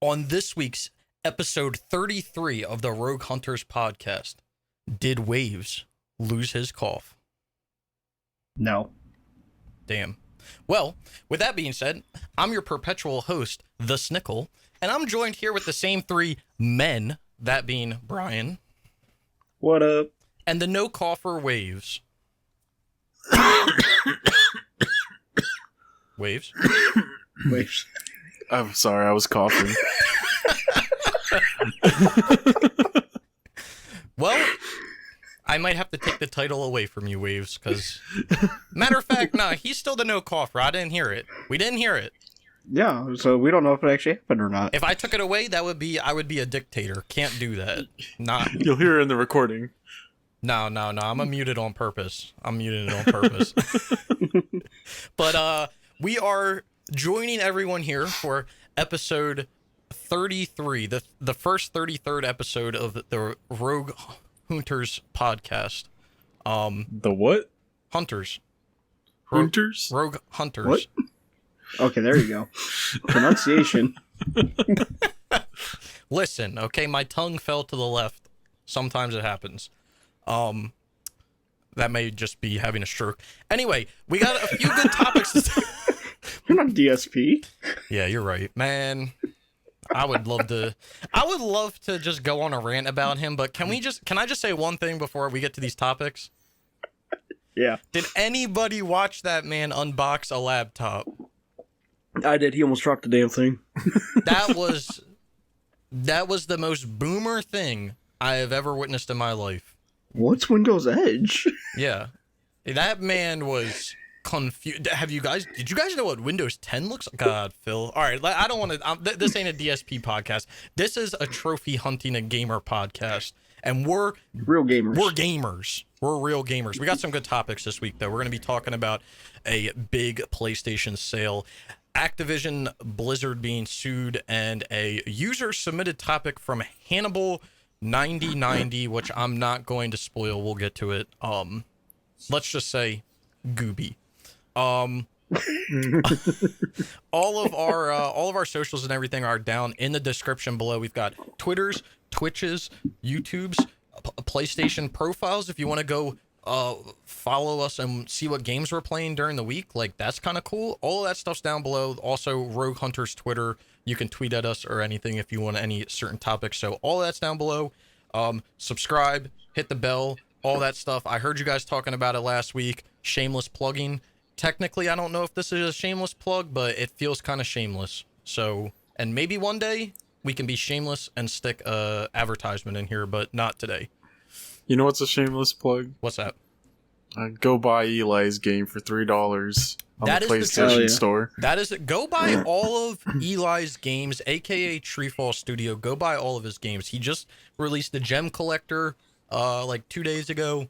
On this week's episode 33 of the Rogue Hunters podcast, did Waves lose his cough? No. Damn. Well, with that being said, I'm your perpetual host, The Snickle, and I'm joined here with the same three men, that being Brian. What up? And the no cougher Waves. Waves? Waves. I'm sorry, I was coughing. Well, I might have to take the title away from you, Waves, because... Matter of fact, nah, he's still the no cougher. I didn't hear it. We didn't hear it. Yeah, so we don't know if it actually happened or not. If I took it away, I would be a dictator. Can't do that. Nah. You'll hear it in the recording. No. I'm muted on purpose. I'm muting it on purpose. But we are joining everyone here for episode 33, the first 33rd episode of the Rogue Hunters podcast. The what? Hunters. Hunters? Rogue Hunters. What? Okay, there you go. Pronunciation. Listen, okay, my tongue fell to the left. Sometimes it happens. That may just be having a stroke. Anyway, we got a few good topics. You're not DSP. Yeah, you're right, man. I would love to just go on a rant about him, but can I just say one thing before we get to these topics? Yeah. Did anybody watch that man unbox a laptop? I did. He almost dropped the damn thing. That was the most boomer thing I have ever witnessed in my life. What's Windows Edge? Yeah. That man was confused. Did you guys know what Windows 10 looks like? God, Phil. All right, I don't want to... This ain't a DSP podcast. This is a trophy hunting and gamer podcast. And we're... Real gamers. We're gamers. We're real gamers. We got some good topics this week, though. We're going to be talking about a big PlayStation sale, Activision Blizzard being sued, and a user-submitted topic from Hannibal 9090, which I'm not going to spoil. We'll get to it. Let's just say Gooby. All of our socials and everything are down in the description below. We've got Twitters, Twitches, YouTubes, PlayStation profiles. If you want to go follow us and see what games we're playing during the week, like, that's kind of cool. All of that stuff's down below. Also, Rogue Hunters Twitter. You can tweet at us or anything if you want any certain topics. So all that's down below. Subscribe, hit the bell, all that stuff. I heard you guys talking about it last week. Shameless plugging. Technically, I don't know if this is a shameless plug, but it feels kind of shameless. So, and maybe one day we can be shameless and stick a advertisement in here, but not today. You know what's a shameless plug? What's that? Go buy Eli's game for $3 on That the is the PlayStation truth. Store. That is it. Go buy all of Eli's games, aka Treefall Studio. Go buy all of his games. He just released the Gem Collector like 2 days ago.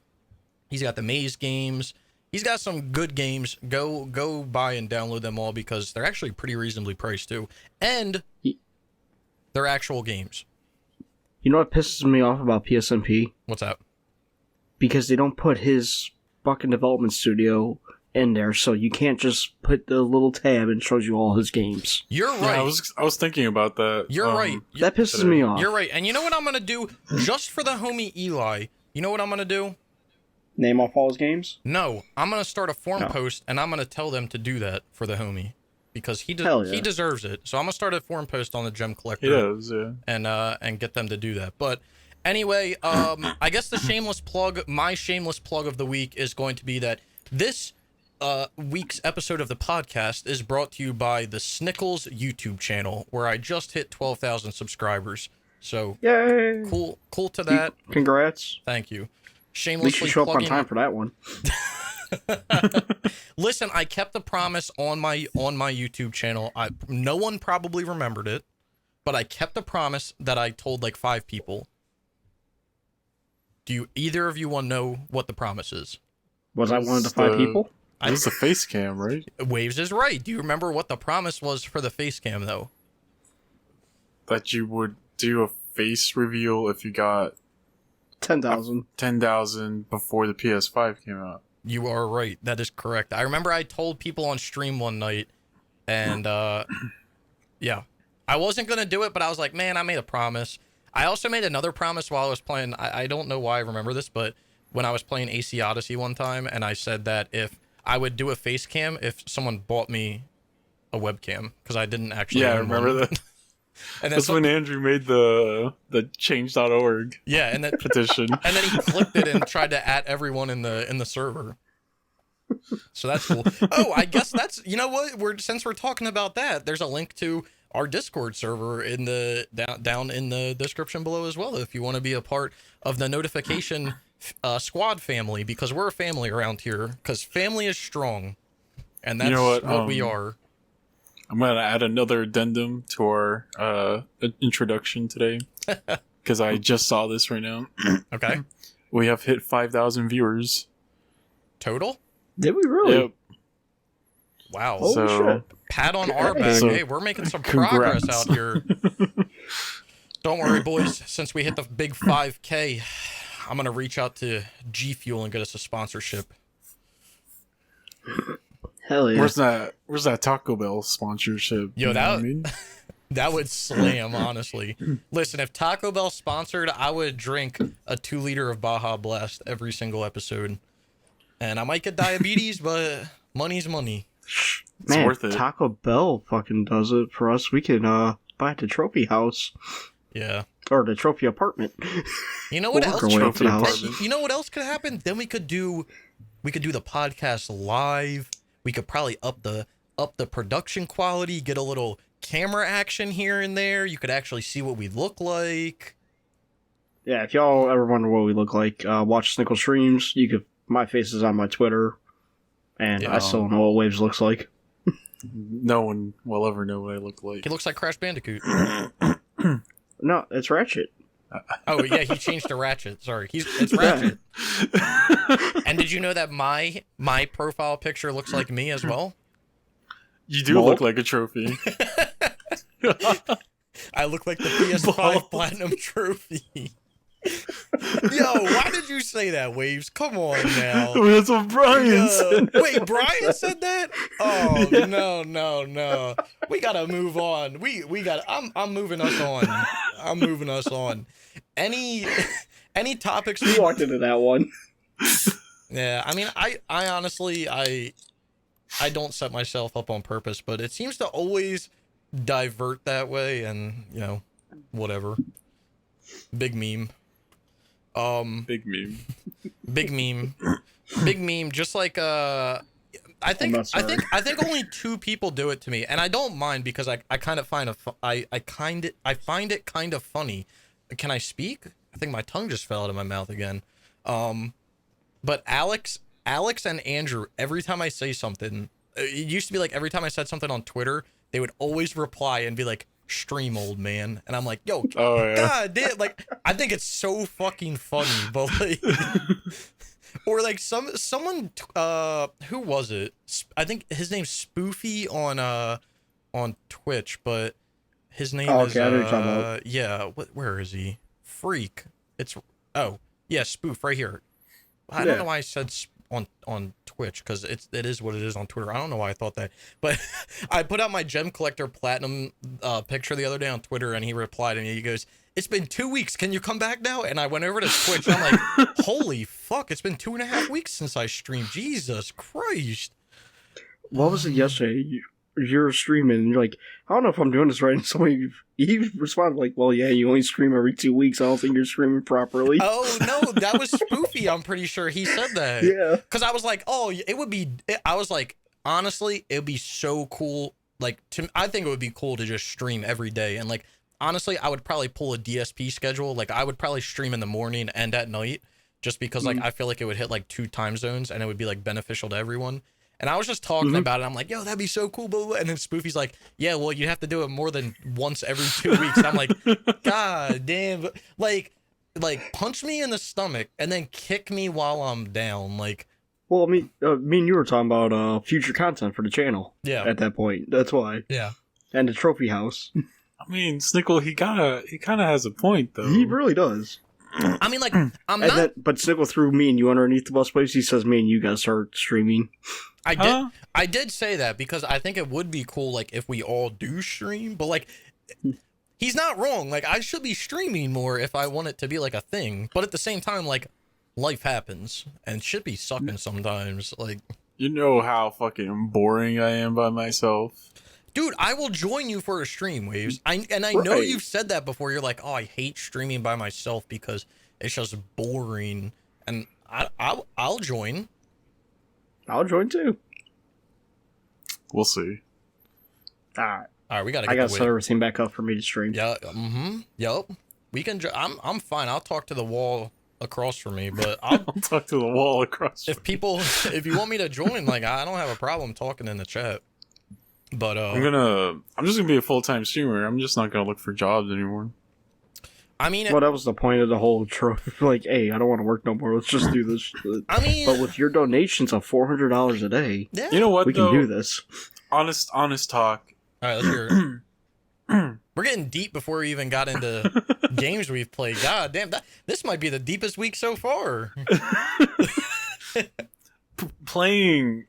He's got the Maze games. He's got some good games. Go buy and download them all because they're actually pretty reasonably priced too. And they're actual games. You know what pisses me off about PSNP? What's that? Because they don't put his fucking development studio in there, so you can't just put the little tab and shows you all his games. You're right. Yeah, I was thinking about that. You're right. That pisses me off. You're right. And you know what I'm going to do just for the homie Eli? You know what I'm going to do? Name off all his games? No, I'm going to start a forum No. post, and I'm going to tell them to do that for the homie. Because he Hell yeah. he deserves it. So I'm going to start a forum post on the Gem Collector. He does, yeah. And get them to do that. But anyway, I guess my shameless plug of the week is going to be that this week's episode of the podcast is brought to you by the Snickles YouTube channel, where I just hit 12,000 subscribers. So Yay! cool to that. Congrats. Thank you. At least Shamelessly you show up on plugging. time for that one. Listen, I kept the promise on my YouTube channel. No one probably remembered it, but I kept the promise that I told like 5 people. Do either of you want to know what the promise is? Was I one of the 5 people? This is a face cam, right? Waves is right. Do you remember what the promise was for the face cam, though? That you would do a face reveal if you got 10,000. 10,000 before the PS5 came out. You are right. That is correct. I remember I told people on stream one night, and yeah. I wasn't gonna do it, but I was like, man, I made a promise. I also made another promise while I was playing. I don't know why I remember this, but when I was playing AC Odyssey one time, and I said that if I would do a face cam if someone bought me a webcam, because I didn't actually. Yeah, I own remember one. that. And That's when Andrew made the change.org yeah, and then petition. and then he clicked it and tried to add everyone in the server. So that's cool. Oh, I guess that's, you know what? Since we're talking about that, there's a link to our Discord server in the down in the description below as well. If you want to be a part of the notification squad family, because we're a family around here. Because family is strong, and that's what we are. I'm gonna add another addendum to our introduction today because I just saw this right now. Okay, we have hit 5,000 viewers total. Did we really? Yep. Wow. Holy So shit. Pat on our back. So, Hey, we're making some congrats. progress out here. Don't worry, boys. Since we hit the big 5K, I'm gonna reach out to G Fuel and get us a sponsorship. Hell yeah. Where's that Taco Bell sponsorship? Yo, You know that what I mean? that would slam, honestly. Listen, if Taco Bell sponsored, I would drink a 2-liter of Baja Blast every single episode. And I might get diabetes, but money's money. It's Man, worth it. Taco Bell fucking does it for us. We can buy the trophy house. Yeah. Or the trophy apartment. You know what We'll else? work our way up to the Trophy house. apartment. You know what else could happen? Then we could do the podcast live. We could probably up the production quality, get a little camera action here and there. You could actually see what we look like. Yeah, if y'all ever wonder what we look like, watch Snickle streams. My face is on my Twitter, and Yeah. I still don't know what Waves looks like. No one will ever know what I look like. He looks like Crash Bandicoot. No, it's Ratchet. Oh yeah, he changed to Ratchet. Sorry, it's Ratchet. And did you know that my profile picture looks like me as well? You do Ball? look like a trophy. I look like the PS5 Ball. Platinum Trophy. Yo, why did you say that, Waves? Come on now. That's what Brian Yo. said. Wait, Brian said that? Oh no. We gotta move on. We got. I'm moving us on. I'm moving us on. Any topics? You walked into that one. Yeah, I mean, I honestly, I don't set myself up on purpose, but it seems to always divert that way, and whatever. Big meme. Big meme. Big meme. Just like I think not sorry. I think only 2 people do it to me, and I don't mind because I kind of find I find it kind of funny. Can I speak? I think my tongue just fell out of my mouth again. But Alex and Andrew, every time I say something, it used to be like every time I said something on Twitter, they would always reply and be like, "Stream, old man," and I'm like, "Yo, Oh yeah. God damn!" Like, I think it's so fucking funny, but like, or like someone, who was it? I think his name's Spoofy on Twitch, but his name Oh, is okay, I know what you're talking about. yeah. Where is he? Freak. Spoof right here. I Yeah. don't know why I said on Twitch, because it is what it is on Twitter. I don't know why I thought that, but I put out my gem collector platinum picture the other day on Twitter, and he replied, and he goes, "It's been 2 weeks. Can you come back now?" And I went over to Twitch. And I'm like, "Holy fuck! It's been 2.5 weeks since I streamed. Jesus Christ!" What was it yesterday? You're streaming, and you're like, I don't know if I'm doing this right. And somebody, he responded like, well, yeah, you only stream every 2 weeks. I don't think you're streaming properly. Oh no, that was Spoofy. I'm pretty sure he said that. Yeah. Because I was like, oh, it would be. I was like, honestly, it would be so cool. Like, I think it would be cool to just stream every day. And like, honestly, I would probably pull a DSP schedule. Like, I would probably stream in the morning and at night, just because like I feel like it would hit like 2 time zones and it would be like beneficial to everyone. And I was just talking about it. I'm like, yo, that'd be so cool. Blah, blah. And then Spoofy's like, yeah, well, you have to do it more than once every 2 weeks. And I'm like, God damn. Like, punch me in the stomach and then kick me while I'm down. Like, Well, I mean, me and you were talking about future content for the channel. Yeah. At that point, that's why. yeah. And the trophy house. I mean, Snickle, he kind of has a point though. He really does. I mean, like, I'm And not. but Snickle threw me and you underneath the bus place. He says, me and you guys start streaming. I did. Huh? I did say that because I think it would be cool, like, if we all do stream. But like, he's not wrong. Like, I should be streaming more if I want it to be like a thing. But at the same time, like, life happens and shit be sucking sometimes. Like, You know how fucking boring I am by myself. dude, I will join you for a stream, Waves. I know Right. you've said that before. You're like, oh, I hate streaming by myself because it's just boring. And I'll join. I'll join too. We'll see. Alright. All right, we gotta I get gotta the set win. everything back up for me to stream. Yeah. Yep. We can. I'm fine. I'll talk to the wall across from me, but I'll talk to the wall across. if you want me to join, like, I don't have a problem talking in the chat. But I'm just gonna be a full-time streamer. I'm just not gonna look for jobs anymore. I mean, Well, that was the point of the whole trope. Like, hey, I don't want to work no more. Let's just do this. I mean, But with your donations of $400 a day, yeah. You know what? we though? can do this. Honest talk. All right, let's hear it. We're getting deep before we even got into games we've played. God damn, this might be the deepest week so far. Playing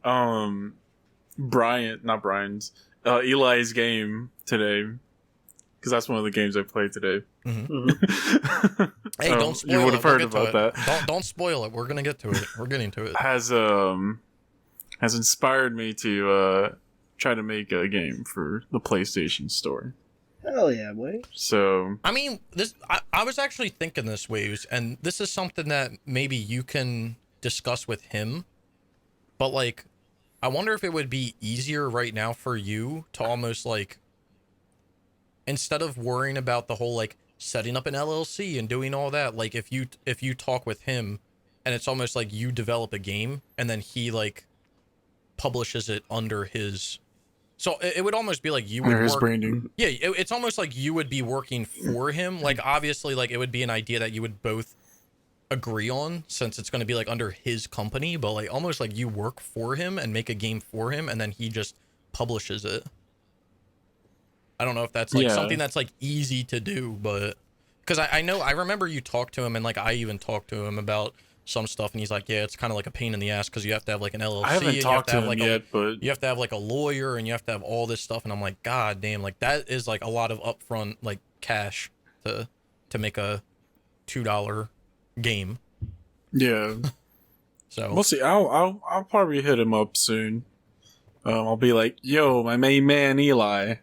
Eli's game today, because that's one of the games I played today. Hey, don't spoil you would it. have heard We'll get to about it. that. Don't spoil it. We're gonna get to it. We're getting to it. Has inspired me to try to make a game for the PlayStation Store. Hell yeah, boy. So I mean, I was actually thinking this, Waves, and this is something that maybe you can discuss with him. But like, I wonder if it would be easier right now for you to almost like, instead of worrying about the whole like setting up an LLC and doing all that, like if you talk with him and it's almost like you develop a game and then he like publishes it under his, so it would almost be like you would under his work, branding. yeah, it's almost like you would be working for him. Like, obviously, like, it would be an idea that you would both agree on since it's going to be, like, under his company. But, like, almost like you work for him and make a game for him, and then he just publishes it. I don't know if that's, like, something that's, like, easy to do, but... Because I remember you talked to him, and, like, I even talked to him about some stuff, and he's like, yeah, it's kind of like a pain in the ass because you have to have like an LLC. I haven't talked to him like yet, but you have to have like a lawyer and you have to have all this stuff. And I'm like, God damn, like that is like a lot of upfront like cash to make a $2 game. Yeah. So We'll see. I'll probably hit him up soon. I'll be like, yo, my main man Eli.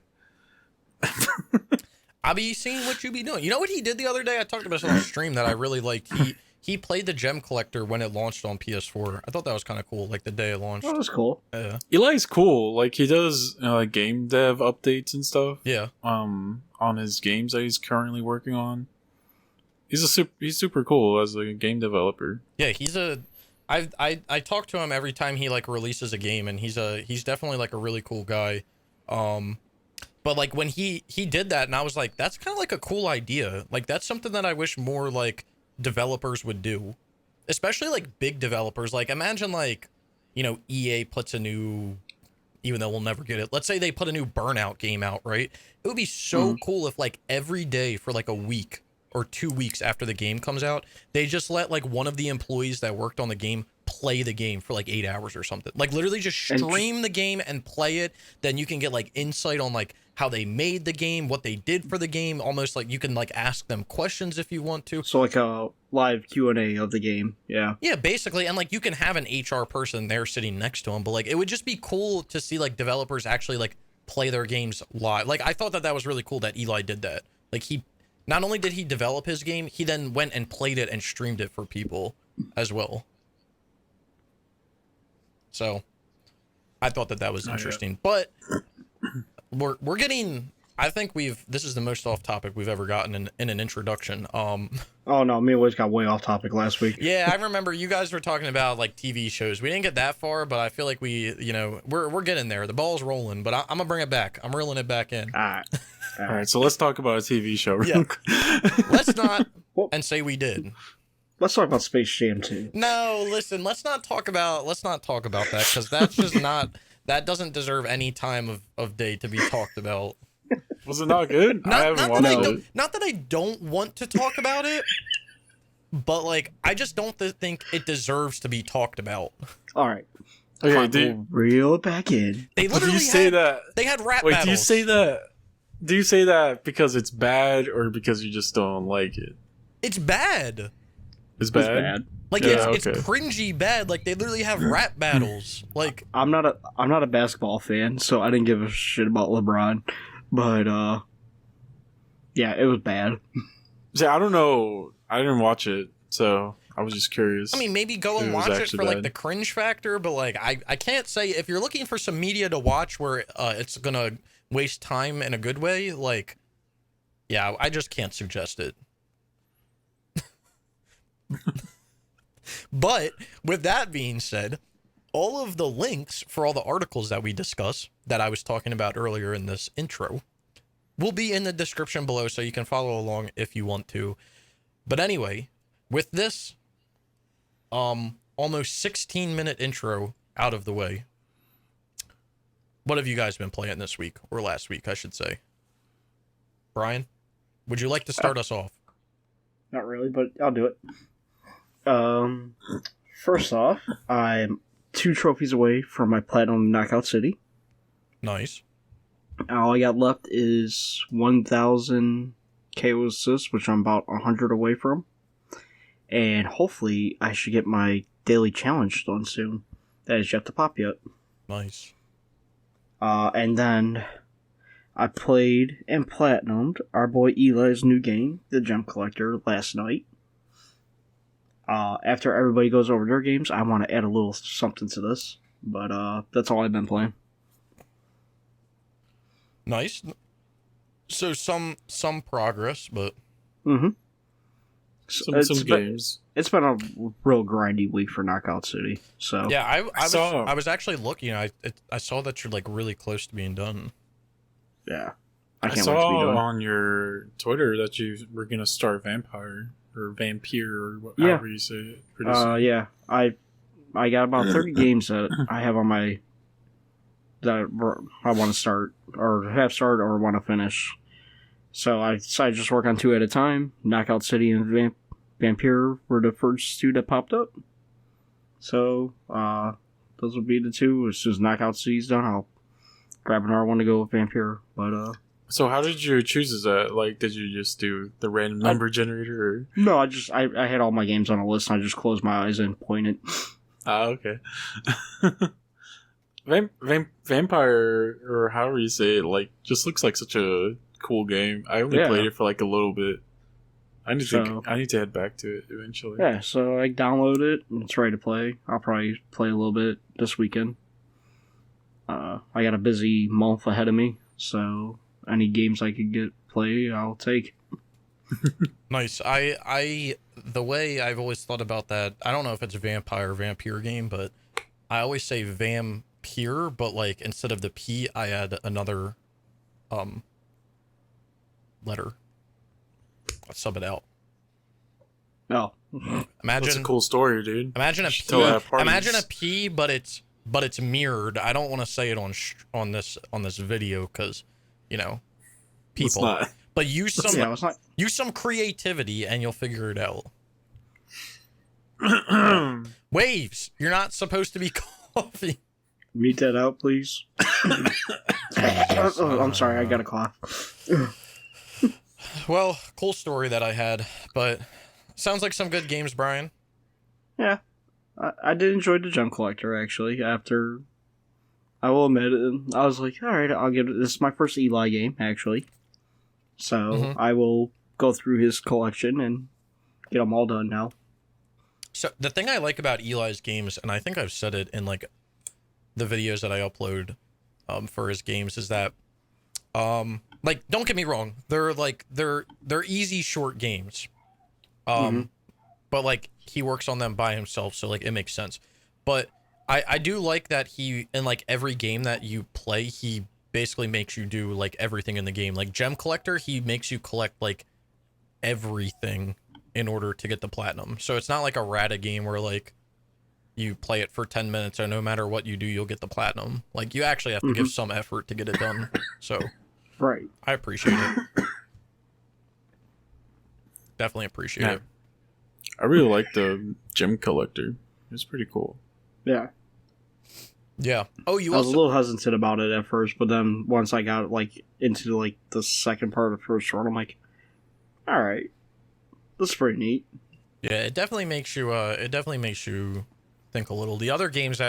I'll be seeing what you be doing. You know what he did the other day? I talked about this on stream that I really liked. He played the Gem Collector when it launched on PS4. I thought that was kind of cool, like the day it launched. Oh, that was cool. Yeah. Eli's cool. Like he does game dev updates and stuff. Yeah. On his games that he's currently working on. He's super cool as a game developer. Yeah, I talk to him every time he like releases a game, and he's definitely like a really cool guy. But like when he did that, and I was like, that's kind of like a cool idea. Like that's something that I wish more like developers would do, especially like big developers. Like imagine like, you know, EA puts a new, even though we'll never get it, let's say they put a new Burnout game out, right? It would be so cool if like every day for like a week or 2 weeks after the game comes out, they just let like one of the employees that worked on the game play the game for like 8 hours or something. Like literally just stream the game and play it. Then you can get like insight on like how they made the game, what they did for the game. Almost like you can like ask them questions if you want to. So like a live Q&A of the game. Yeah. Yeah, basically. And like you can have an HR person there sitting next to them, but like it would just be cool to see like developers actually like play their games live. Like I thought that was really cool that Eli did that. Like he not only did he develop his game, he then went and played it and streamed it for people as well. So I thought that was interesting. But we're getting, I think this is the most off topic we've ever gotten in an introduction. Oh no, me and Wiz got way off topic last week. Yeah, I remember you guys were talking about like TV shows. We didn't get that far, but I feel like we're getting there. The ball's rolling, but I'm gonna bring it back. I'm reeling it back in. All right, so let's talk about a TV show. Yeah. Let's not and say we did. Let's talk about Space Jam 2. No, listen, let's not talk about that because that's just not, that doesn't deserve any time of day to be talked about. Was it not good? I haven't watched it. Not that I don't want to talk about it, but like I just don't think it deserves to be talked about. All right. Okay, We'll reel it back in. They literally They had rap battles. Do you say that? do you say that because it's bad or because you just don't like it? It's bad. It's bad. It's bad. Like Yeah, it's okay. cringy bad. Like they literally have rap battles. Like I'm not a basketball fan, so I didn't give a shit about LeBron. But yeah, it was bad. See, I don't know. I didn't watch it, so I was just curious. I mean, maybe go and It was watch it actually for like bad. the cringe factor, but like I can't say if you're looking for some media to watch where it's gonna waste time in a good way. Like, yeah, I just can't suggest it. But with that being said, all of the links for all the articles that we discuss that I was talking about earlier in this intro will be in the description below, so you can follow along if you want to. But anyway, with this almost 16-minute intro out of the way, what have you guys been playing this week, or last week, I should say? Brian, would you like to start us off? Not really, but I'll do it. First off, I'm 2 trophies away from my platinum Knockout City. Nice. All I got left is 1,000 KO assists, which I'm about 100 away from. And hopefully I should get my daily challenge done soon. That is yet to pop yet. Nice. And then I played and platinumed our boy Eli's new game, the Gem Collector, last night. After everybody goes over their games, I want to add a little something to this. But that's all I've been playing. Nice. So some progress, but Mm-hmm. Some games. It's been a real grindy week for Knockout City. So yeah, saw- I was actually looking. I saw that you're like really close to being done. yeah, I can't wait to be saw done. on your Twitter that you were gonna start Vampire or Vampire or Yeah. however you say it. Pretty soon. Yeah, I got about 30 games that I have on my that I want to start or have started or want to finish. So I decided to just work on 2 at a time. Knockout City and Vampire were the first 2 that popped up. So those would be the 2. As soon as Knockout City's done, I'll grab another one to go with Vampire. But So how did you choose that? Like, did you just do the random number generator? Or? no, I had all my games on a list and I just closed my eyes and pointed. Ah, okay. Vampire, or however you say it, like, just looks like such a cool game. I only Yeah. played it for like a little bit. I need So- to head back to it eventually. Yeah, so I downloaded it and it's ready to play. I'll probably play a little bit this weekend. I got a busy month ahead of me, so any games I could play, I'll take. Nice. The way I've always thought about that, I don't know if it's a vampire game, but I always say vampire, but like instead of the P, I add another letter. I'll sub it out. Oh, That's Imagine a cool story, dude. Imagine a Should tell that at P. parties. Imagine a P, but it's mirrored. I don't want to say it on this video because, you know, It's people. not. But use some yeah, it's not. use some creativity and you'll figure it out. Waves. You're not supposed to be coffee. Mute that out, please. Oh, I'm sorry, I got a cough. Well, cool story that I had, but sounds like some good games, Brian. Yeah, I did enjoy the Gem Collector actually. After, I will admit it, I was like, all right, I'll give it. This is my first Eli game actually, so Mhm. I will go through his collection and get them all done now. So the thing I like about Eli's games, and I think I've said it in like the videos that I upload for his games, is that like, don't get me wrong, they're easy short games. But like he works on them by himself, so like it makes sense. But I do like that he, in like every game that you play, he basically makes you do like everything in the game. Like Gem Collector, he makes you collect like everything in order to get the platinum. So it's not like a rata game where like you play it for 10 minutes and no matter what you do, you'll get the platinum. Like you actually have to give some effort to get it done. So Right. I appreciate it. Definitely appreciate it. I really like the Gem Collector. It's pretty cool. Yeah. Yeah. Oh, you I was a also little hesitant about it at first, but then once I got like into like the second part of the first one, I'm like, all right, this is pretty neat. yeah, it definitely makes you think a little. The other games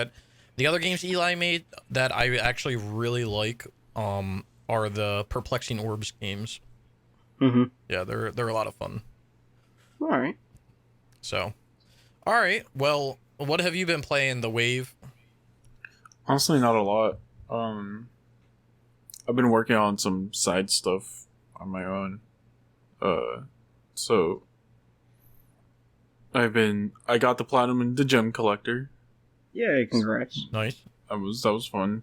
Eli made that I actually really like are the Perplexing Orbs games. Mm-hmm. Yeah, they're a lot of fun. All right. So, all right. Well, what have you been playing? The Wave. Honestly, not a lot. I've been working on some side stuff on my own. So I got the platinum in the gem collector. Yay! Congrats. Nice. That was fun.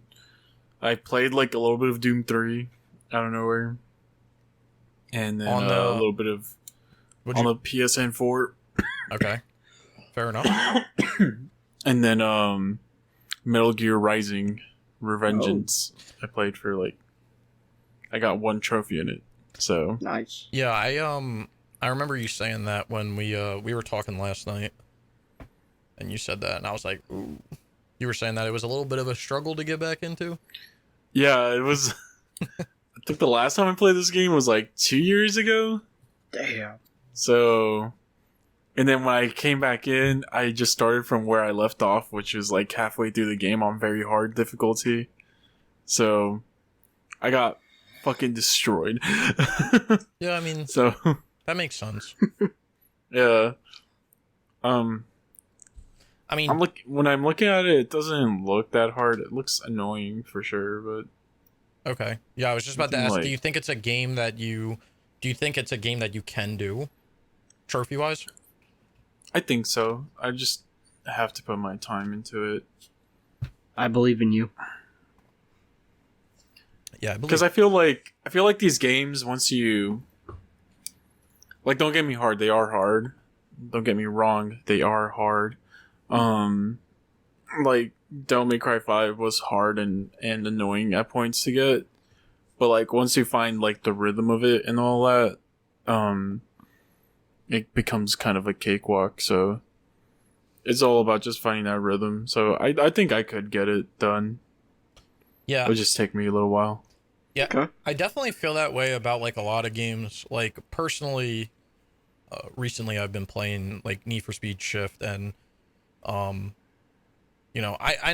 I played like a little bit of Doom 3 out of nowhere. And then On a little bit of the PSN 4. Okay. Fair enough. And then Metal Gear Rising Revengeance. I played for like I got 1 trophy in it. So Nice. Yeah, I remember you saying that when we were talking last night, and you said that, and I was like, ooh. You were saying that it was a little bit of a struggle to get back into. yeah, it was. I think the last time I played this game was like 2 years ago. Damn. So, and then when I came back in, I just started from where I left off, which was like halfway through the game on very hard difficulty. So, I got fucking destroyed. Yeah, I mean, So, that makes sense. yeah. I mean, When I'm looking at it, it doesn't look that hard. It looks annoying for sure, but okay. Yeah, I was just about to Looking ask, like- do you think it's a game that you can do, trophy-wise? I think so. I just have to put my time into it. I believe in you. Yeah, I believe. Because I feel like these games, once you like, don't get me hard, they are hard. Don't get me wrong, they are hard. Like Devil May Cry 5 was hard and annoying at points to get, but like once you find like the rhythm of it and all that, it becomes kind of a cakewalk. So it's all about just finding that rhythm. So I think I could get it done. Yeah, It would just take me a little while. yeah. Okay. I definitely feel that way about like a lot of games. Like personally, recently I've been playing like Need for Speed Shift, and I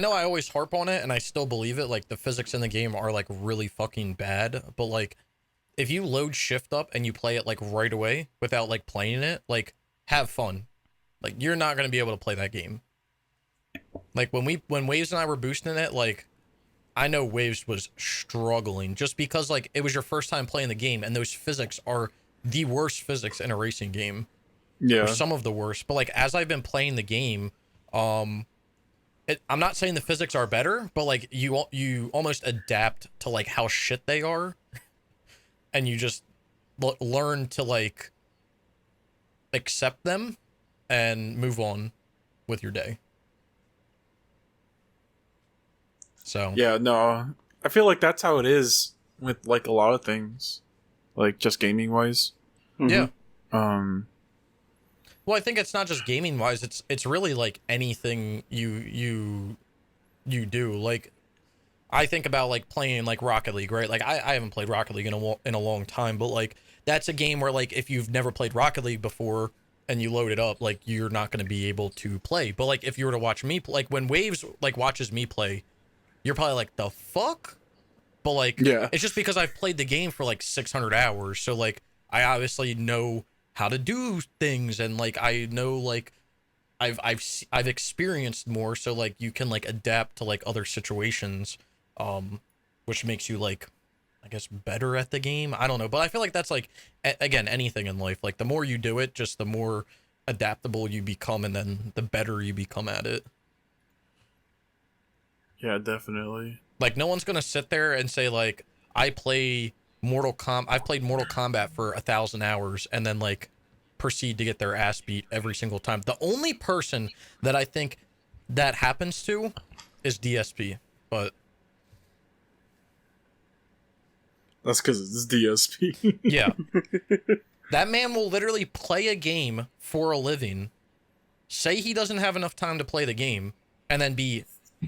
know I always harp on it, and I still believe it. Like the physics in the game are like really fucking bad, but like if you load Shift up and you play it like right away without like playing it, like have fun. Like you're not gonna be able to play that game. Like when Waves and I were boosting it, like I know Waves was struggling just because like it was your first time playing the game, and those physics are the worst physics in a racing game. Yeah. Or some of the worst. But like as I've been playing the game, I'm not saying the physics are better, but like you almost adapt to like how shit they are, and you just learn to like accept them and move on with your day. So Yeah, no. I feel like that's how it is with like a lot of things. Like just gaming wise. Mhm. yeah. Well, I think it's not just gaming wise. It's really like anything you do. Like I think about like playing like Rocket League, right? Like I haven't played Rocket League in a long time, but like that's a game where like if you've never played Rocket League before and you load it up, like you're not going to be able to play. But like if you were to watch me, like when Waves like watches me play, you're probably like, the fuck? But like, Yeah. it's just because I've played the game for like 600 hours. So like, I obviously know how to do things, and like I know like I've experienced more. So like you can like adapt to like other situations, which makes you like, I guess, better at the game. I don't know, but I feel like that's like again anything in life. Like the more you do it, just the more adaptable you become, and then the better you become at it. yeah, definitely. Like no one's gonna sit there and say like I've played Mortal Kombat for 1,000 hours and then like proceed to get their ass beat every single time. The only person that I think that happens to is DSP, but That's because it's DSP. yeah, that man will literally play a game for a living, say he doesn't have enough time to play the game, and then be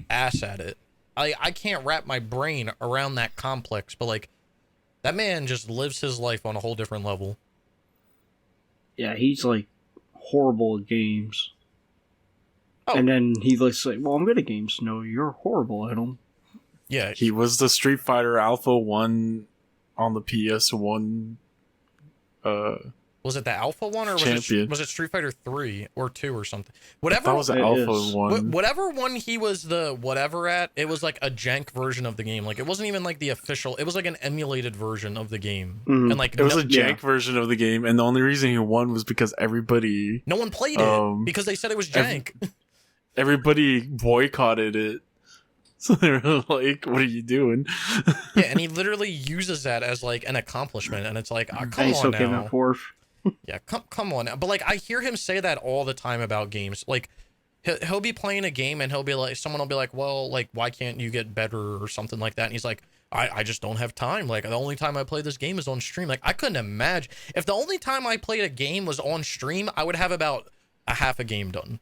ass at it, I can't wrap my brain around that complex, but like that man just lives his life on a whole different level. Yeah, he's like horrible at games. Oh. And then he looks like, well, I'm good at games. No, you're horrible at them. Yeah, He was the Street Fighter Alpha 1 on the PS1. Was it the Alpha one or Champion. was it Street Fighter 3 or 2 or something? That was the It Alpha is. 1. Whatever one he was the whatever at, it was like a jank version of the game. Like it wasn't even like the official. It was like an emulated version of the game. Mhm. And like It was a jank yeah. version of the game, and the only reason he won was because everybody no one played it because they said it was jank. everybody boycotted it. So they were like, "What are you doing?" Yeah, and he literally uses that as like an accomplishment, and it's like, oh, And come he on still came in now. fourth. Yeah, come on now. But like I hear him say that all the time about games. Like he'll be playing a game and he'll be like, someone will be like, well, like why can't you get better or something like that? And he's like, I just don't have time. Like the only time I play this game is on stream. Like I couldn't imagine if the only time I played a game was on stream, I would have about a half a game done.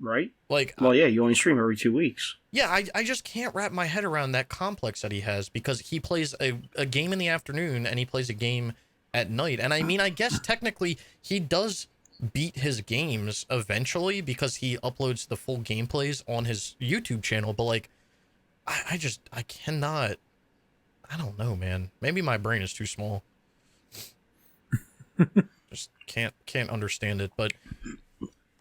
Right? Like Well, yeah, you only stream every 2 weeks. yeah, I just can't wrap my head around that complex that he has because he plays a game in the afternoon and he plays a game at night. And I mean, I guess technically he does beat his games eventually because he uploads the full gameplays on his YouTube channel. But like, I cannot, I don't know, man. Maybe my brain is too small. Just can't understand it. But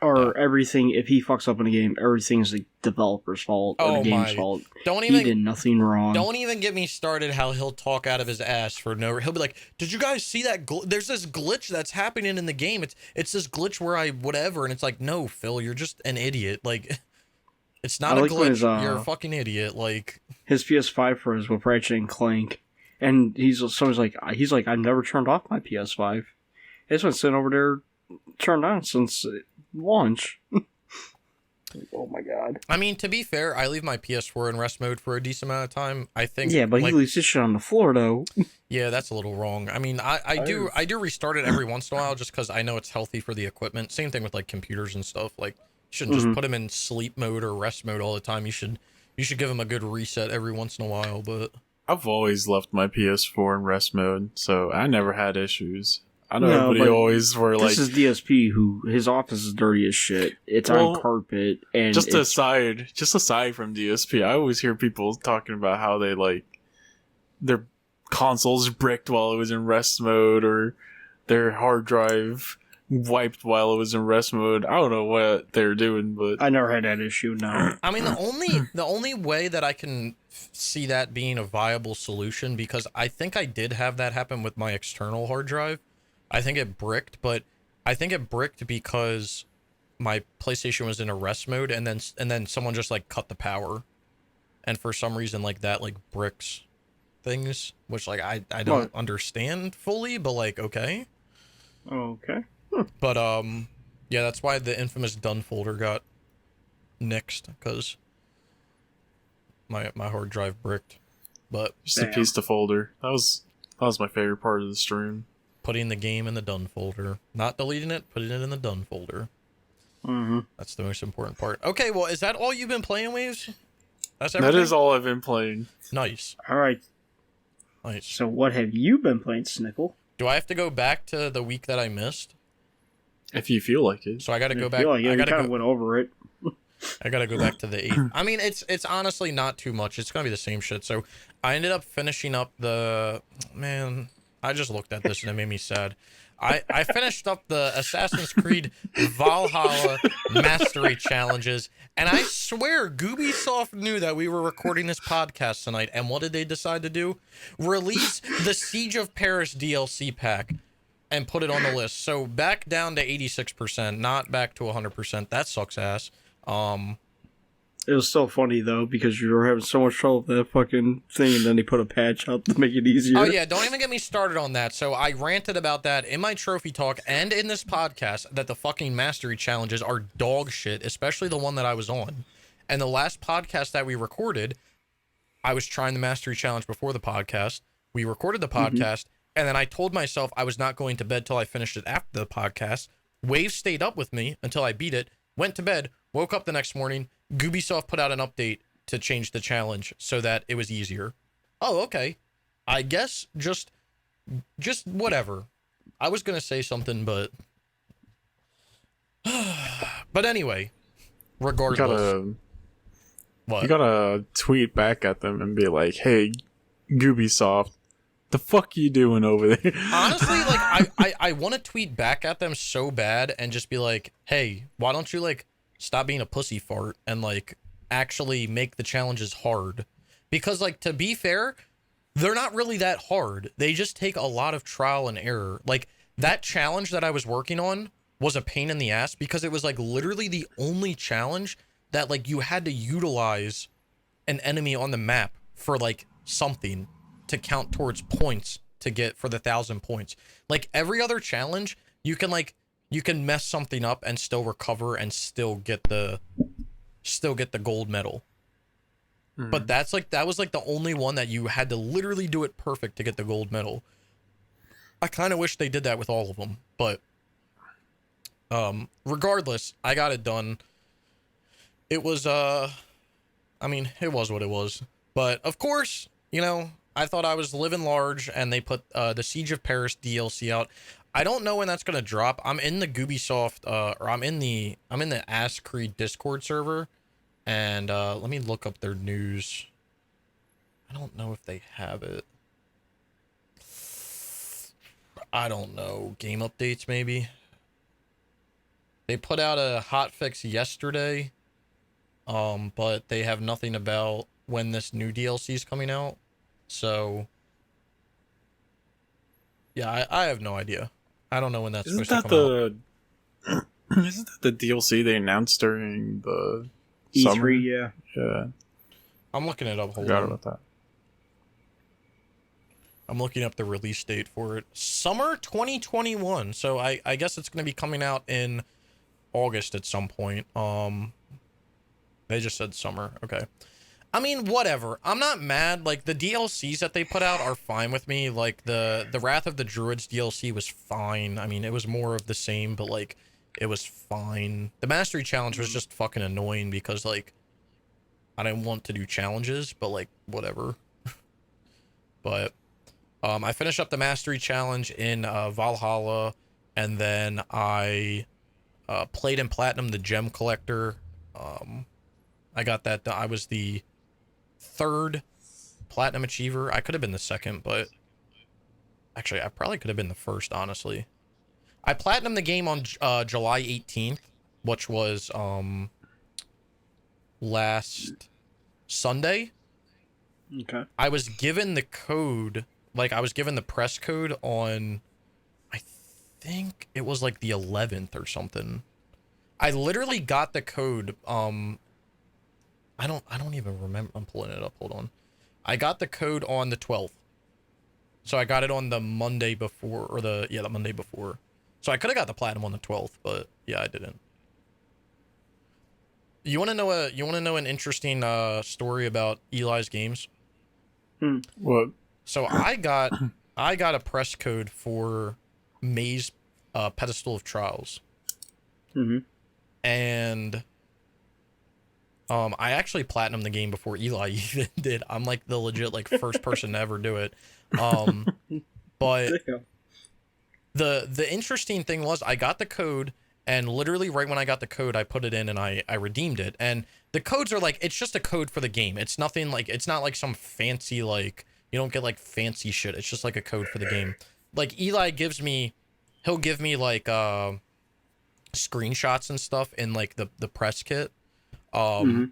Or everything, if he fucks up in a game, everything's the developer's fault or Oh the game's my- fault. don't He did even nothing wrong. don't even get me started how he'll talk out of his ass for no. He'll be like, "Did you guys see that? There's this glitch that's happening in the game. It's this glitch where I whatever." And it's like, "No, Phil, you're just an idiot. Like, it's not I a like when glitch. his, You're a fucking idiot." Like, His PS5 pros with Ratchet and Clank, and he's like, I've never turned off my PS5. It's been sitting over there turned on since launch. Oh my god. I mean, to be fair, I leave my PS4 in rest mode for a decent amount of time. I think. Yeah, but like, he leaves this shit on the floor though. yeah, that's a little wrong. I mean, I do restart it every once in a while just because I know it's healthy for the equipment. Same thing with like computers and stuff. Like, you shouldn't just put them in sleep mode or rest mode all the time. You should give them a good reset every once in a while. But I've always left my PS4 in rest mode, so I never had issues. I know No, everybody but always were like, This is DSP, who his office is dirty as shit. It's Well, on carpet, and just it's, aside from DSP, I always hear people talking about how they like their consoles bricked while it was in rest mode, or their hard drive wiped while it was in rest mode. I don't know what they're doing, but I never had that issue. No, I mean, the only way that I can see that being a viable solution, because I think I did have that happen with my external hard drive. I think it bricked, but I think it bricked because my PlayStation was in a rest mode, and then someone just like cut the power, and for some reason like that like bricks things, which like I don't understand fully, but like okay. okay. But yeah, that's why the infamous done folder got nixed, because my hard drive bricked. But just a piece to folder. That was my favorite part of the stream. putting the game in the done folder, not deleting it, putting it in the done folder. Mm-hmm. That's the most important part. Okay, well, is that all you've been playing, Waves? That's everything? That is all I've been playing. Nice. All right. Nice. So, what have you been playing, Snickle? Do I have to go back to the week that I missed? If you feel like it. So I got to I go back. feel like, yeah, I we got to kind go. of went over it. I gotta go back to the 8th. I mean, it's honestly not too much. It's gonna be the same shit. So I ended up finishing up the man. I just looked at this and it made me sad. I finished up the Assassin's Creed Valhalla Mastery Challenges, and I swear Ubisoft knew that we were recording this podcast tonight. And what did they decide to do? Release the Siege of Paris DLC pack and put it on the list. So back down to 86%, not back to 100%. That sucks ass. It was so funny, though, because you were having so much trouble with that fucking thing, and then they put a patch out to make it easier. Oh yeah, don't even get me started on that. So I ranted about that in my trophy talk and in this podcast that the fucking mastery challenges are dog shit, especially the one that I was on. And the last podcast that we recorded, I was trying the mastery challenge before the podcast. We recorded the podcast, and then I told myself I was not going to bed till I finished it after the podcast. Wave stayed up with me until I beat it, went to bed, woke up the next morning, Ubisoft put out an update to change the challenge so that it was easier. Oh, okay. I guess just whatever. I was gonna say something, but anyway, regardless. You gotta tweet back at them and be like, "Hey, Ubisoft, the fuck you doing over there?" Honestly, like I want to tweet back at them so bad and just be like, "Hey, why don't you like stop being a pussy fart and like actually make the challenges hard?" Because like to be fair, they're not really that hard. They just take a lot of trial and error. Like that challenge that I was working on was a pain in the ass because it was like literally the only challenge that like you had to utilize an enemy on the map for like something to count towards points to get for the 1,000 points. Like every other challenge, you can mess something up and still recover and still get the gold medal. But that was like the only one that you had to literally do it perfect to get the gold medal. I kind of wish they did that with all of them, but regardless, I got it done. It was I mean, it was what it was. But of course, you know, I thought I was living large and they put the Siege of Paris DLC out. I don't know when that's going to drop. I'm in the Ubisoft or I'm in the Ass Creed Discord server. And let me look up their news. I don't know if they have it. I don't know. Game updates, maybe? They put out a hotfix yesterday. But they have nothing about when this new DLC is coming out. So, yeah, I have no idea. I don't know when that's supposed to come out. Isn't that the DLC they announced during the E3, summer? yeah. Yeah. I'm looking it up. Hold Forgot on. about that. I'm looking up the release date for it. Summer 2021. So I guess it's going to be coming out in August at some point. They just said summer. Okay. I mean, whatever. I'm not mad. Like, the DLCs that they put out are fine with me. Like, the Wrath of the Druids DLC was fine. I mean, it was more of the same, but, like, it was fine. The Mastery Challenge was just fucking annoying because, like, I didn't want to do challenges, but, like, whatever. But, I finished up the Mastery Challenge in Valhalla, and then I played in Platinum the Gem Collector. I got that. I was the 3rd Platinum Achiever. I could have been the 2nd, but actually, I probably could have been the 1st, honestly. I Platinumed the game on July 18th, which was last Sunday. Okay. I was given the code, like I was given the press code on, I think it was like the 11th or something. I literally got the code, I don't even remember. I'm pulling it up. Hold on. I got the code on the 12th. So I got it on the Monday before, or the Monday before. So I could have got the platinum on the 12th, but yeah, I didn't. You want to know an interesting story about Eli's games? What? So I got a press code for May's Pedestal of Trials. Mm-hmm. And I actually platinumed the game before Eli even did. I'm like the legit like first person to ever do it. But the interesting thing was I got the code, and literally right when I got the code, I put it in and I redeemed it. And the codes are like, it's just a code for the game. It's nothing like, it's not like some fancy, like, you don't get like fancy shit. It's just like a code for the game. Like Eli he'll give me like screenshots and stuff in like the press kit. But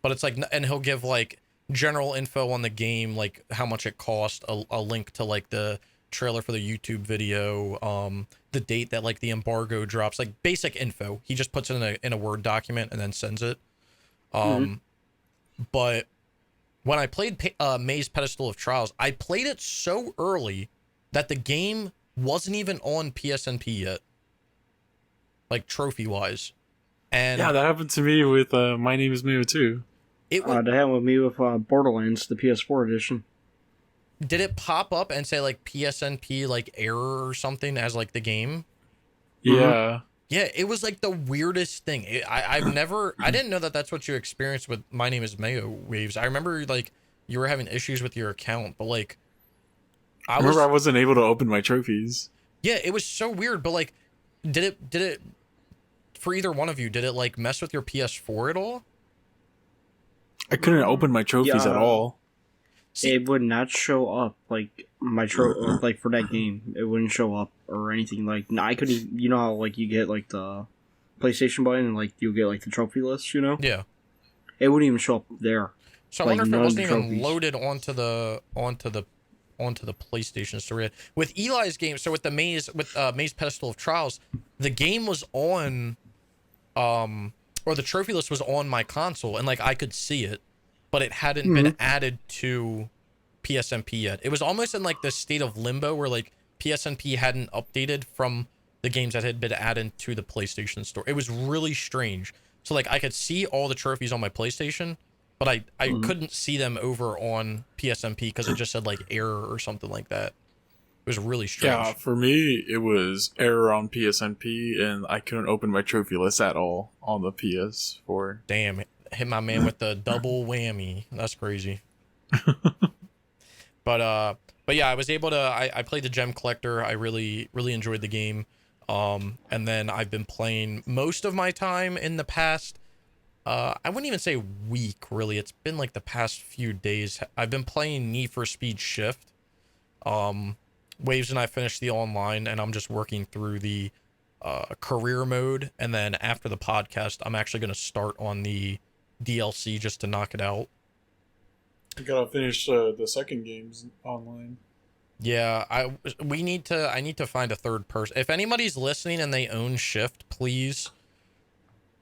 it's like, and he'll give like general info on the game, like how much it cost, a link to like the trailer for the YouTube video, the date that like the embargo drops, like basic info. He just puts it in a Word document and then sends it. But when I played May's Pedestal of Trials, I played it so early that the game wasn't even on PSNP yet, like trophy wise. And yeah, that happened to me with My Name Is Mio too. That happened with me with Borderlands, the PS4 edition. Did it pop up and say like PSNP like error or something as like the game? Yeah. Yeah, it was like the weirdest thing. I didn't know that that's what you experienced with My Name is Mayo Waves. I remember like you were having issues with your account, but like I remember I wasn't able to open my trophies. yeah, it was so weird. But like, did it for either one of you? Did it like mess with your PS4 at all? I couldn't open my trophies at all. See, It would not show up like like for that game. It wouldn't show up or anything. Like I couldn't. You know how like you get like the PlayStation button and like you get like the trophy list. You know. yeah. It wouldn't even show up there. So I Like, wonder if it none of wasn't the even trophies. loaded onto the PlayStation Store. With Eli's game, so with the Maze Pedestal of Trials, the game was on or the trophy list was on my console and like I could see it, but it hadn't been added to PSNP yet. It was almost in like this state of limbo where like PSNP hadn't updated from the games that had been added to the PlayStation Store. It was really strange. So like I could see all the trophies on my PlayStation, but I couldn't see them over on PSNP because it just said like error or something like that. It was really strange. Yeah, for me, it was error on PSNP, and I couldn't open my trophy list at all on the PS4. Damn, hit my man with the double whammy. That's crazy. But yeah, I was able to. I played the Gem Collector. I really enjoyed the game. And then I've been playing most of my time in the past. I wouldn't even say week really. It's been like the past few days. I've been playing Need for Speed Shift. Waves and I finished the online, and I'm just working through the career mode. And then after the podcast, I'm actually going to start on the DLC just to knock it out. You gotta finish the second games online. Yeah, I need to find a third person. If anybody's listening and they own Shift, please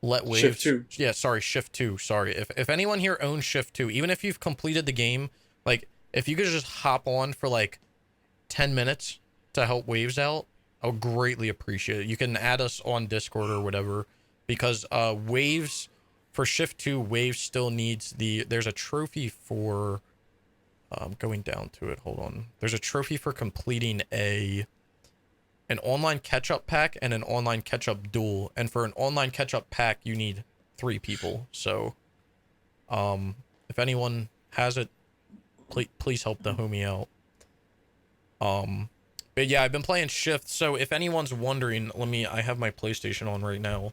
let Waves. Shift 2. Yeah, sorry, Shift 2. Sorry. If anyone here owns Shift 2, even if you've completed the game, like if you could just hop on for like 10 minutes to help Waves out, I would greatly appreciate it. You can add us on Discord or whatever, because Waves for Shift 2, Waves still needs there's a trophy for going down to it. Hold on. There's a trophy for completing an online catch-up pack and an online catch-up duel. And for an online catch-up pack, you need 3 people. So, if anyone has it, please help the homie out. But yeah, I've been playing Shift. So if anyone's wondering, I have my PlayStation on right now.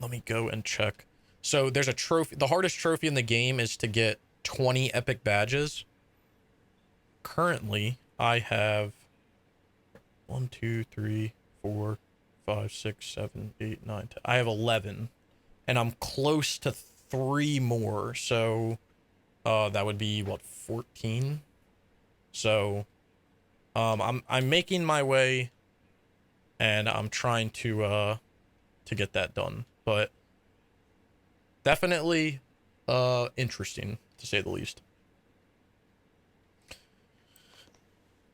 Let me go and check. So there's a trophy. The hardest trophy in the game is to get 20 epic badges. Currently, I have 1, 2, 3, 4, 5, 6, 7, 8, 9, 10. I have 11, and I'm close to 3 more. So, that would be what, 14. So, I'm making my way, and I'm trying to get that done. But definitely, interesting to say the least.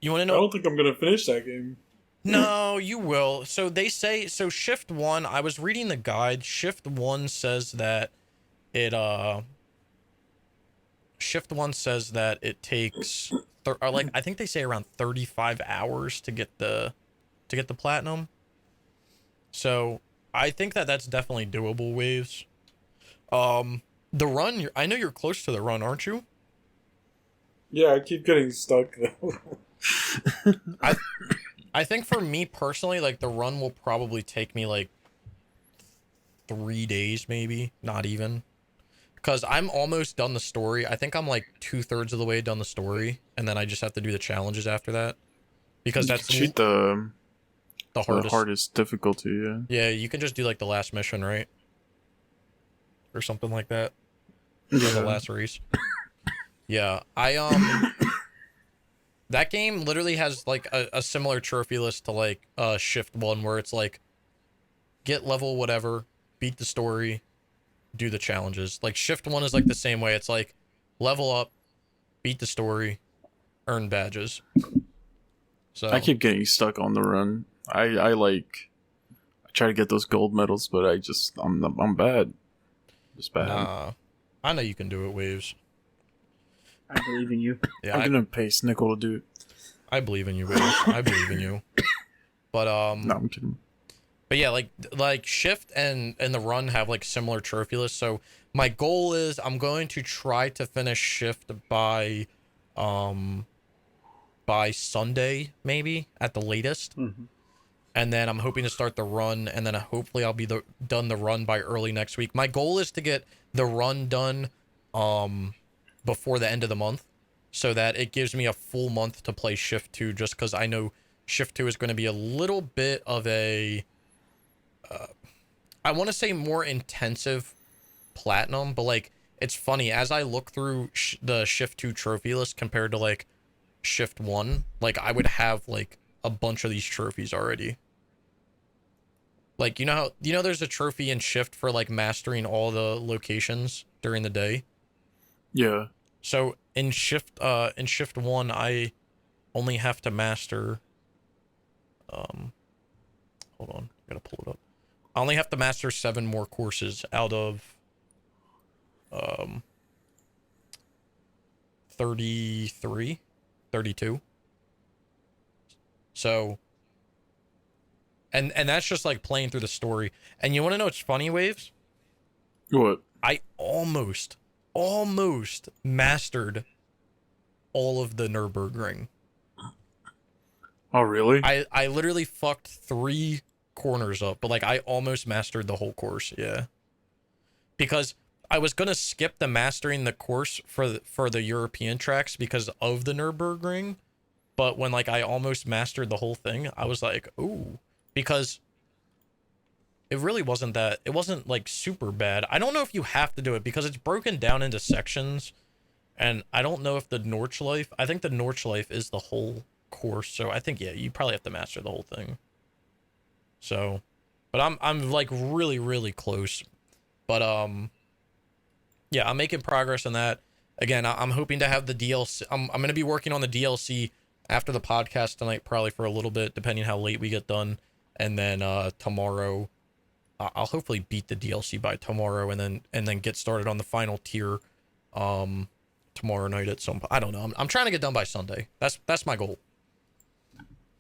You want to know? I don't think I'm gonna finish that game. No, you will. So they say, so Shift 1, I was reading the guide. Shift 1 says that it takes I think they say around 35 hours to get the platinum. So, I think that's definitely doable, Waves. The run, I know you're close to the run, aren't you? Yeah, I keep getting stuck though. I think for me personally, like the run will probably take me like 3 days, maybe, not even, because I'm almost done the story. I think I'm like 2/3 of the way done the story, and then I just have to do the challenges after that, because that's cheat the hardest difficulty. Yeah. Yeah, you can just do like the last mission, right, or something like that. Yeah. The last race. Yeah, that game literally has like a similar trophy list to like Shift 1, where it's like get level whatever, beat the story, do the challenges. Like Shift 1 is like the same way. It's like level up, beat the story, earn badges. So I keep getting stuck on the run. I try to get those gold medals, but I'm bad. Just bad. Nah, I know you can do it, Waves. I believe in you. Yeah, I'm gonna pay Snickle to do it. I believe in you, Waves. I believe in you. But No, I'm kidding. But yeah, like shift and the run have like similar trophy lists. So my goal is I'm going to try to finish shift by Sunday maybe at the latest. Mhm. And then I'm hoping to start the run, and then hopefully I'll be done the run by early next week. My goal is to get the run done before the end of the month, so that it gives me a full month to play Shift 2, just because I know Shift 2 is going to be a little bit of a, I want to say more intensive platinum, but like, it's funny, as I look through the Shift 2 trophy list compared to like Shift 1, like I would have like a bunch of these trophies already. Like, there's a trophy in Shift for like mastering all the locations during the day. Yeah. So in Shift 1, I only have to master hold on, I gotta pull it up. I only have to master 7 more courses out of 33, 32. So and that's just like playing through the story. And you want to know what's funny, Waves? What? I almost mastered all of the Nürburgring. Oh, really? I literally fucked 3 corners up, but like I almost mastered the whole course, yeah. Because I was gonna skip the mastering the course for the European tracks because of the Nürburgring, but when like I almost mastered the whole thing, I was like, ooh, because it really wasn't like super bad. I don't know if you have to do it because it's broken down into sections, and I don't know if I think the Nordschleife is the whole course, so I think, yeah, you probably have to master the whole thing. So, but I'm like really, really close. But yeah, I'm making progress on that. Again, I'm hoping to have the DLC. I'm going to be working on the DLC after the podcast tonight, probably for a little bit, depending how late we get done. And then tomorrow, I'll hopefully beat the DLC by tomorrow, and then get started on the final tier tomorrow night at some. I don't know. I'm trying to get done by Sunday. That's my goal.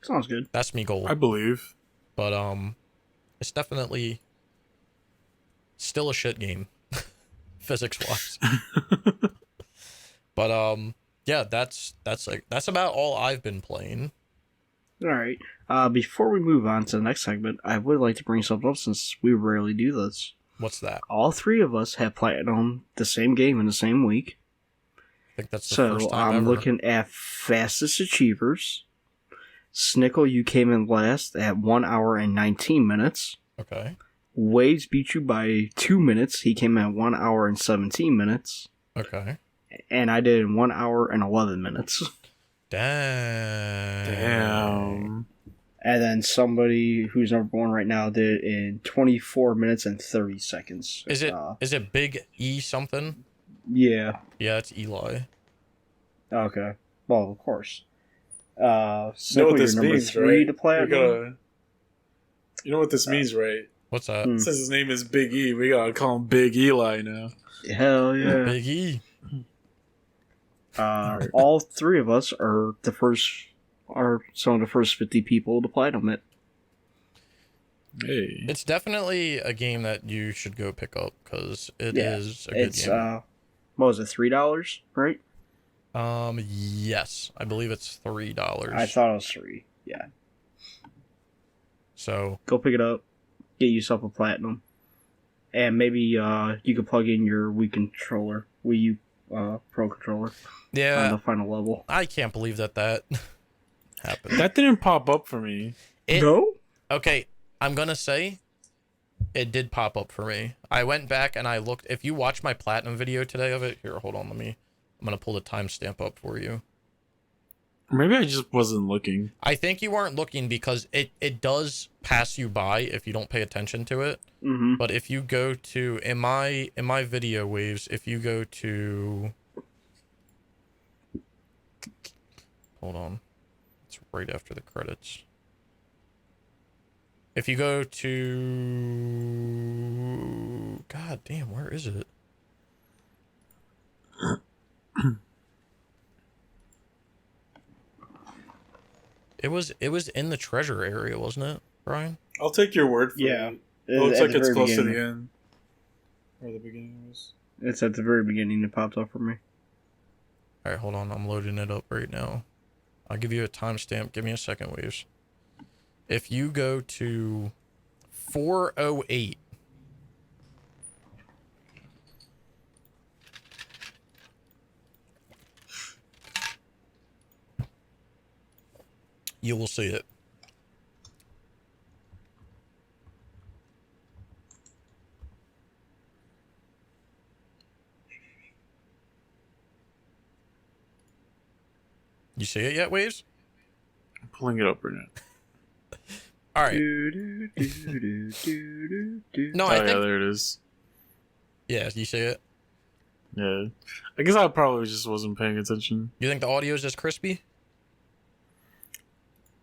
Sounds good. That's me goal. I believe. But it's definitely still a shit game, physics wise. But yeah, that's about all I've been playing. All right. Before we move on to the next segment, I would like to bring something up since we rarely do this. What's that? All 3 of us have platinum the same game in the same week. I think that's the first time I'm ever. looking at fastest achievers. Snickle, you came in last at 1 hour and 19 minutes. Okay. Waves beat you by 2 minutes. He came in at 1 hour and 17 minutes. Okay. And I did in 1 hour and 11 minutes. Damn. And then somebody who's number 1 right now did it in 24 minutes and 30 seconds. Is it Big E something? Yeah. Yeah, it's Eli. Okay. Well, of course. You know Snickle, what this you're number means, 3 right? to platinum. You know what this means, right? What's that? Hmm. Since his name is Big E, we gotta call him Big Eli now. Hell yeah. Big E. All 3 of us are some of the first 50 people to platinum it. Hey. It's definitely a game that you should go pick up because it is a good game. What was it, $3, right? Yes, I believe it's $3. I thought it was 3. Yeah. So Go pick it up, get yourself a platinum, and maybe you can plug in your Wii U Pro controller on yeah, the final level. I can't believe that happened. That didn't pop up for me. No? Okay, I'm gonna say it did pop up for me. I went back and I looked. If you watch my platinum video today of it, here, hold on, I'm gonna pull the timestamp up for you. Maybe I just wasn't looking. I think you weren't looking because it does pass you by if you don't pay attention to it. Mm-hmm. But if you go to in my video Waves, if you go to, hold on, it's right after the credits. If you go to, god damn, where is it? It was in the treasure area, wasn't it? Brian? I'll take your word for Yeah. it. It looks At like the it's very close to beginning. the end. Or the beginning was. It's at the very beginning it popped up for me. All right, hold on. I'm loading it up right now. I'll give you a timestamp. Give me a second, Waves. If you go to 4:08, you will see it. You see it yet, Waves? I'm pulling it up right now. All right. No, Oh, I yeah, think. there it is. Yeah, you see it. Yeah. I guess I probably just wasn't paying attention. You think the audio is just crispy?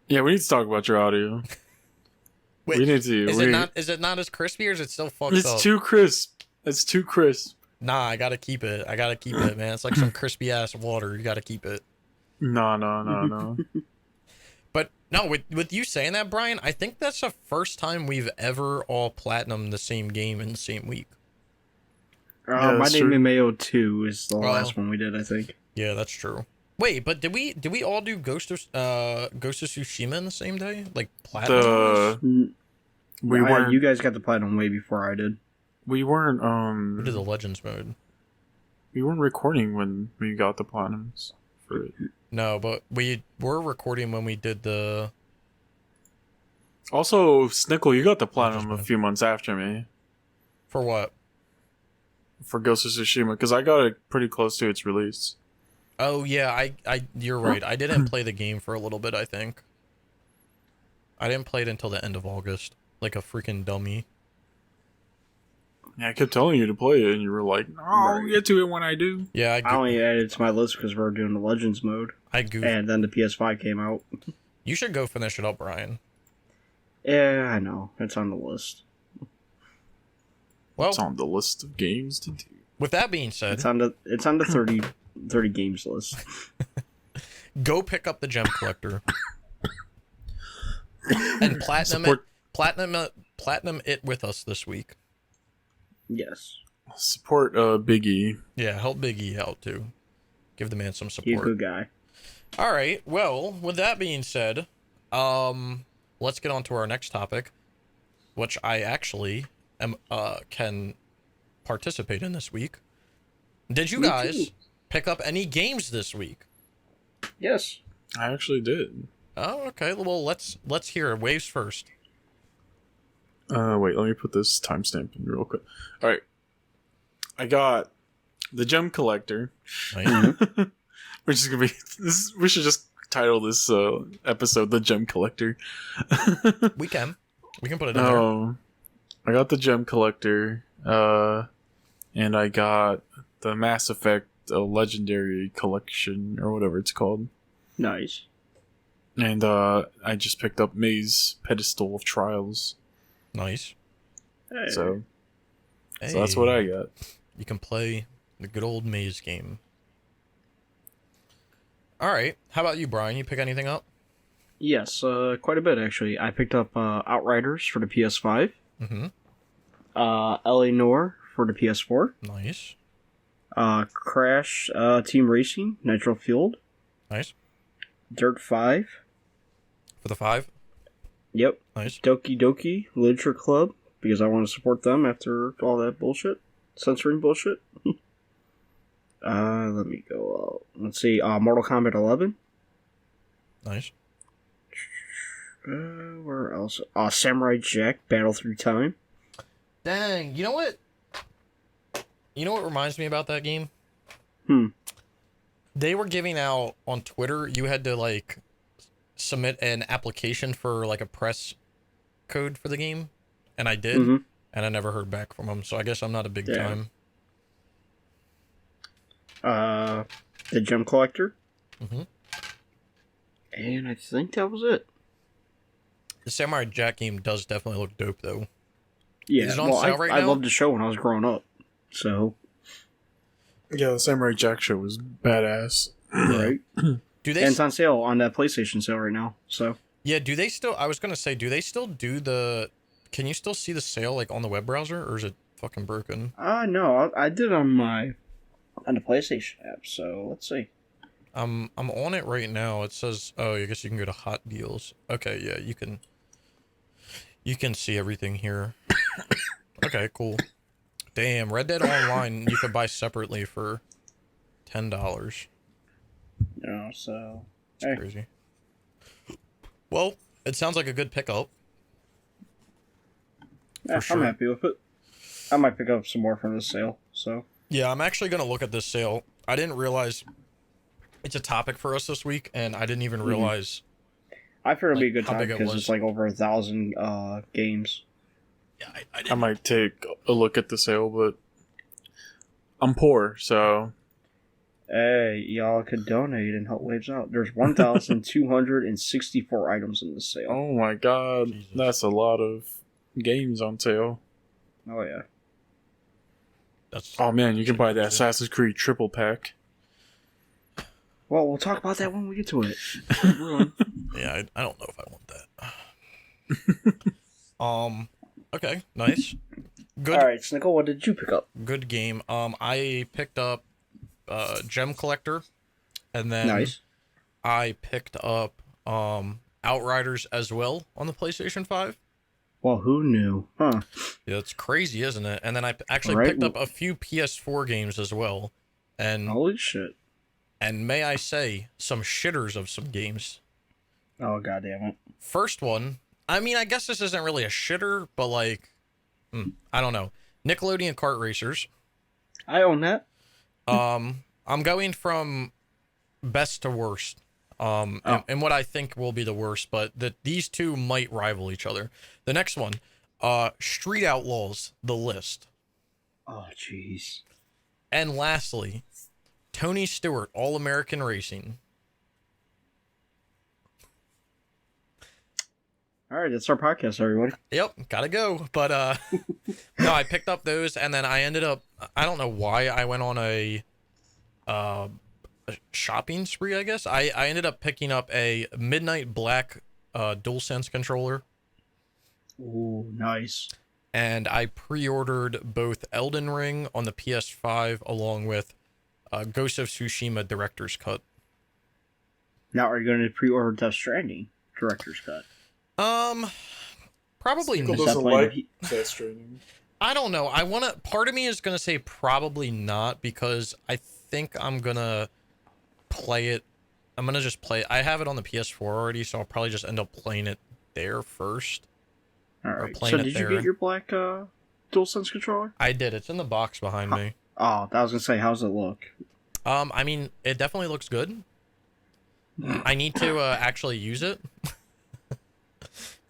Yeah, we need to talk about your audio. Wait, we need to. Is it not? Is it not as crispy, or is it still fucked up? It's too crisp. It's too crisp. Nah, I gotta keep it. I gotta keep it, man. It's like some crispy ass water. You gotta keep it. No. But no, with you saying that, Brian, I think that's the first time we've ever all platinumed the same game in the same week. Yeah, My that's Name true. is Mayo 2 is the Well, last one we did, I think. Yeah, that's true. Wait, but did we all do Ghost of Tsushima in the same day? Like platinum? You guys got the platinum way before I did. We weren't We did the Legends mode. we weren't recording when we got the platinums for it. No, but we were recording when we did the. Also, Snickle, you got the platinum Legends a mode. few months after me For what? for Ghost of Tsushima because I got it pretty close to its release. Oh yeah, you're right. I didn't play the game for a little bit, I think. I didn't play it until the end of August. Like a freaking dummy. Yeah, I kept telling you to play it, and you were like, "No, I'll Right. get to it when I do." Yeah, I only added it to my list because we were doing the Legends mode. I goofed. And then the PS5 came out. You should go finish it up, Brian. Yeah, I know. It's on the list. Well, It's on the list of games to do. with that being said, It's on the 30 games list. go pick up the gem collector and platinum it with us this week. Yes. Support Biggie. Yeah, help Big E out too. Give the man some He's a support. good guy. All right. Well, with that being said, let's get on to our next topic, which I actually am can participate in this week. Did you Me guys too. pick up any games this week? Yes. I actually did. Oh, okay. Well, let's hear it. Waves first. Wait, let me put this timestamp in real quick. All right, I got the Gem Collector, Nice. which is gonna be this. We should just title this episode "The Gem Collector." we can put it in there. I got the Gem Collector, and I got the Mass Effect Legendary Collection or whatever it's called, Nice. and I just picked up May's Pedestal of Trials. Nice. Hey. So that's what I got. You can play the good old maze game. All right. How about you, Brian? You pick anything up? Yes, quite a bit actually. I picked up Outriders for the PS5. Mm-hmm. LA Noir for the PS4. Nice. Crash Team Racing Nitro Fueled. Nice. Dirt 5. For the 5? Yep. Nice. Doki Doki Literature Club because I want to support them after all that bullshit, censoring bullshit. Let me go. Let's see. Mortal Kombat 11. Nice. Where else? Samurai Jack Battle Through Time. Dang. You know what? You know what reminds me about that game? They were giving out on Twitter, you had to like submit an application for like a press code for the game, and I did, Mm-hmm. and I never heard back from them. So I guess I'm not a big Yeah. time. The Gem Collector. Mhm. And I think that was it. The Samurai Jack game does definitely look dope, though. Yeah, Is it on sale right I now? loved the show when I was growing up. So, Yeah, the Samurai Jack show was badass. right. Do they? And it's on sale on that PlayStation sale right now. So, Yeah, do they still? I was gonna say, do they still do the? Can you still see the sale like on the web browser, or is it fucking broken? No, I did on the PlayStation app. So let's see. I'm on it right now. It says, oh, I guess you can go to hot deals. Okay, yeah, you can see everything here. Okay, cool. Damn, Red Dead Online you could buy separately for $10. So It's crazy. Well, it sounds like a good pickup. yeah, For sure. I'm happy with it. I might pick up some more from this sale. So Yeah, I'm actually gonna look at this sale. I didn't realize it's a topic for us this week, and I didn't even realize. I figured it'd be a good how time big it because was. it's like over 1,000 games. Yeah, I I didn't. might take a look at the sale, but I'm poor, so Hey, y'all could donate and help Waves out. There's 1,264 items in this sale. oh my god, Jesus. that's a lot of games on sale. Oh yeah. That's. Oh man, you can buy the crazy. Assassin's Creed triple pack. Well, we'll talk about that when we get to it. Yeah, I don't know if I want that. Okay, nice. Good. All right, Snickle, what did you pick up? Good game. I picked up Gem Collector, and then Nice. I picked up Outriders as well on the PlayStation 5. Well, who knew? Huh. Yeah, it's crazy, isn't it? And then I actually Right. picked up a few PS4 games as well. And Holy shit. may I say, some shitters of some games. Oh, goddamn it. First one, I mean, I guess this isn't really a shitter, but like, I don't know. Nickelodeon Kart Racers. I own that. I'm going from best to worst. And what I think will be the worst, but these two might rival each other. The next one, Street Outlaws, The List. Oh, jeez. And lastly, Tony Stewart, All American Racing. All right, that's our podcast, everybody. Yep, gotta go. But no, I picked up those, and then I ended up. I don't know why I went on a shopping spree. I guess I ended up picking up a Midnight Black DualSense controller, Ooh, nice. and I pre-ordered both Elden Ring on the PS5 along with Ghost of Tsushima Director's Cut. Now, are you going to pre-order Death Stranding Director's Cut? Probably People Is not. that doesn't playing- like Death Stranding. I don't know. I want to. Part of me is gonna say probably not because I think I'm gonna play it. I'm gonna just play. I have it on the PS4 already, so I'll probably just end up playing it there first. All right. playing So, it did there. you get your black DualSense controller? I did. It's in the box behind me. Oh, I was going to say, how's it look? I mean, it definitely looks good. I need to actually use it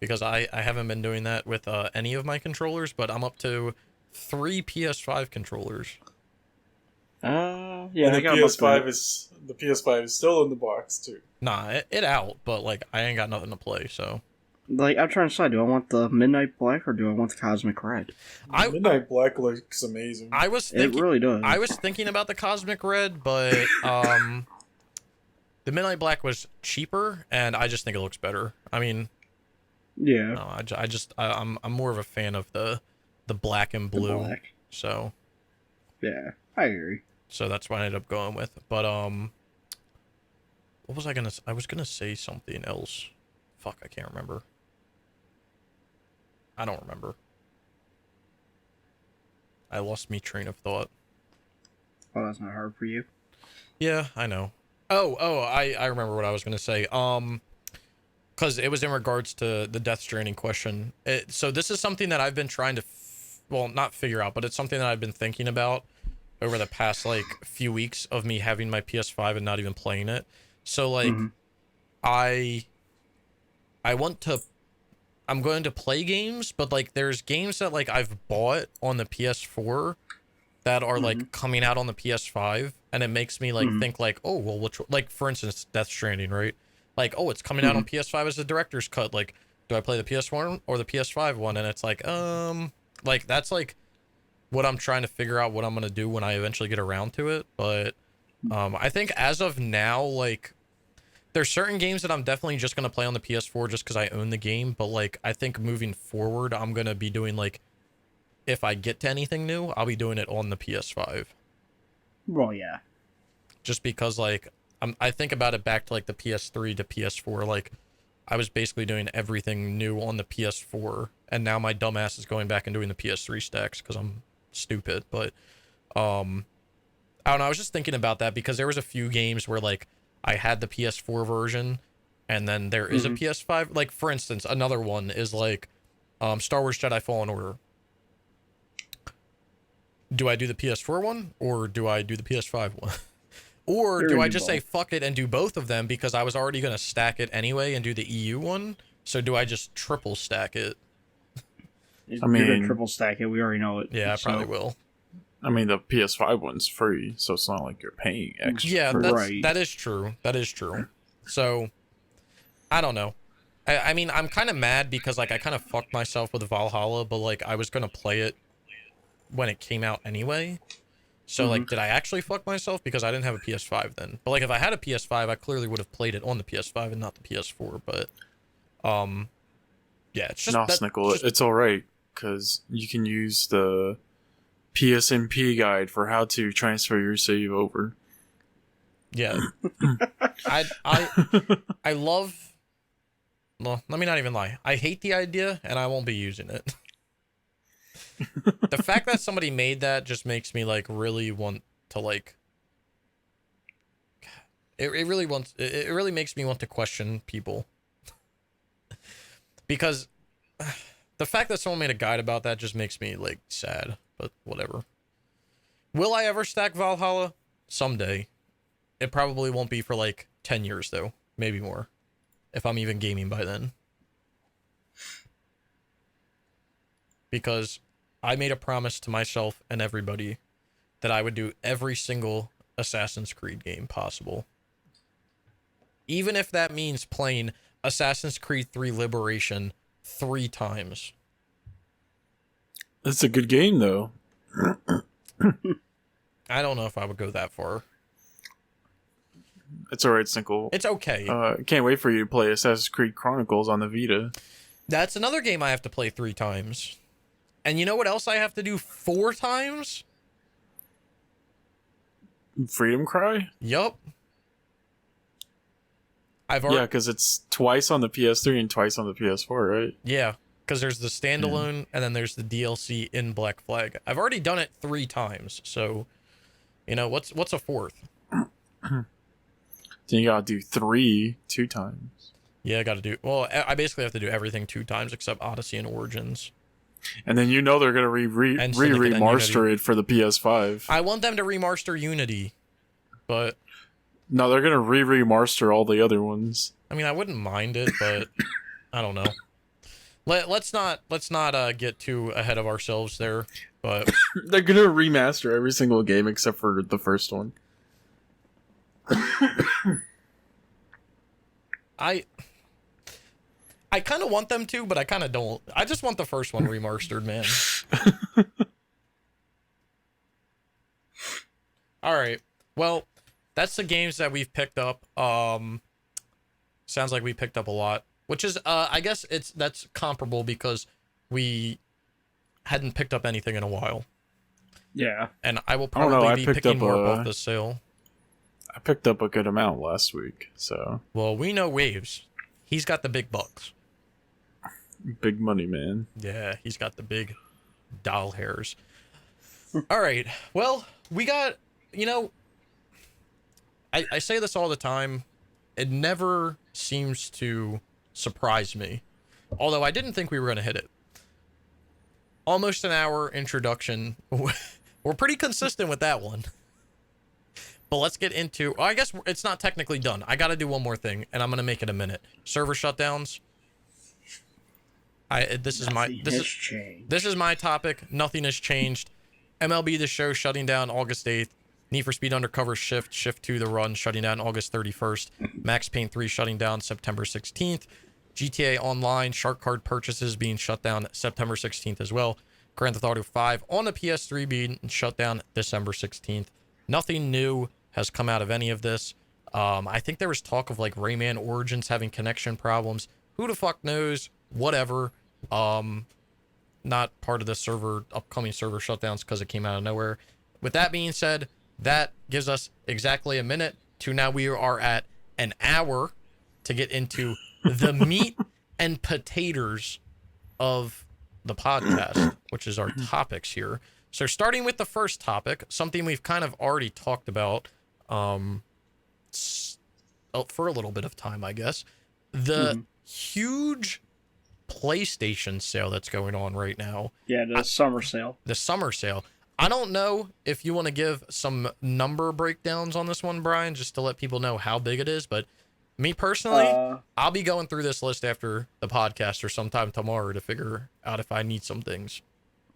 because I haven't been doing that with any of my controllers, but I'm up to 3 PS5 controllers. Yeah, And I the got about the PS5 is still in the box too. Nah, it out, but like I ain't got nothing to play, so. Like, I'm trying to decide, do I want the Midnight Black or do I want the Cosmic Red? Midnight Black looks amazing. I was It thinking really does. I was thinking about the Cosmic Red, but the Midnight Black was cheaper, and I just think it looks better. I mean, Yeah. no, I'm more of a fan of the black and The blue, black. so Yeah, I agree. that's what I ended up going with. But what was I gonna? I was gonna say something else. Fuck, I can't remember. I don't remember. I lost me train of thought. Well, that's not hard for you. Yeah, I know. I remember what I was gonna say. Because it was in regards to the Death Stranding question. So this is something that I've been trying to, well, not figure out, but it's something that I've been thinking about over the past like few weeks of me having my PS5 and not even playing it. So like, I want to. I'm going to play games, but like, there's games that like I've bought on the PS4 that are like coming out on the PS5, and it makes me like think like, oh well, which, like for instance, Death Stranding, right? Like, oh, it's coming out on PS5 as a director's cut. Like, do I play the PS1 or the PS5 one? And it's like that's like what I'm trying to figure out what I'm gonna do when I eventually get around to it. But I think as of now, like there's certain games that I'm definitely just gonna play on the PS4 just because I own the game. But like, I think moving forward, I'm gonna be doing like, if I get to anything new, I'll be doing it on the PS5. Well, yeah. Just because like, I think about it back to like the PS3 to PS4. Like, I was basically doing everything new on the PS4, and now my dumbass is going back and doing the PS3 stacks because I'm stupid. But I don't know. I was just thinking about that because there was a few games where like I had the PS4 version, and then there is a PS5. Like, for instance, another one is like Star Wars Jedi Fallen Order. Do I do the PS4 one, or do I do the PS5 one? Or do I just say fuck it and do both of them because I was already going to stack it anyway and do the EU one? So do I just triple stack it? I mean, you're gonna triple stack it. We already know it. Yeah, I probably will. I mean, the PS5 one's free, so it's not like you're paying extra. Yeah, that is true. That is true. So, I don't know. I mean, I'm kind of mad because, like, I kind of fucked myself with Valhalla, but, like, I was going to play it when it came out anyway. So, like, did I actually fuck myself? Because I didn't have a PS5 then. But, like, if I had a PS5, I clearly would have played it on the PS5 and not the PS4. But, yeah, it's just... No, Snickle, it's alright, because you can use the PSNP guide for how to transfer your save over. Yeah. I love... Well, let me not even lie. I hate the idea, and I won't be using it. The fact that somebody made that just makes me like really want to like it really makes me want to question people. Because the fact that someone made a guide about that just makes me like sad, but whatever. Will I ever stack Valhalla? Someday. It probably won't be for like 10 years though, maybe more, if I'm even gaming by then. Because I made a promise to myself and everybody that I would do every single Assassin's Creed game possible. Even if that means playing Assassin's Creed 3 Liberation 3 times. That's a good game, though. I don't know if I would go that far. It's alright, Snickle. It's okay. Can't wait for you to play Assassin's Creed Chronicles on the Vita. That's another game I have to play 3 times. And you know what else I have to do 4 times? Freedom Cry? Yup. Yeah, because it's twice on the PS3 and twice on the PS4, right? Yeah, because there's the standalone and then there's the DLC in Black Flag. I've already done it 3 times, so you know what's a 4th? Then you gotta do 3 2 times. Yeah, I gotta do. Well, I basically have to do everything 2 times except Odyssey and Origins. And then you know they're gonna remaster it for the PS5. I want them to remaster Unity, but no, they're gonna remaster all the other ones. I mean, I wouldn't mind it, but I don't know. Let's not get too ahead of ourselves there. But they're gonna remaster every single game except for the first one. I kind of want them to, but I kind of don't. I just want the first one remastered, man. All right. Well, that's the games that we've picked up. Sounds like we picked up a lot, which is, I guess that's comparable because we hadn't picked up anything in a while. Yeah. And I will probably be picking more up off the sale. I picked up a good amount last week, so. Well, we know Waves. He's got the big bucks. Big money, man. Yeah, he's got the big doll hairs. All right. Well, we got, you know, I say this all the time. It never seems to surprise me. Although I didn't think we were going to hit it. Almost an hour introduction. We're pretty consistent with that one. But let's get into... I guess it's not technically done. I got to do one more thing, and I'm going to make it a minute. Server shutdowns. This is my topic. Nothing has changed. MLB The Show shutting down August 8th. Need for Speed Undercover Shift 2 The Run shutting down August 31st. Max Payne 3 shutting down September 16th. GTA Online Shark Card purchases being shut down September 16th as well. Grand Theft Auto 5 on the PS3 being shut down December 16th. Nothing new has come out of any of this. I think there was talk of like Rayman Origins having connection problems. Who the fuck knows? Whatever. Not part of the upcoming server shutdowns because it came out of nowhere. With that being said, that gives us exactly a minute to now we are at an hour to get into the meat and potatoes of the podcast, which is our topics here. So starting with the first topic, something we've kind of already talked about for a little bit of time, I guess. The huge PlayStation sale that's going on right now. Yeah, the summer sale. The summer sale. I don't know if you want to give some number breakdowns on this one, Brian, just to let people know how big it is, but me personally, I'll be going through this list after the podcast or sometime tomorrow to figure out if I need some things.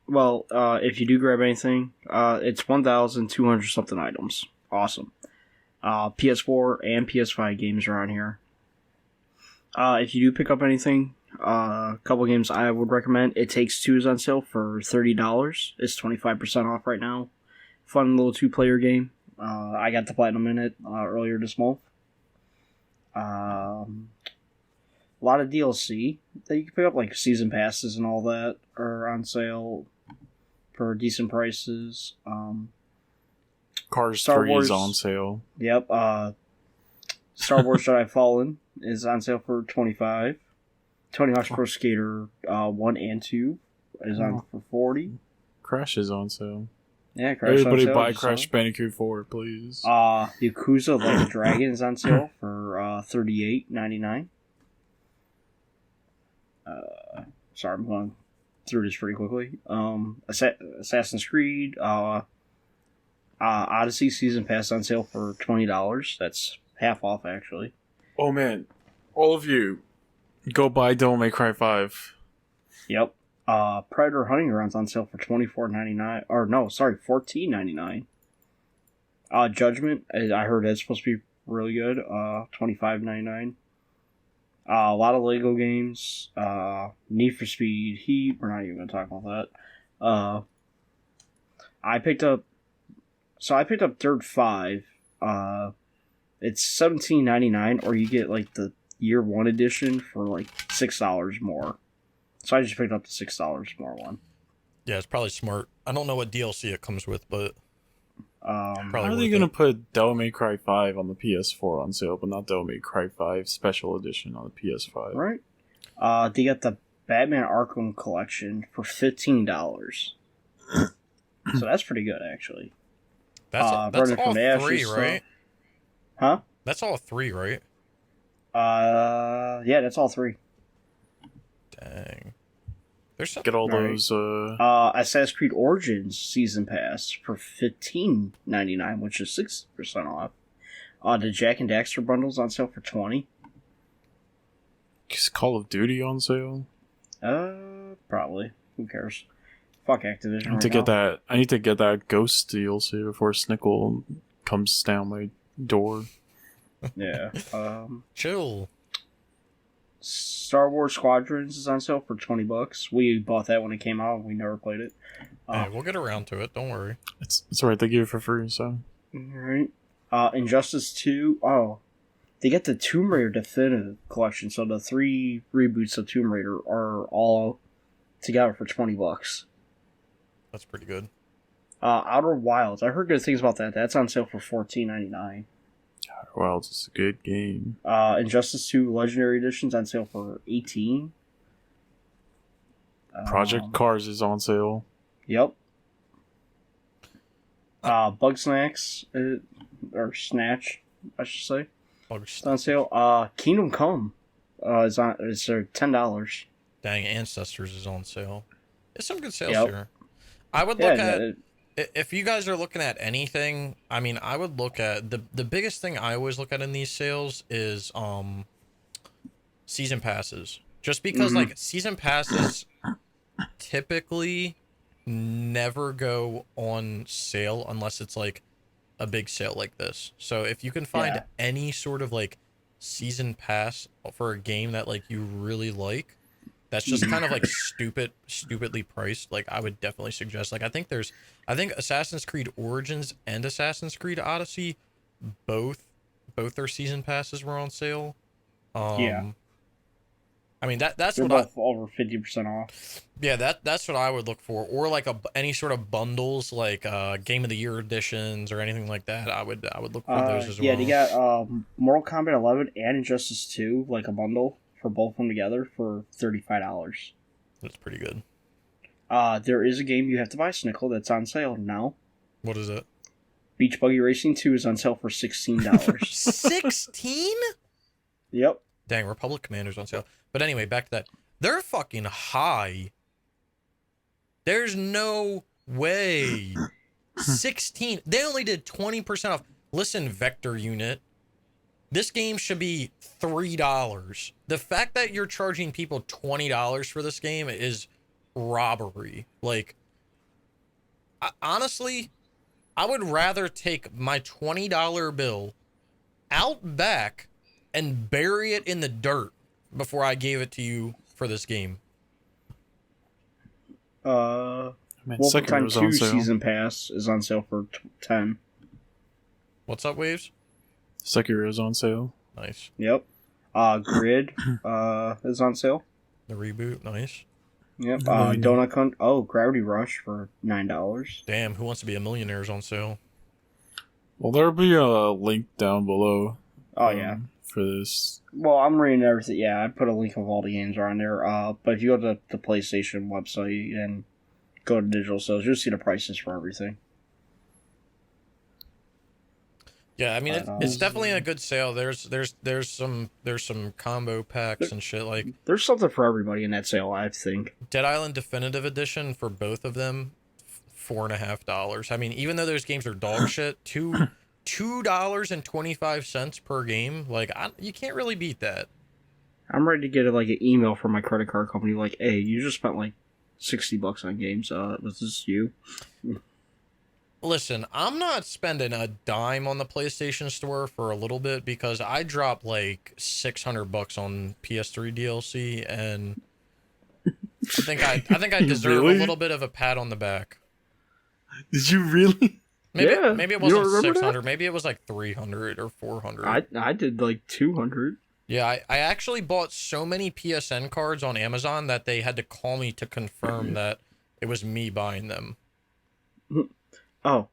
Well, if you do grab anything, it's 1,200 something items. Awesome. PS4 and PS5 games are on here. If you do pick up anything, a couple games I would recommend. It Takes Two is on sale for $30. It's 25% off right now. Fun little 2-player game. I got the platinum in it earlier this month. A lot of DLC that you can pick up, like season passes and all that, are on sale for decent prices. Cars Star 3 Wars is on sale. Yep. Star Wars Jedi Fallen is on sale for $25. Tony Hawk's Pro Skater 1 and 2 is on for $40. Crash is on sale. Yeah, Crash Everybody on sale, buy Crash Bandicoot 4, please. Yakuza Like a Dragon is on sale for $38.99. Sorry, I'm going through this pretty quickly. Assassin's Creed Odyssey Season Pass on sale for $20. That's half off, actually. Oh man, all of you, go buy Devil May Cry 5. Yep. Predator Hunting Grounds on sale for $24.99. Or no, sorry, $14.99. Judgment, I heard that's supposed to be really good. $25.99. A lot of Lego games. Need for Speed Heat. We're not even going to talk about that. I picked up Dirt 5. It's $17.99, or you get like the Year 1 edition for like $6 more. So I just picked up the $6 more one. Yeah, it's probably smart. I don't know what DLC it comes with, but How are they going to put Devil May Cry 5 on the PS4 on sale, but not Devil May Cry 5 Special Edition on the PS5? Right. They got the Batman Arkham Collection for $15. So that's pretty good, actually. That's all three, right? Huh? That's all three, right? Yeah, that's all three. Dang. There's some... Get all those, Assassin's Creed Origins Season Pass for $15.99, which is 6% off. The Jak and Daxter bundles on sale for $20. Is Call of Duty on sale? Probably. Who cares? Fuck Activision. I need to get that Ghost DLC before Snickle comes down my door. Yeah. Chill. Star Wars Squadrons is on sale for $20. We bought that when it came out. We never played it. Hey, we'll get around to it. Don't worry. It's alright. They give it for free, so. Alright. Injustice 2. Oh. They get the Tomb Raider Definitive Collection. So the 3 reboots of Tomb Raider are all together for $20. That's pretty good. Outer Wilds. I heard good things about that. That's on sale for $14.99. Outer Wilds is a good game. Injustice 2 Legendary Edition's on sale for $18. Project Cars is on sale. Yep. Bug Snacks, or Snatch, I should say. It's on sale. Kingdom Come is $10. Dang, Ancestors is on sale. There's some good sales here. I would look at... If you guys are looking at anything, I mean, I would look at the biggest thing I always look at in these sales is season passes. Just because like season passes typically never go on sale unless it's like a big sale like this. So if you can find any sort of like season pass for a game that like you really like, that's just kind of like stupidly priced. Like I would definitely suggest, like I think Assassin's Creed Origins and Assassin's Creed Odyssey both both their season passes were on sale. Yeah. I mean that's They're what both over 50% off. yeah, that's what I would look for, or like any sort of bundles, like Game of the Year editions or anything like that. I would look for those as Yeah, well. they got Mortal Kombat 11 and Injustice 2, like a bundle for both of them together for $35. That's pretty good. There is a game you have to buy, Snickle, that's on sale now. What is it? Beach Buggy Racing 2 is on sale for $16. 16? Yep. Dang, Republic Commander's on sale. But anyway, back to that. They're fucking high. There's no way. 16. They only did 20% off. Listen, Vector Unit. This game should be $3. The fact that you're charging people $20 for this game is robbery. Like, honestly, I would rather take my $20 bill out back and bury it in the dirt before I gave it to you for this game. Wolfenstein 2 Season Pass is on sale for $10. What's up, Waves? Sekiro's on sale. Nice. Yep. Grid is on sale. The reboot, nice. Yep. Donut Hunt. Oh, Gravity Rush for $9. Damn, Who Wants to Be a Millionaire is on sale. Well, there'll be a link down below. Oh, yeah. For this. Well, I'm reading everything. Yeah, I put a link of all the games are on there. But if you go to the PlayStation website and go to digital sales, you'll see the prices for everything. Yeah, I mean it's definitely a good sale. There's some combo packs and shit like. There's something for everybody in that sale, I think. Dead Island Definitive Edition for both of them, $4.50. I mean, even though those games are dog shit, $2.25 per game. Like, you can't really beat that. I'm ready to get like an email from my credit card company, like, "Hey, you just spent like $60 on games. Was this you?" Listen, I'm not spending a dime on the PlayStation Store for a little bit because I dropped like $600 on PS3 DLC, and I think I deserve Really? a little bit of a pat on the back. Did you really? Maybe it wasn't remember 600. that? Maybe it was like 300 or 400. I did like 200. Yeah, I actually bought so many PSN cards on Amazon that they had to call me to confirm that it was me buying them. Oh,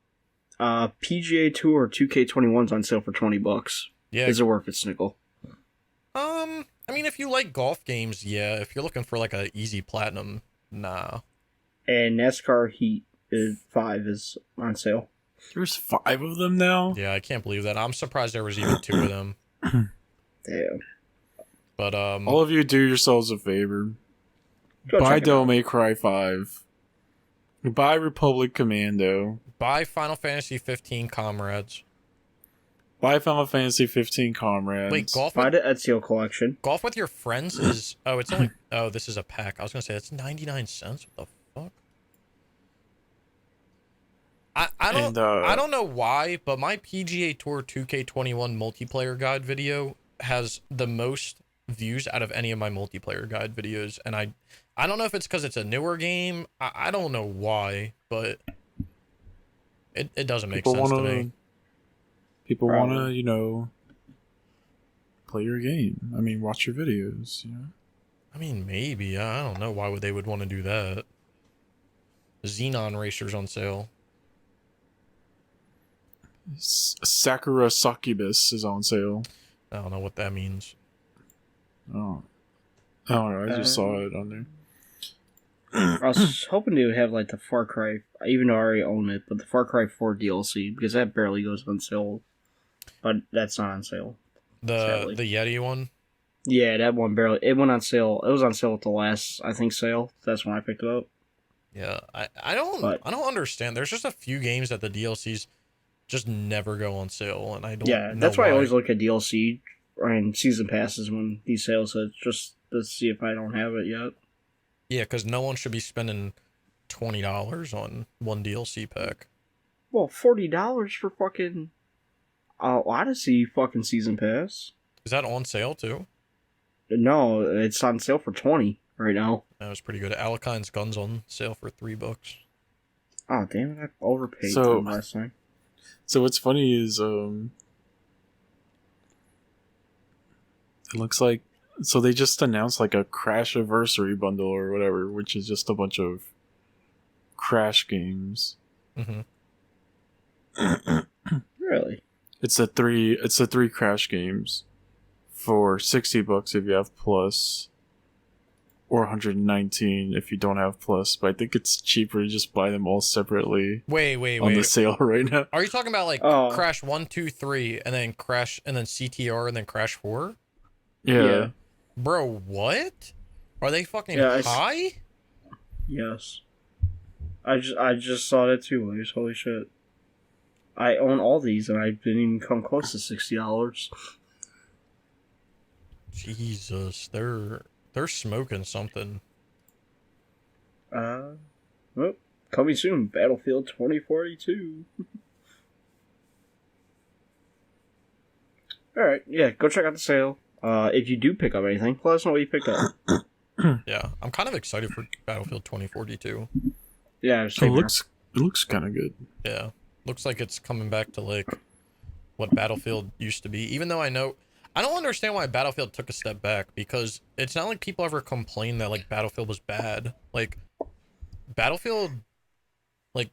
PGA Tour 2K21's on sale for $20. Yeah. Is it worth it, Snickle? I mean, if you like golf games, yeah. If you're looking for like a easy platinum, nah. And NASCAR Heat 5 is on sale. There's 5 of them now? Yeah, I can't believe that. I'm surprised there was even 2 of them. Damn. But all of you do yourselves a favor. Go Buy check it Devil out. May Cry 5. Buy Republic Commando. buy Final Fantasy 15 Comrades. Buy Final Fantasy 15 Comrades. Wait, Buy the Ezio collection. golf with your friends is it's only this is a pack. I was gonna say it's 99 cents. What the fuck? I don't know why, but my PGA Tour 2K21 multiplayer guide video has the most views out of any of my multiplayer guide videos, and I don't know if it's because it's a newer game. I don't know why, but it doesn't make sense to me. People want to, play your game. I mean, watch your videos, I mean, maybe. I don't know why they would want to do that. Xenon Racers on sale. Sakura Succubus is on sale. I don't know what that means. Oh. I don't know. I just saw it on there. I was hoping to have like the Far Cry, even though I already own it, but the Far Cry 4 DLC, because that barely goes on sale. But that's not on sale. The Yeti one? Yeah, that one barely. It went on sale. It was on sale at the last, I think, sale. That's when I picked it up. Yeah, I don't understand. There's just a few games that the DLCs just never go on sale, and I don't. Yeah, that's why I always look at DLC and season passes when these sales hit, just to see if I don't have it yet. Yeah, because no one should be spending $20 on one DLC pack. Well, $40 for fucking Odyssey fucking season pass. Is that on sale too? No, it's on sale for $20 right now. That was pretty good. Alakine's Gun's on sale for $3. Oh damn it! I overpaid So- for them last time. So what's funny is It looks like so they just announced like a Crash Anniversary bundle or whatever, which is just a bunch of Crash games. Mm-hmm. Really? It's the three Crash games for $60 if you have Plus, or 119 if you don't have Plus. But I think it's cheaper to just buy them all separately Wait. on the sale right now. Are you talking about like Oh. Crash 1, 2, 3, and then Crash, and then CTR, and then Crash 4? Yeah. Bro, what? Are they fucking Yeah, high? Yes. I just saw that too, Williams. Holy shit. I own all these and I didn't even come close to $60. Jesus, they're smoking something. Well, coming soon, Battlefield 2042. Alright, yeah, go check out the sale. If you do pick up anything, let us know what you picked up. Yeah, I'm kind of excited for Battlefield 2042. Yeah, It looks kind of good. Yeah, looks like it's coming back to like what Battlefield used to be. Even though I don't understand why Battlefield took a step back, because it's not like people ever complained that like Battlefield was bad. Like Battlefield, like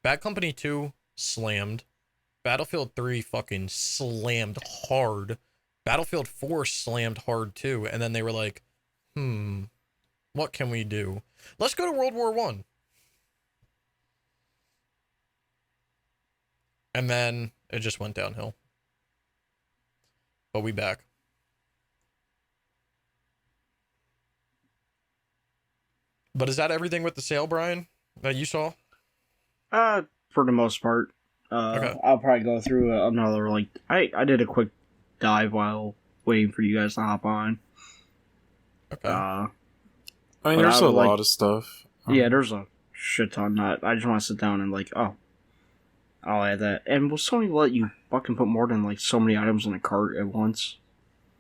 Bad Company 2 slammed, Battlefield 3 fucking slammed hard, Battlefield 4 slammed hard too, and then they were like, what can we do? Let's go to World War One. And then it just went downhill. But we back. But is that everything with the sale, Brian, that you saw? For the most part. Okay. I'll probably go through another, like, I did a quick dive while waiting for you guys to hop on. Okay. I mean, there's a lot of stuff. Yeah, there's a shit ton. I just want to sit down and, like, I'll add that. And will Sony let you fucking put more than, like, so many items in a cart at once?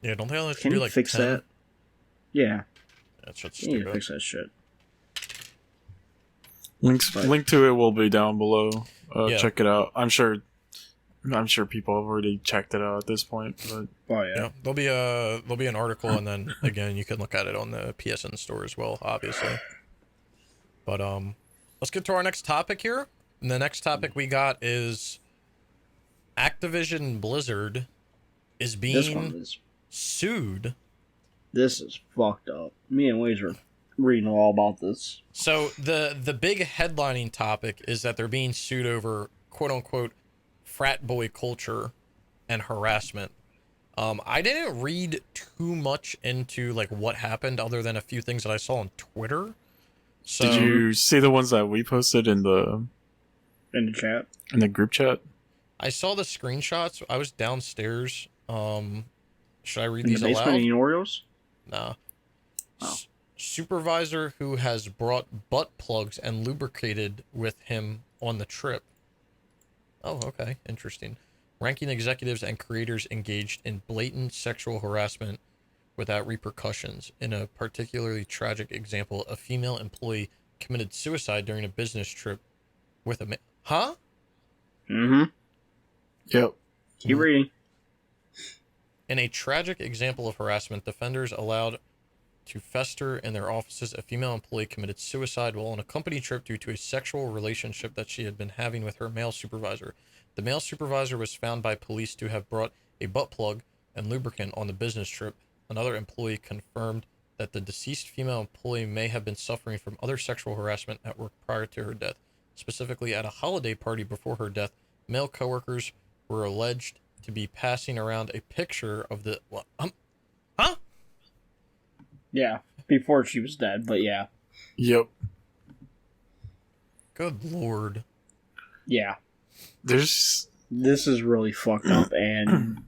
Yeah, don't they let Can you do you like fix 10? that? Yeah. That's just You need to stupid. fix that shit. Link to it will be down below. Yeah. Check it out. I'm sure people have already checked it out at this point. But Oh, yeah. Yeah, there'll be an article, and then again you can look at it on the PSN store as well, obviously. But let's get to our next topic here. And the next topic we got is Activision Blizzard is This one being is... sued. This is fucked up. Me and Waze are reading all about this. So the big headlining topic is that they're being sued over quote unquote frat boy culture and harassment. I didn't read too much into like what happened other than a few things that I saw on Twitter. So did you see the ones that we posted in the chat? in the group chat? I saw the screenshots. I was downstairs. Should I read In these the basement aloud? eating Oreos? Nah. Oh. Supervisor who has brought butt plugs and lubricated with him on the trip. Oh, okay. Interesting. Ranking executives and creators engaged in blatant sexual harassment without repercussions. In a particularly tragic example, a female employee committed suicide during a business trip with a Huh? Mm-hmm. Yep. Keep reading. In a tragic example of harassment, defenders allowed to fester in their offices, a female employee committed suicide while on a company trip due to a sexual relationship that she had been having with her male supervisor. The male supervisor was found by police to have brought a butt plug and lubricant on the business trip. Another employee confirmed that the deceased female employee may have been suffering from other sexual harassment at work prior to her death. Specifically, at a holiday party before her death, male coworkers were alleged to be passing around a picture of the... What? Huh? Yeah. Before she was dead, but yeah. Yep. Good lord. Yeah. There's This is really fucked up, and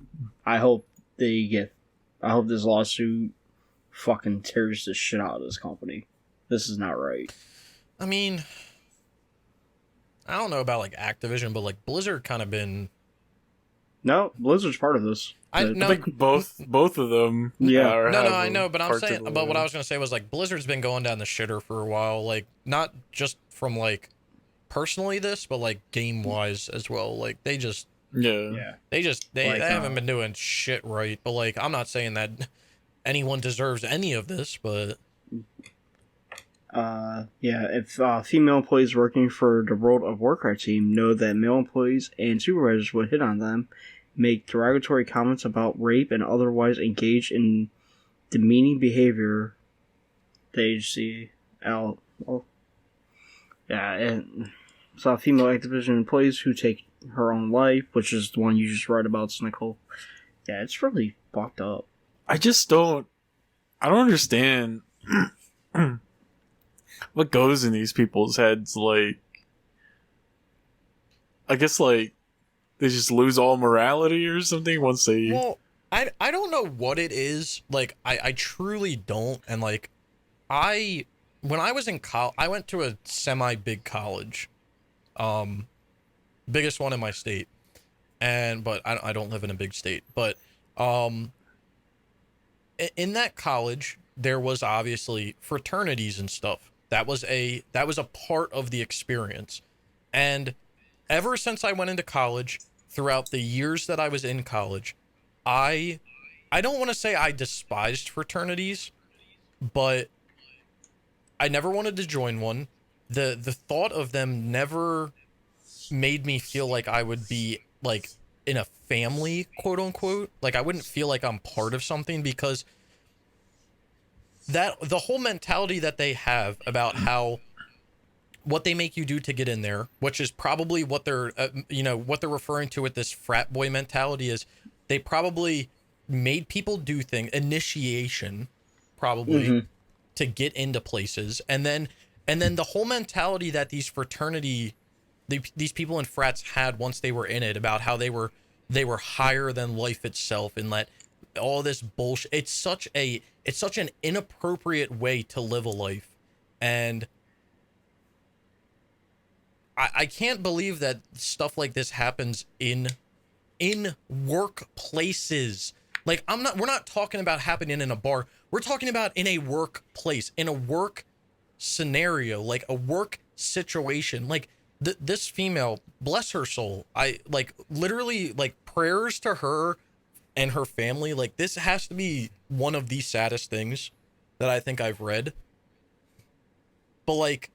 I hope this lawsuit fucking tears the shit out of this company. This is not right. I mean, I don't know about like Activision, but like Blizzard kind of been... No, Blizzard's part of this. I think both of them. Yeah. I know, but I'm parts saying, of but what I was gonna say was like Blizzard's been going down the shitter for a while, like not just from like personally this, but like game wise as well. Like they just Yeah. They Like, haven't been doing shit right. But like, I'm not saying that anyone deserves any of this, but if female employees working for the World of Warcraft team know that male employees and supervisors would hit on them, make derogatory comments about rape, and otherwise engage in demeaning behavior, the agency out. And saw female Activision employees who take her own life, which is the one you just read about, Nicole. Yeah, it's really fucked up. I don't understand what goes in these people's heads. Like, I guess, like, they just lose all morality or something once they... Well, I don't know what it is. Like, I truly don't. And, like, when I was in college, I went to a semi-big college. Biggest one in my state. But I don't live in a big state. But, in that college, there was obviously fraternities and stuff. That was a part of the experience. And ever since I went into college, throughout the years that I was in college, I don't want to say I despised fraternities, but I never wanted to join one. The thought of them never made me feel like I would be like in a family, quote unquote. Like I wouldn't feel like I'm part of something, because that the whole mentality that they have about how what they make you do to get in there, which is probably what they're what they're referring to with this frat boy mentality, is they probably made people do things, initiation probably, to get into places, and then the whole mentality that these these people in frats had once they were in it, about how they were higher than life itself, and let all this bullshit. It's such an inappropriate way to live a life, and I can't believe that stuff like this happens in workplaces. Like we're not talking about happening in a bar. We're talking about in a workplace, in a work scenario, like a work situation. Like this female, bless her soul. I literally prayers to her and her family. Like, this has to be one of the saddest things that I think I've read. But like,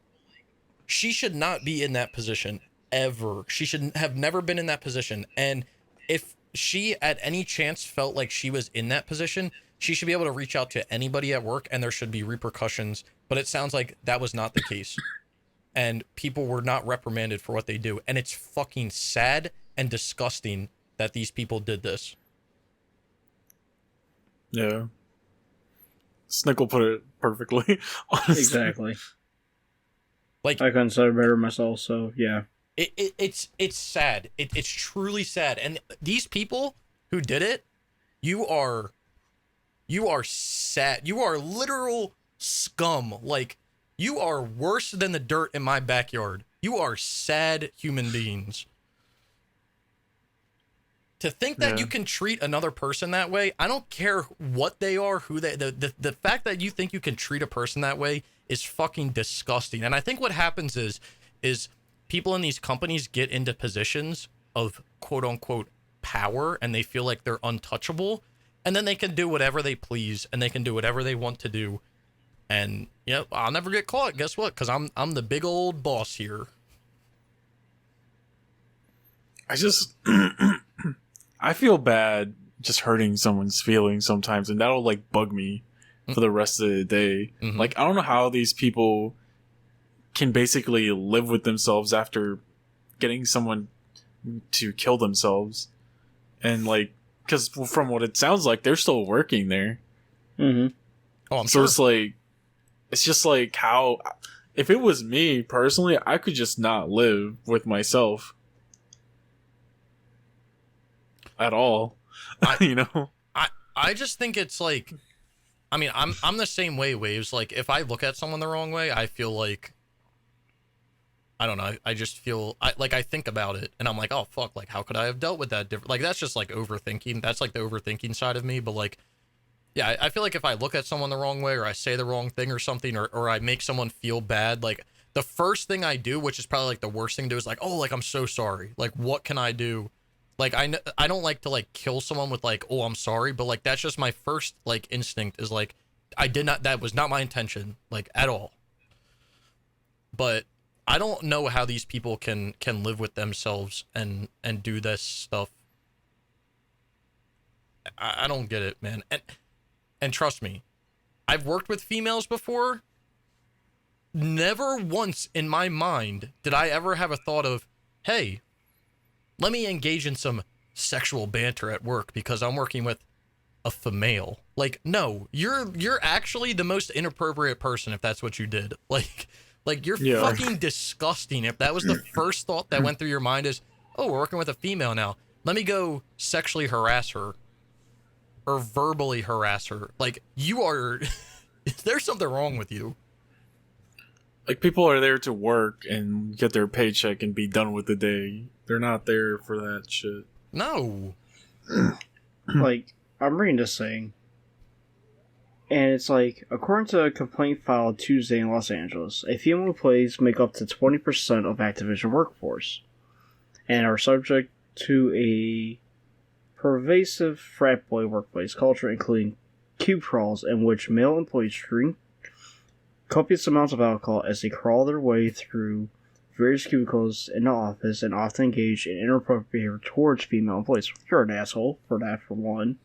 she should not be in that position ever. She should have never been in that position. And if she at any chance felt like she was in that position, she should be able to reach out to anybody at work, and there should be repercussions. But it sounds like that was not the case. And people were not reprimanded for what they do. And it's fucking sad and disgusting that these people did this. Yeah. Snickle put it perfectly. Honestly. Exactly. Like, I couldn't say it better myself, so yeah. It's sad. It's truly sad. And these people who did it, you are sad. You are literal scum. Like, you are worse than the dirt in my backyard. You are sad human beings. To think that you can treat another person that way, I don't care what they are, who they, the fact that you think you can treat a person that way is fucking disgusting. And I think what happens is people in these companies get into positions of quote unquote power, and they feel like they're untouchable, and then they can do whatever they please, and they can do whatever they want to do. And I'll never get caught. Guess what? Because I'm the big old boss here. I feel bad just hurting someone's feelings sometimes, and that'll bug me for the rest of the day. Mm-hmm. Like, I don't know how these people can basically live with themselves after getting someone to kill themselves. And because from what it sounds like, they're still working there. Mm-hmm. Oh, I'm sure. It's just how, if it was me personally, I could just not live with myself at all. I just think it's I'm the same way, Waves. Like, if I look at someone the wrong way, I feel like, I don't know, I just feel I think about it, and I'm like, oh fuck, how could I have dealt with that different? That's just overthinking. That's the overthinking side of me. But yeah, I feel like if I look at someone the wrong way, or I say the wrong thing or something, or I make someone feel bad, the first thing I do, which is probably the worst thing to do, is oh, I'm so sorry. What can I do Like I don't like to like kill someone with like, oh, I'm sorry, but like that's just my first like instinct is like that was not my intention like at all. But I don't know how these people can live with themselves and do this stuff. I don't get it, man. And trust me, I've worked with females before. Never once in my mind did I ever have a thought of, hey, let me engage in some sexual banter at work because I'm working with a female. Like, no, you're actually the most inappropriate person if that's what you did. Like you're fucking disgusting if that was the first thought that went through your mind is, oh, we're working with a female now. Let me go sexually harass her or verbally harass her. Like, you are there's something wrong with you. Like, people are there to work and get their paycheck and be done with the day. They're not there for that shit. No. Like, I'm reading this thing, and it's like, according to a complaint filed Tuesday in Los Angeles, a female employees make up to 20% of Activision workforce, and are subject to a pervasive frat boy workplace culture, including cube crawls in which male employees drink copious amounts of alcohol as they crawl their way through various cubicles in the office and often engage in inappropriate behavior towards female employees. You're an asshole for that, for one.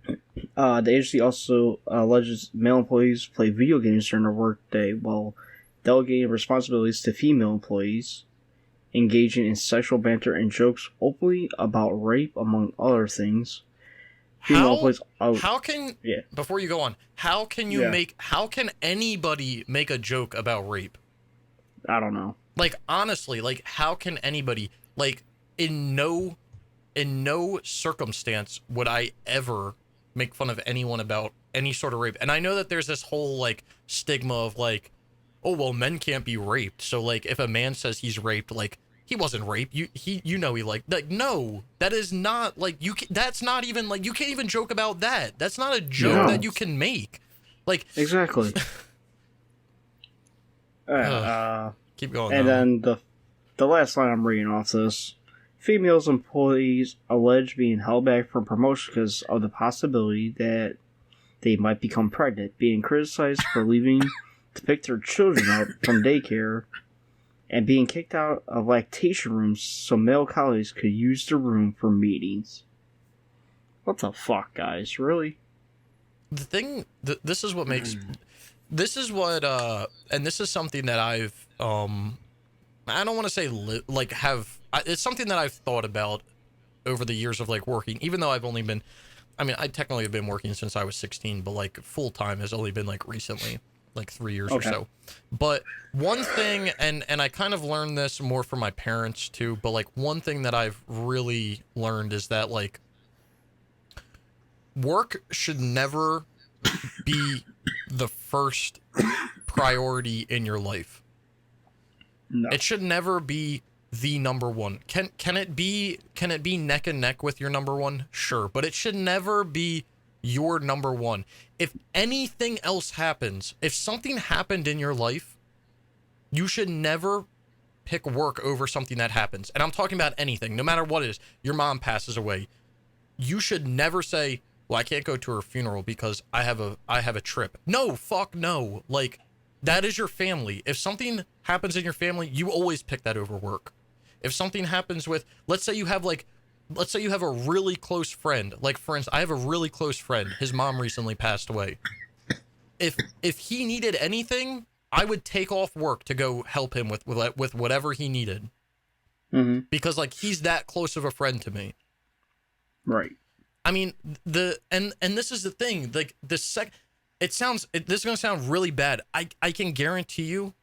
The agency also alleges male employees play video games during their workday while delegating responsibilities to female employees, engaging in sexual banter and jokes openly about rape, among other things. How can before you go on, how can anybody make a joke about rape? I don't know. Like, honestly, like, how can anybody, like, in no circumstance would I ever make fun of anyone about any sort of rape. And I know that there's this whole like stigma of like, oh well, men can't be raped, so like if a man says he's raped, like, he wasn't raped. He like no, that is not like that's not even like, you can't even joke about that. That's not a joke that you can make. Like, exactly. Keep going. And then the last line I'm reading off this: females employees allege being held back from promotion because of the possibility that they might become pregnant, being criticized for leaving to pick their children up from daycare, and being kicked out of lactation rooms so male colleagues could use the room for meetings. What the fuck, guys? Really? The thing, this is what makes, this is what, and this is something that I've, I don't want to say it's something that I've thought about over the years of like working, even though I've only been, I mean, I technically have been working since I was 16, but like full time has only been like recently, like 3 years or so. But one thing, and I kind of learned this more from my parents too, but like one thing that I've really learned is that like work should never be the first priority in your life. No. It should never be the number one. Can it be neck and neck with your number one? Sure, but it should never be your number one. If anything else happens, if something happened in your life, you should never pick work over something that happens. And I'm talking about anything, no matter what it is. Your mom passes away. You should never say, well, I can't go to her funeral because I have a trip. No, fuck no. Like, that is your family. If something happens in your family, you always pick that over work. If something happens with, let's say you have a really close friend. Like, for instance, I have a really close friend. His mom recently passed away. If he needed anything, I would take off work to go help him with whatever he needed. Mm-hmm. Because like, he's that close of a friend to me. Right. I mean, and this is the thing, like this is going to sound really bad. I can guarantee you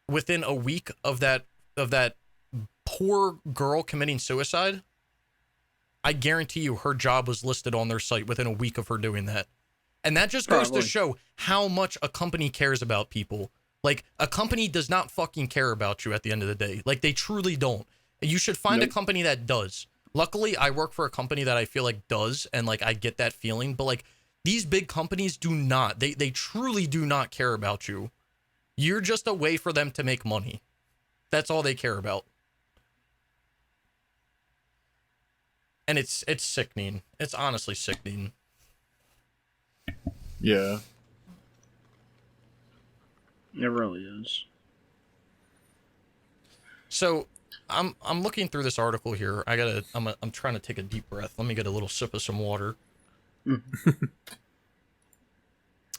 within a week of that poor girl committing suicide, I guarantee you her job was listed on their site within a week of her doing that. And that just goes to show how much a company cares about people. Like, a company does not fucking care about you at the end of the day. Like, they truly don't. You should find a company that does. Luckily, I work for a company that I feel like does, and like I get that feeling. But like, these big companies do not. They truly do not care about you. You're just a way for them to make money. That's all they care about. and it's sickening. It's honestly sickening. Yeah. It really is. So I'm looking through this article here. I'm trying to take a deep breath. Let me get a little sip of some water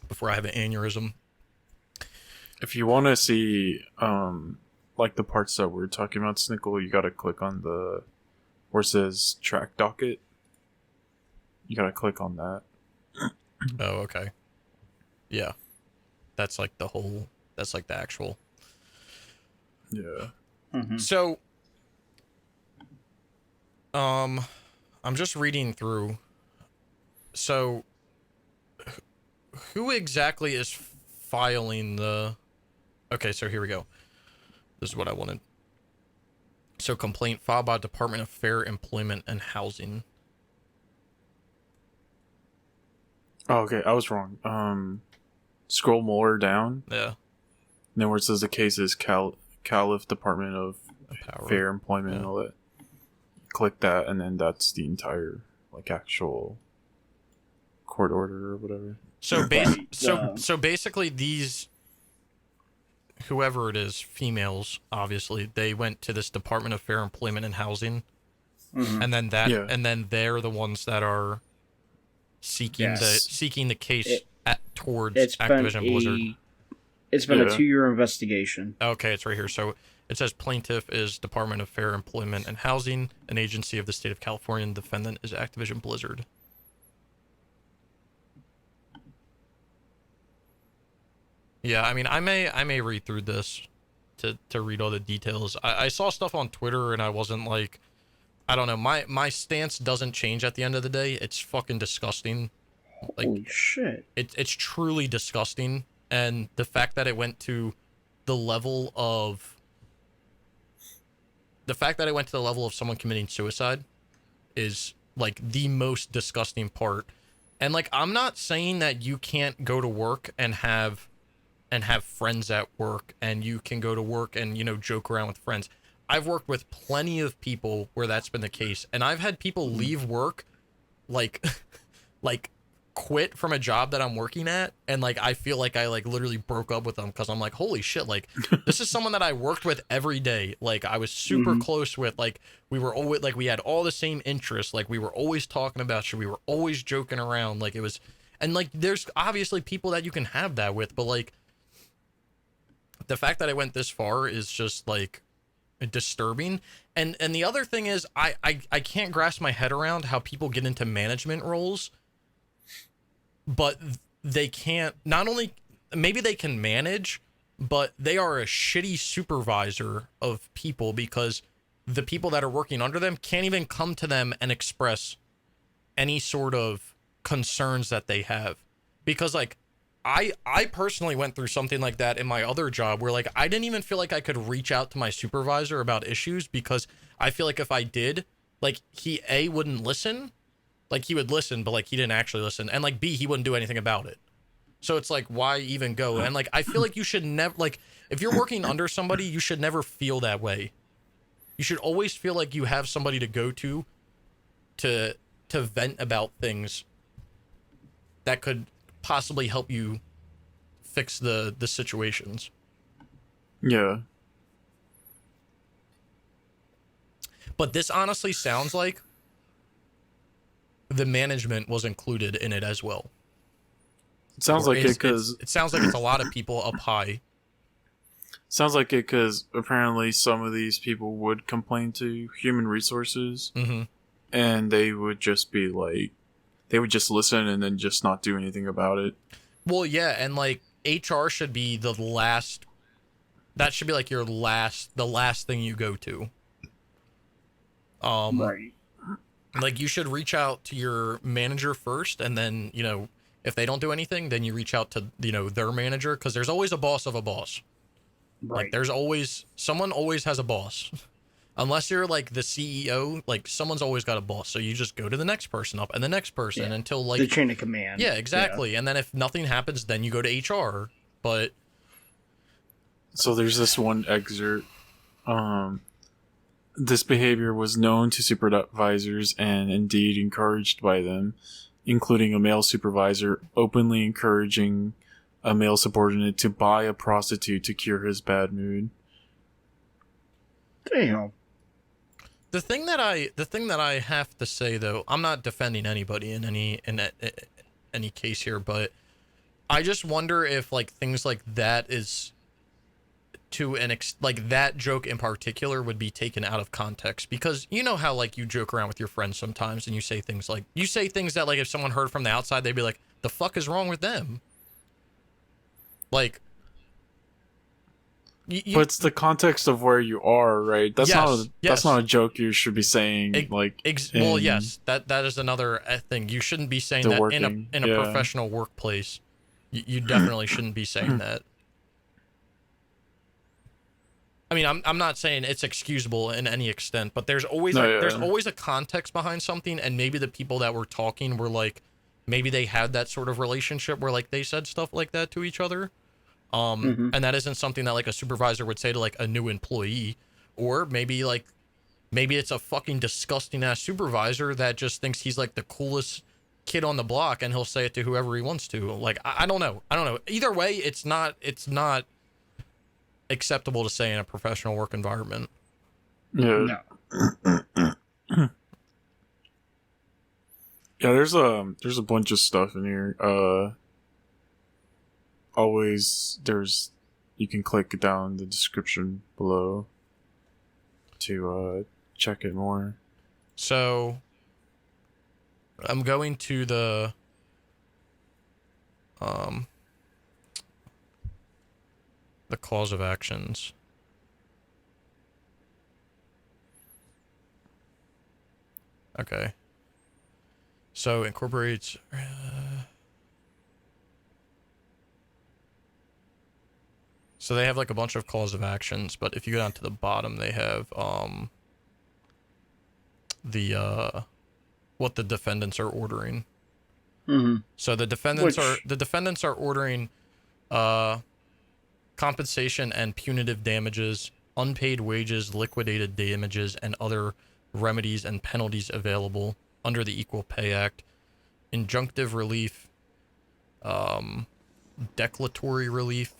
before I have an aneurysm. If you want to see, like the parts that we're talking about, Snickle, you gotta click on the where it says track docket. You gotta click on that. Oh, okay. Yeah. That's like the actual. Yeah. Mm-hmm. So, I'm just reading through. So, who exactly is filing the... Okay, so here we go. This is what I wanted. So, complaint filed by Department of Fair Employment and Housing. Oh, okay, I was wrong. Scroll more down. Yeah. And then where it says the case is Calif Department of Power. Fair Employment and all that. Click that, and then that's the entire like actual court order or whatever. So so basically these, whoever it is, females, obviously, they went to this Department of Fair Employment and Housing, and then and then they're the ones that are seeking the case towards Activision Blizzard. It's been a 2-year investigation. Okay, it's right here. So it says plaintiff is Department of Fair Employment and Housing, an agency of the state of California, and defendant is Activision Blizzard. Yeah, I mean, I may read through this to read all the details. I saw stuff on Twitter and I wasn't like, I don't know, my stance doesn't change at the end of the day. It's fucking disgusting. Like, holy shit. It's truly disgusting, and the fact that it went to the level of someone committing suicide is like the most disgusting part. And like, I'm not saying that you can't go to work and have friends at work, and you can go to work and, you know, joke around with friends. I've worked with plenty of people where that's been the case, and I've had people leave work like quit from a job that I'm working at, and like I feel like I like literally broke up with them because I'm like, holy shit, like this is someone that I worked with every day, like I was super close with, like we were always like, we had all the same interests, like we were always talking about shit, we were always joking around, like it was, and like there's obviously people that you can have that with, but like the fact that I went this far is just like disturbing. And the other thing is I can't grasp my head around how people get into management roles, but they can't, not only maybe they can manage, but they are a shitty supervisor of people, because the people that are working under them can't even come to them and express any sort of concerns that they have. Because like I personally went through something like that in my other job, where like I didn't even feel like I could reach out to my supervisor about issues, because I feel like if I did, like he wouldn't listen, like he would listen, but like he didn't actually listen, and like B, he wouldn't do anything about it. So it's like, why even go? And like I feel like you should never, like if you're working under somebody, you should never feel that way. You should always feel like you have somebody to go to vent about things that could possibly help you fix the situations. Yeah. But this honestly sounds like the management was included in it as well. It sounds like it because it sounds like it's a lot of people up high. Sounds like it because apparently some of these people would complain to human resources, and they would just be like, they would just listen and then just not do anything about it. Well, yeah, and like HR should be the last. That should be like the last thing you go to. Right. Like you should reach out to your manager first, and then, you know, if they don't do anything, then you reach out to, you know, their manager, because there's always a boss of a boss. Right. Like there's always someone always has a boss. Unless you're like the CEO, like someone's always got a boss. So you just go to the next person up and the next person until like the chain of command. Yeah, exactly. Yeah. And then if nothing happens, then you go to HR. But so there's this one excerpt. this behavior was known to supervisors and indeed encouraged by them, including a male supervisor openly encouraging a male subordinate to buy a prostitute to cure his bad mood. Damn. The thing that I have to say though, I'm not defending anybody in any case here, but I just wonder if like things like that is to like that joke in particular would be taken out of context, because you know how like you joke around with your friends sometimes and you say things that like if someone heard from the outside they'd be like, the fuck is wrong with them? Like but it's the context of where you are, right? That's yes. not a joke you should be saying. Well, yes, that is another thing. You shouldn't be saying that in a professional workplace. You definitely shouldn't be saying that. I mean, I'm not saying it's excusable in any extent, but there's always always a context behind something, and maybe the people that were talking were like, maybe they had that sort of relationship where like they said stuff like that to each other. And that isn't something that like a supervisor would say to like a new employee, or maybe it's a fucking disgusting ass supervisor that just thinks he's like the coolest kid on the block and he'll say it to whoever he wants to. Like, I don't know. Either way, it's not acceptable to say in a professional work environment. Yeah. No. Yeah, there's a bunch of stuff in here. You can click down the description below to check it more. So I'm going to the cause of actions. Okay. So incorporates so they have like a bunch of cause of actions, but if you go down to the bottom, they have what the defendants are ordering. Mm-hmm. So the defendants are ordering compensation and punitive damages, unpaid wages, liquidated damages, and other remedies and penalties available under the Equal Pay Act, injunctive relief, declaratory relief,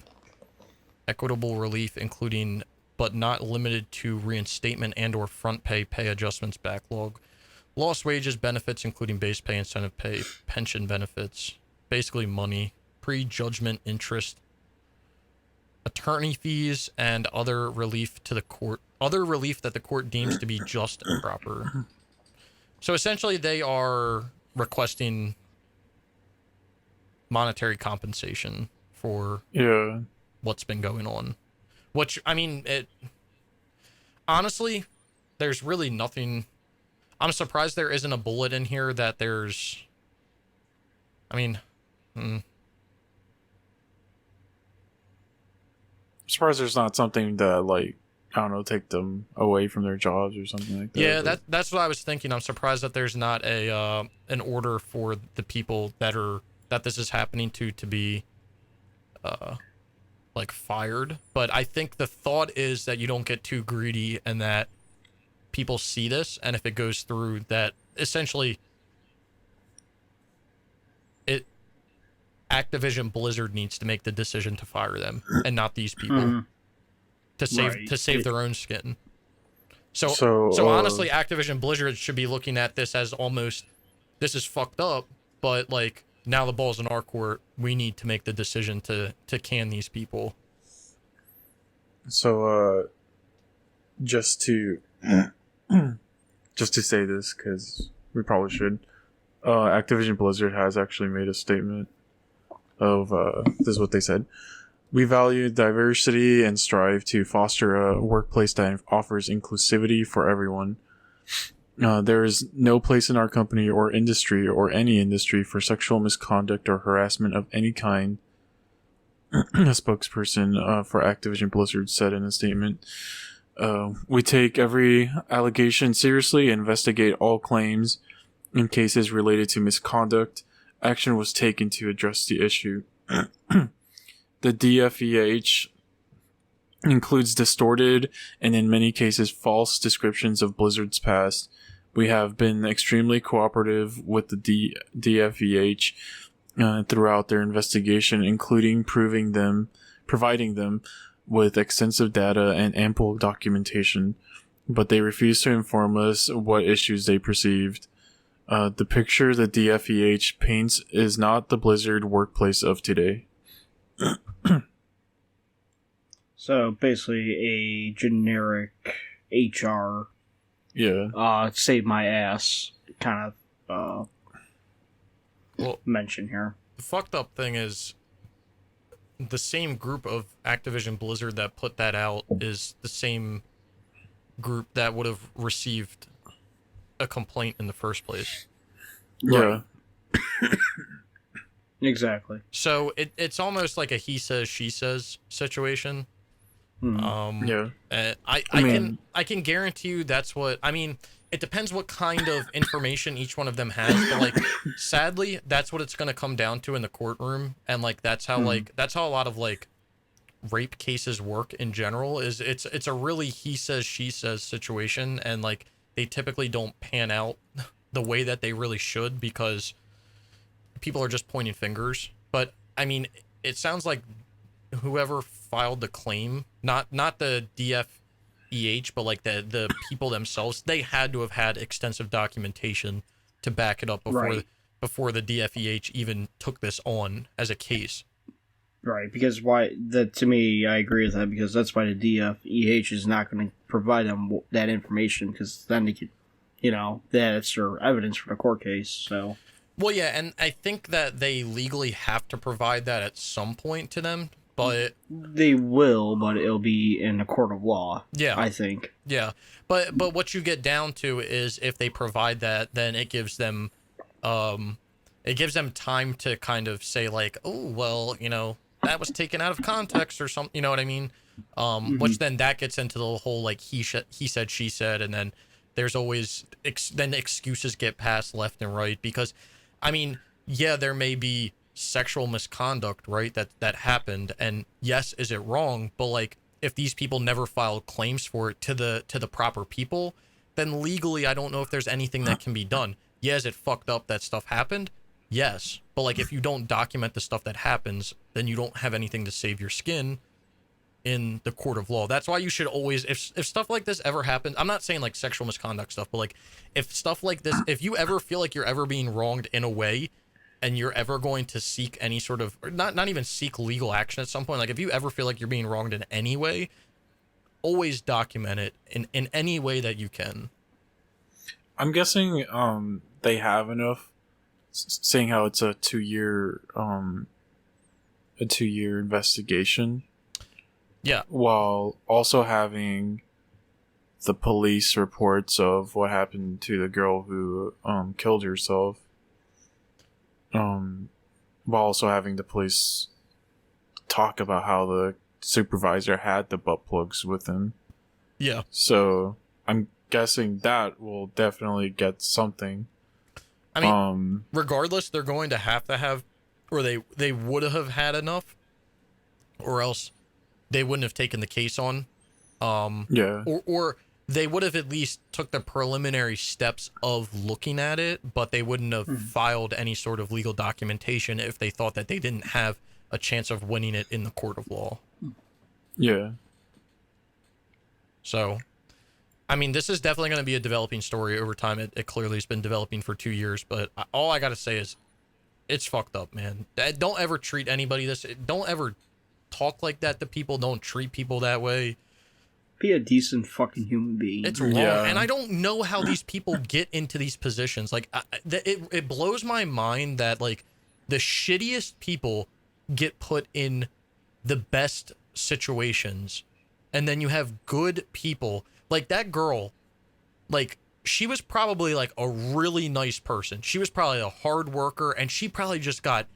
equitable relief, including but not limited to reinstatement and or front pay adjustments backlog, lost wages, benefits including base pay, incentive pay, pension benefits, basically money, pre-judgment interest, attorney fees, and other relief to the court, other relief that the court deems to be just and proper. So essentially they are requesting monetary compensation for what's been going on. Which, I mean, honestly, there's really nothing. I'm surprised there isn't a bullet in here that there's, I mean, I'm surprised there's not something that, like, I don't know, take them away from their jobs or something like that. Yeah, that's what I was thinking. I'm surprised that there's not an order for the people that this is happening to be like fired. But I think the thought is that you don't get too greedy and that people see this, and if it goes through, that essentially Activision Blizzard needs to make the decision to fire them and not these people to save their own skin. So honestly, Activision Blizzard should be looking at this as almost, this is fucked up, but like, now the ball's in our court. We need to make the decision to can these people. So, just to say this, because we probably should, Activision Blizzard has actually made a statement of, this is what they said. We value diversity and strive to foster a workplace that offers inclusivity for everyone. There is no place in our company or industry or any industry for sexual misconduct or harassment of any kind, a spokesperson for Activision Blizzard said in a statement. We take every allegation seriously and investigate all claims in cases related to misconduct. Action was taken to address the issue. The DFEH includes distorted and in many cases false descriptions of Blizzard's past. We have been extremely cooperative with the DFEH throughout their investigation, including providing them with extensive data and ample documentation, but they refuse to inform us what issues they perceived. The picture the DFEH paints is not the Blizzard workplace of today. So basically a generic HR save my ass kind of mention here. The fucked up thing is the same group of Activision Blizzard that put that out is the same group that would have received a complaint in the first place. Yeah. Exactly. So it's almost like a he says, she says situation. Yeah. I can guarantee you that's what I mean. It depends what kind of information each one of them has, but like sadly that's what it's going to come down to in the courtroom, and like that's how a lot of like rape cases work in general. Is it's a really he says, she says situation, and like they typically don't pan out the way that they really should because people are just pointing fingers. But I mean, it sounds like whoever filed the claim, not the DFEH, but like the people themselves, they had to have had extensive documentation to back it up before the DFEH even took this on as a case. Right, because to me, I agree with that, because that's why the DFEH is not going to provide them that information, because then they could, that's their evidence for the court case, so. Well, yeah, and I think that they legally have to provide that at some point to them, but... They will, but it'll be in a court of law, yeah, I think. Yeah, but what you get down to is if they provide that, then it gives them time to kind of say like, oh, well, that was taken out of context or something, you know what I mean? Which then that gets into the whole like he said, she said, and then there's always then excuses get passed left and right, because I mean, yeah, there may be sexual misconduct, right, that happened, and yes, is it wrong? But like if these people never filed claims for it to the proper people, then legally I don't know if there's anything that can be done. Yeah, is it fucked up that stuff happened? Yes, but like if you don't document the stuff that happens, then you don't have anything to save your skin in the court of law. That's why you should always, if stuff like this ever happens, I'm not saying like sexual misconduct stuff, but like if stuff like this, if you ever feel like you're ever being wronged in a way and you're ever going to seek any sort of, or not even seek legal action at some point, like if you ever feel like you're being wronged in any way, always document it in any way that you can. I'm guessing they have enough, saying how it's a 2-year investigation. Yeah. While also having the police reports of what happened to the girl who killed herself. While also having the police talk about how the supervisor had the butt plugs with him. Yeah. So I'm guessing that will definitely get something. I mean, regardless, they're going to have, or they would have had enough, or else they wouldn't have taken the case on. Or they would have at least took the preliminary steps of looking at it, but they wouldn't have filed any sort of legal documentation if they thought that they didn't have a chance of winning it in the court of law. Yeah. So, I mean, this is definitely going to be a developing story over time. It clearly has been developing for 2 years, but all I got to say is it's fucked up, man. Don't ever treat anybody don't ever talk like that to people. Don't treat people that way. Be a decent fucking human being. It's wrong, and I don't know how these people get into these positions. Like, it blows my mind that like the shittiest people get put in the best situations, and then you have good people. Like that girl, like she was probably like a really nice person. She was probably a hard worker, and she probably just got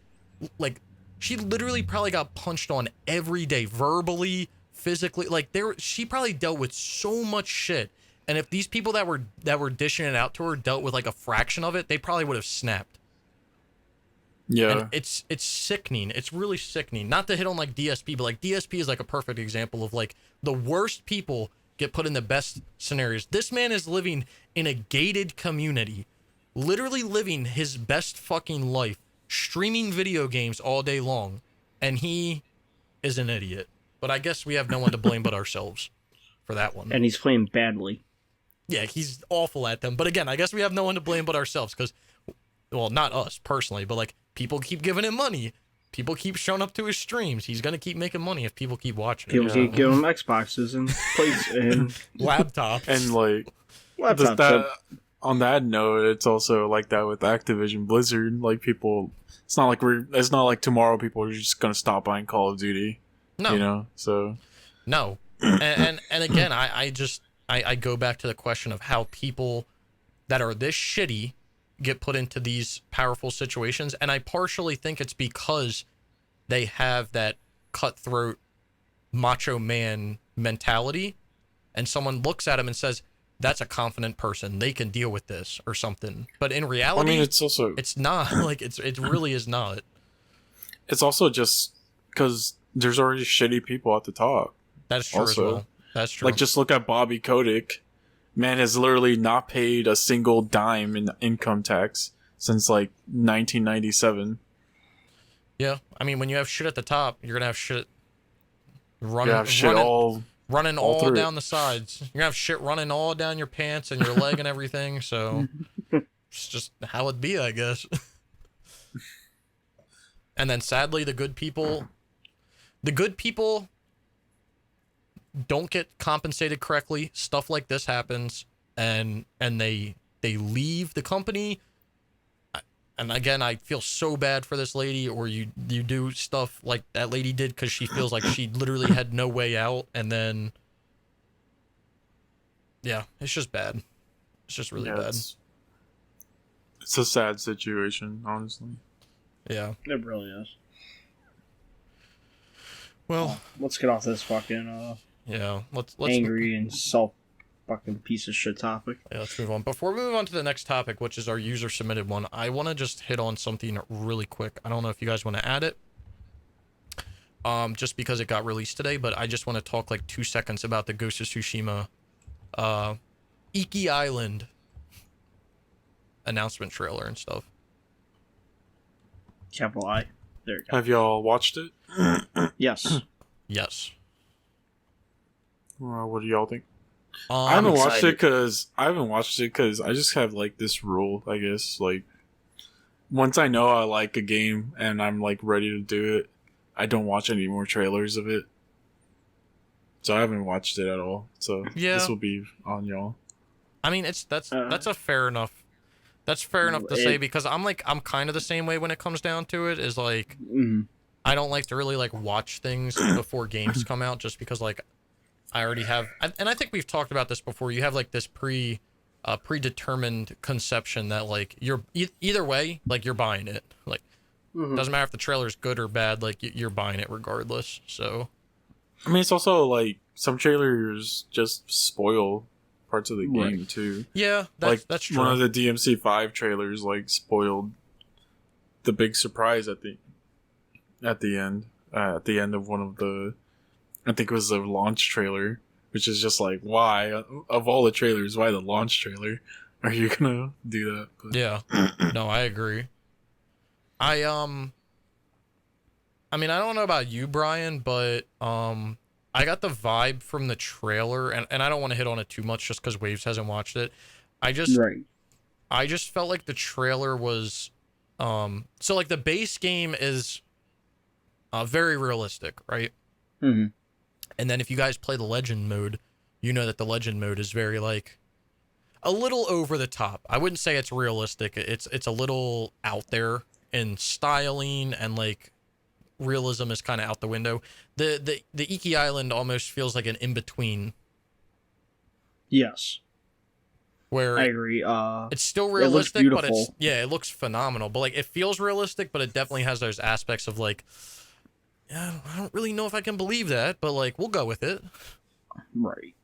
like, she literally probably got punched on every day, verbally, physically. Like she probably dealt with so much shit. And if these people that were dishing it out to her dealt with like a fraction of it, they probably would have snapped. Yeah. And it's sickening. It's really sickening. Not to hit on like DSP, but like DSP is like a perfect example of like the worst people get put in the best scenarios. This man is living in a gated community, literally living his best fucking life, streaming video games all day long, and he is an idiot. But I guess we have no one to blame but ourselves for that one. And he's playing badly. Yeah, he's awful at them. But again, I guess we have no one to blame but ourselves because, well, not us personally, but like people keep giving him money. People keep showing up to his streams. He's gonna keep making money if people keep watching. People keep giving him Xboxes and plates and laptops. And like, laptops. that, on that note, it's also like that with Activision Blizzard. Like people, it's not like tomorrow people are just gonna stop buying Call of Duty. No, You know, so no. And again, I go back to the question of how people that are this shitty get put into these powerful situations, and I partially think it's because they have that cutthroat macho man mentality, and someone looks at him and says, that's a confident person, they can deal with this or something. But in reality, I mean, it's not like it really is not. It's also just because there's already shitty people at the top. That's true Also, as well. That's true. Like, just look at Bobby Kotick. Man has literally not paid a single dime in income tax since like 1997. Yeah, I mean, when you have shit at the top, you're gonna have shit running, You have shit all down the sides. You're gonna have shit running all down your pants and your leg and everything. So it's just how it be, I guess. And then sadly, the good people don't get compensated correctly. Stuff like this happens, and they leave the company. And again, I feel so bad for this lady. Or you do stuff like that lady did because she feels like she literally had no way out, and then yeah, it's just bad. It's just really bad. It's a sad situation, honestly. Yeah, It really is. well, Let's get off this fucking yeah. Let's angry and self fucking piece of shit topic. Yeah, let's move on. Before we move on to the next topic, which is our user submitted one, I want to just hit on something really quick. I don't know if you guys want to add it, just because it got released today, but I just want to talk like 2 seconds about the Ghost of Tsushima, Iki Island announcement trailer and stuff. Capital I. There you go. Have y'all watched it? Yes. Yes. What do y'all think? I'm I haven't watched excited. it because I just have like this rule, I guess. Like, once I know I like a game and I'm like ready to do it, I don't watch any more trailers of it. So I haven't watched it at all. So Yeah. this will be on y'all. I mean, that's a fair enough. That's fair enough to say, because I'm kind of the same way when it comes down to it. Is like, I don't like to really like watch things before games come out, just because like I already have, and I think we've talked about this before. You have like this predetermined conception that like you're either way, like you're buying it. Like doesn't matter if the trailer's good or bad, like you're buying it regardless. So, I mean, it's also like some trailers just spoil parts of the Right. game too. yeah, that's true. One of the DMC5 trailers like spoiled the big surprise at the end of one of the, I think it was the launch trailer, which is just like, why of all the trailers, why the launch trailer are you gonna do that? But, Yeah. No, I agree. I mean, I don't know about you, Brian, but I got the vibe from the trailer, and I don't want to hit on it too much just because Waves hasn't watched it. I just felt like the trailer was so like the base game is very realistic, right? Mm-hmm. And then if you guys play the legend mode, you know that the legend mode is very like a little over the top. I wouldn't say it's realistic. It's a little out there in styling, and like realism is kind of out the window. The Iki Island almost feels like an in-between, Yes. where I agree. it's still realistic, but beautiful. it looks phenomenal. But like it feels realistic, but it definitely has those aspects of like, yeah, I don't really know if I can believe that, but like we'll go with it. Right.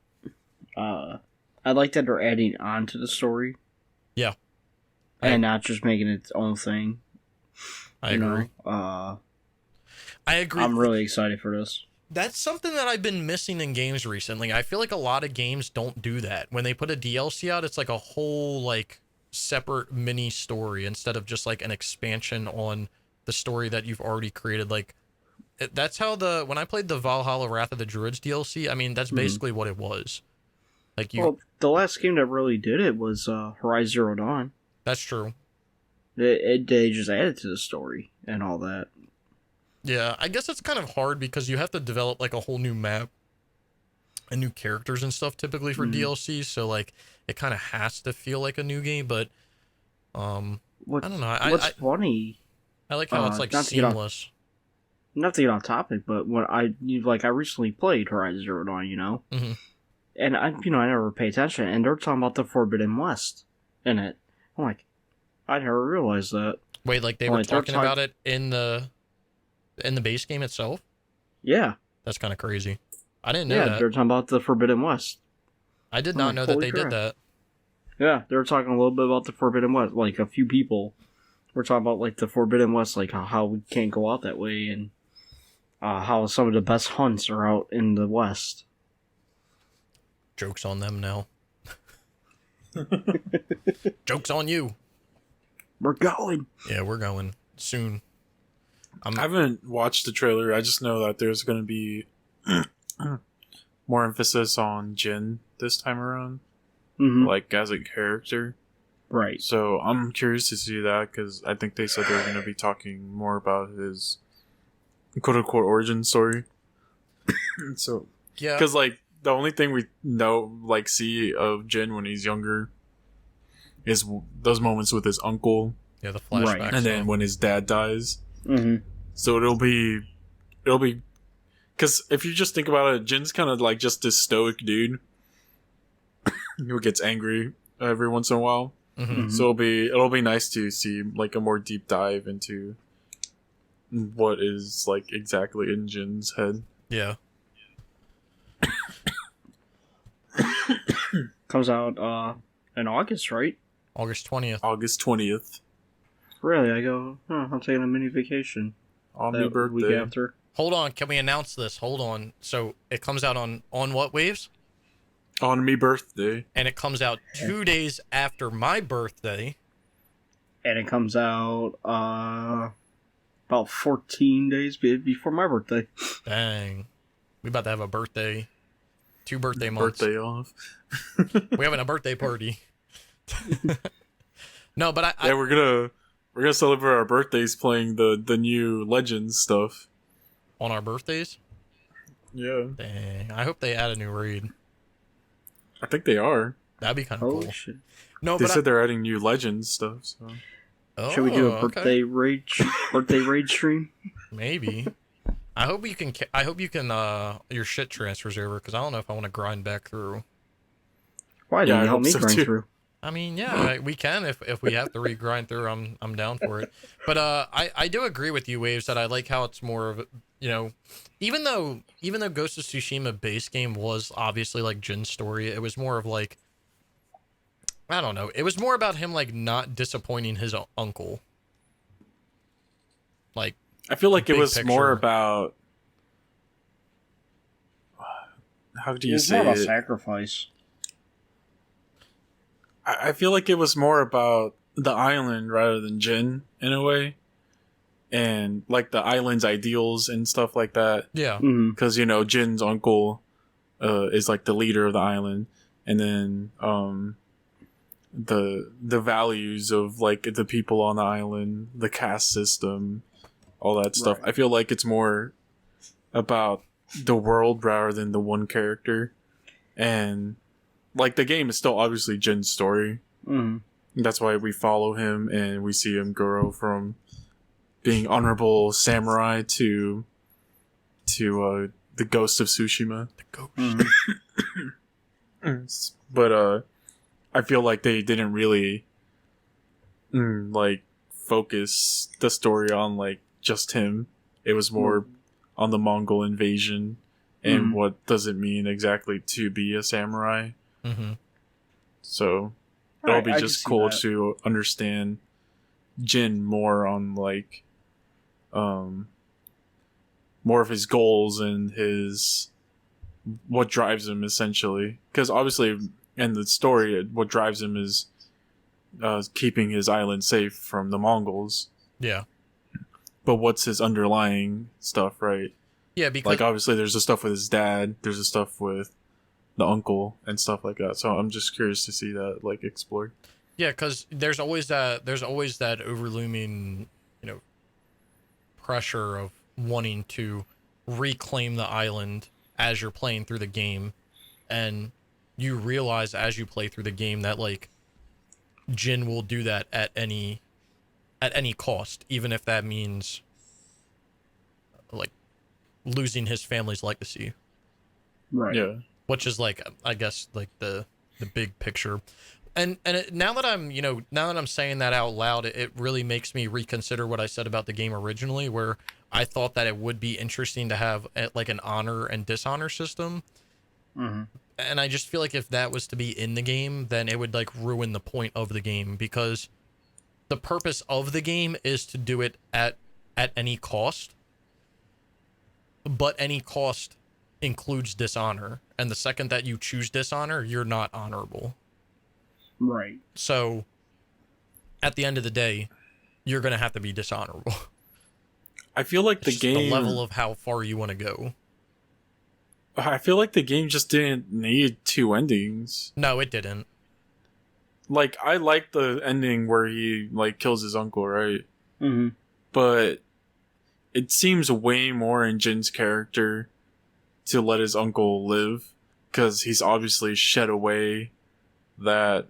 I like that they're adding on to the story. Yeah. And not just making its own thing. I agree. I agree. I'm really excited for this. That's something that I've been missing in games recently. I feel like a lot of games don't do that. When they put a DLC out, it's like a whole like separate mini story instead of just like an expansion on the story that you've already created. Like that's how when I played the Valhalla Wrath of the Druids DLC, I mean that's basically what it was. Like Well, the last game that really did it was Horizon Zero Dawn. That's true. They just added to the story and all that. Yeah, I guess it's kind of hard because you have to develop like a whole new map and new characters and stuff typically for DLC, so like it kind of has to feel like a new game, but I don't know. What's funny? I like how it's like seamless. Not to get off topic, but when I recently played Horizon Zero Dawn, Mm-hmm. and I never pay attention, and they're talking about the Forbidden West in it. I'm like, I never realized that. Wait, like they were talking about it in the base game itself? Yeah. That's kind of crazy. I didn't know that. that. They're talking about the Forbidden West. I did not know that they did that. Yeah, they were talking a little bit about the Forbidden West. Like, a few people were talking about, like, the Forbidden West, like, how we can't go out that way, and how some of the best hunts are out in the West. Joke's on them now. Joke's on you. We're going. Yeah, we're going soon. I haven't watched the trailer. I just know that there's going to be more emphasis on Jin this time around, like as a character. Right. So I'm curious to see that because I think they said they were going to be talking more about his quote-unquote origin story. So yeah, because like the only thing we see of Jin when he's younger is those moments with his uncle. Yeah, the flashbacks. Right. And then when his dad dies. Mm-hmm. So it'll be, because if you just think about it, Jin's kind of like just this stoic dude who gets angry every once in a while. Mm-hmm. So it'll be nice to see like a more deep dive into what is like exactly in Jin's head. Yeah. Comes out in August, right? August 20th. August 20th. Really? I go, I'm taking a mini vacation. On my birthday. Week after. Hold on, can we announce this? Hold on. So it comes out on what waves? On me birthday. And it comes out 2 days after my birthday. And it comes out about 14 days before my birthday. Dang. We about to have a birthday. 2 birthday months. Birthday off. We're having a birthday party. No, but we're gonna celebrate our birthdays playing the new Legends stuff. On our birthdays? Yeah. Dang. I hope they add a new raid. I think they are. That'd be kind of cool. Shit. No, they said they're adding new Legends stuff. So. Oh, should we do a birthday raid stream? Maybe. I hope you can. Your shit transfers over because I don't know if I want to grind back through. Why didn't you help me grind through? I mean, yeah, we can if we have to regrind through. I'm down for it. But I do agree with you, Waves, that I like how it's more of, even though Ghost of Tsushima base game was obviously like Jin's story, it was more of like, I don't know, it was more about him like not disappointing his uncle. Like, I feel like it was picture. more about, how do you say more about it? Sacrifice. I feel like it was more about the island rather than Jin in a way, and like the island's ideals and stuff like that. Yeah, because Jin's uncle is like the leader of the island, and then the values of like the people on the island, the caste system, all that stuff. Right. I feel like it's more about the world rather than the one character, and like the game is still obviously Jin's story. That's why we follow him and we see him grow from being honorable samurai to the ghost of Tsushima. The ghost. But I feel like they didn't really like focus the story on like just him. It was more on the Mongol invasion and what does it mean exactly to be a samurai. So it'll be just cool to understand Jin more on like more of his goals and his what drives him essentially. Because obviously, in the story, what drives him is keeping his island safe from the Mongols. Yeah. But what's his underlying stuff, right? Yeah, because Like obviously, there's the stuff with his dad. There's the stuff with the uncle and stuff like that. So I'm just curious to see that like explored. yeah, because there's always that overlooming, pressure of wanting to reclaim the island as you're playing through the game, and you realize as you play through the game that like Jin will do that at any cost, even if that means like losing his family's legacy. Right. Yeah. Which is like, I guess, like the big picture. And now that I'm saying that out loud, it really makes me reconsider what I said about the game originally, where I thought that it would be interesting to have like an honor and dishonor system. Mm-hmm. And I just feel like if that was to be in the game, then it would like ruin the point of the game, because the purpose of the game is to do it at any cost. But any cost includes dishonor, and the second that you choose dishonor, you're not honorable. Right. So at the end of the day, you're gonna have to be dishonorable. I feel like It's the just game. the level of how far you want to go. I feel like the game just didn't need two endings. No, it didn't. Like I like the ending where he like kills his uncle, right? Mm-hmm. But it seems way more in Jin's character to let his uncle live, because he's obviously shed away that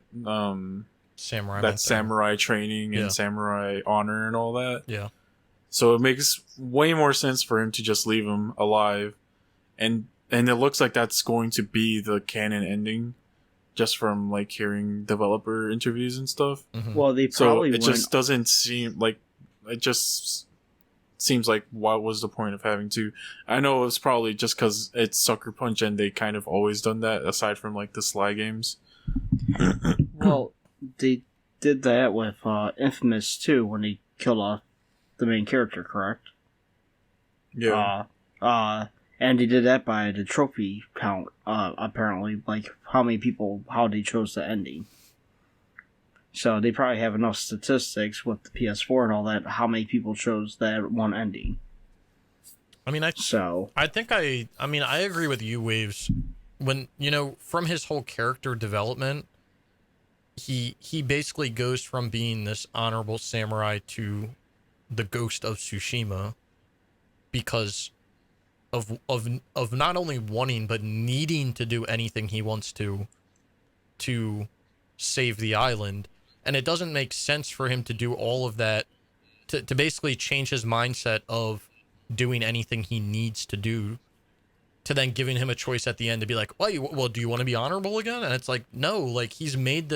Samurai. samurai training and Yeah. samurai honor and all that. Yeah. So it makes way more sense for him to just leave him alive, and it looks like that's going to be the canon ending, just from like hearing developer interviews and stuff. Mhm. Well, they So probably it went. just doesn't seem like it just seems like what was the point of having two? I know it's probably just because it's Sucker Punch and they kind of always done that aside from like the Sly games. Well, they did that with Infamous too when they killed off the main character, correct? Yeah. And they did that by the trophy count. Apparently, like how they chose the ending. So they probably have enough statistics with the PS4 and all that. How many people chose that one ending? I mean, I think I agree with you, Waves. When, from his whole character development, he basically goes from being this honorable samurai to the ghost of Tsushima because of not only wanting but needing to do anything he wants to save the island. And it doesn't make sense for him to do all of that to basically change his mindset of doing anything he needs to do, to then giving him a choice at the end to be like, well, do you want to be honorable again? And it's like, no, like he's made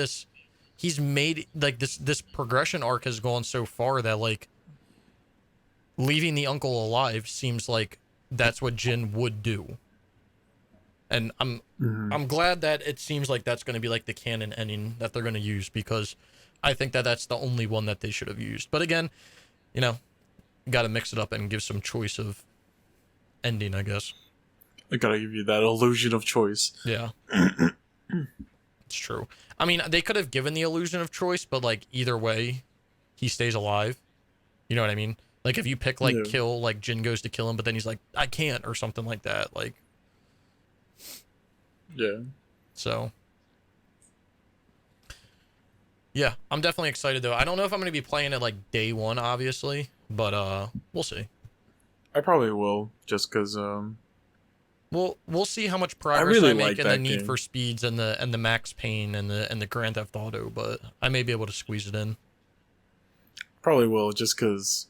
like this progression arc has gone so far that like leaving the uncle alive seems like that's what Jin would do. And I'm glad that it seems like that's going to be like the canon ending that they're going to use, because I think that that's the only one that they should have used. But again, got to mix it up and give some choice of ending, I guess. I gotta give you that illusion of choice. Yeah. It's true. I mean, they could have given the illusion of choice, but like either way, he stays alive. You know what I mean? Like if you pick like kill, like Jin goes to kill him, but then he's like, I can't, or something like that. Like, yeah. So, yeah, I'm definitely excited though. I don't know if I'm going to be playing it like day one, obviously, but we'll see. I probably will, just because We'll see how much progress really I make like in the that Need game. for Speeds and the Max Payne and the Grand Theft Auto, but I may be able to squeeze it in. probably will, just because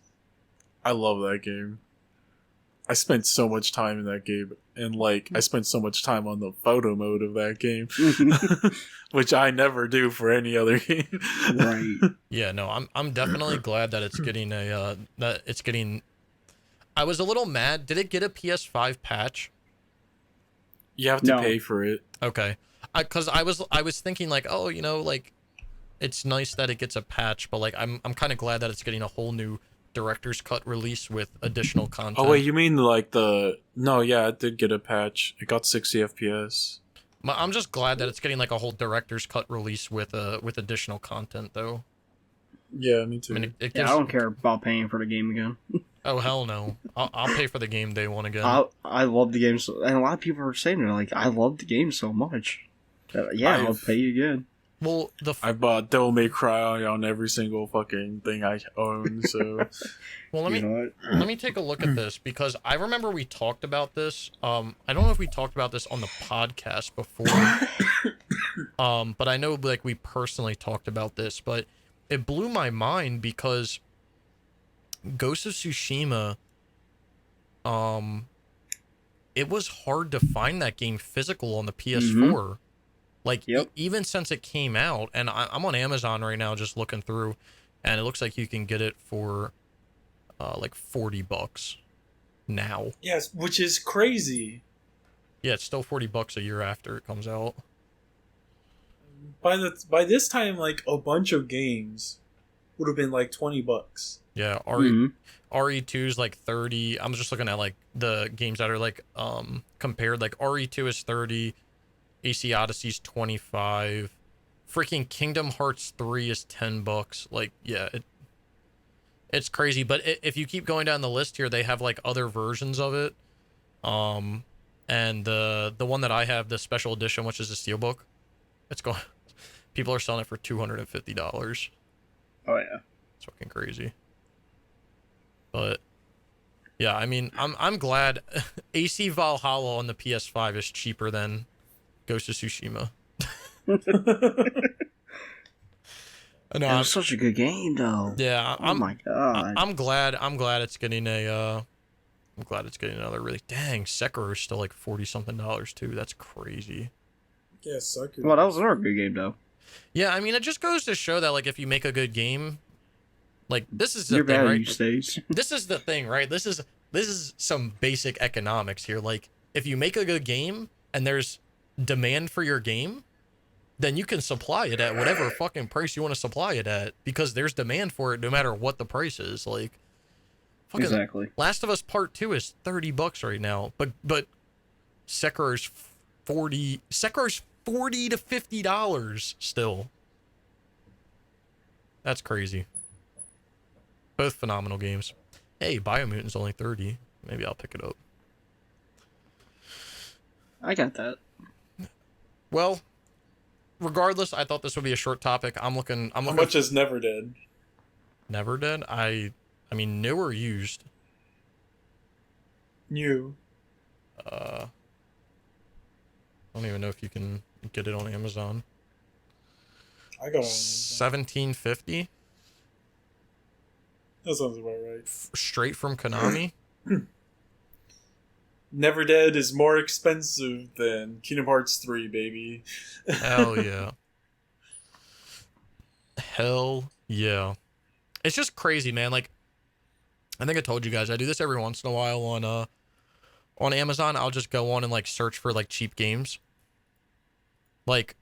I love that game. I spent so much time in that game, and like I spent so much time on the photo mode of that game, which I never do for any other game. Right. Yeah, no, I'm definitely glad that it's getting I was a little mad. Did it get a PS5 patch? You have to No. pay for it. Okay. Because I was thinking like, oh, like it's nice that it gets a patch, but like I'm kind of glad that it's getting a whole new director's cut release with additional content. Oh wait, you mean like the? No, yeah, it did get a patch. It got 60 FPS. I'm just glad that it's getting like a whole director's cut release with additional content though. Yeah, me too. I mean, it Yeah, gives, I don't care about paying for the game again. oh hell no, I'll pay for the game day one again. I love the game, and a lot of people are saying they're like, I love the game so much. Yeah, I'll pay you again. Well, I bought Devil May Cry on every single fucking thing I own. So, well, let me take a look at this because I remember we talked about this. I don't know if we talked about this on the podcast before. But I know like we personally talked about this, but it blew my mind because Ghost of Tsushima, it was hard to find that game physical on the PS4. Like, even since it came out, and I'm on Amazon right now just looking through, and it looks like you can get it for like $40 now. yes, which is crazy. Yeah, it's still $40 a year after it comes out. By this time, like a bunch of games would have been like $20. Yeah, RE2 is like 30. I'm just looking at like the games that are like compared. Like RE2 is 30. AC Odyssey's 25. Freaking Kingdom Hearts 3 is $10. Like, yeah, it's crazy. But if you keep going down the list here, they have like other versions of it. And the one that I have, the special edition, which is a steelbook, people are selling it for $250. Oh yeah, it's fucking crazy. But yeah, I mean, I'm glad AC Valhalla on the PS5 is cheaper than Ghost of Tsushima. No, it was such a good game, though. Yeah, oh my god, I'm glad it's getting I'm glad it's getting another really. Dang, Sekiro is still like $40-something too. That's crazy. Yeah, Sekiro. Well, that was another good game, though. Yeah, I mean, it just goes to show that like if you make a good game, like this is the your thing, value right? stays. This is the thing, right? This is some basic economics here. Like if you make a good game and there's demand for your game, then you can supply it at whatever fucking price you want to supply it at because there's demand for it no matter what the price is. Like fucking Exactly. Last of Us Part 2 is $30 right now, but Sekiro's $40 to $50 still. That's crazy. Both phenomenal games. Hey, Biomutant's only 30. Maybe I'll pick it up. I got that. Well, regardless, I thought this would be a short topic. I'm looking. How much is Never Dead? Never Dead? I mean, new or used? New. I don't even know if you can get it on Amazon. I got it on Amazon. $17.50. That sounds about right. Straight from Konami. Never Dead is more expensive than Kingdom Hearts 3, baby. Hell yeah. Hell yeah. It's just crazy, man. Like, I think I told you guys, I do this every once in a while on Amazon. I'll just go on and like search for like cheap games. Like,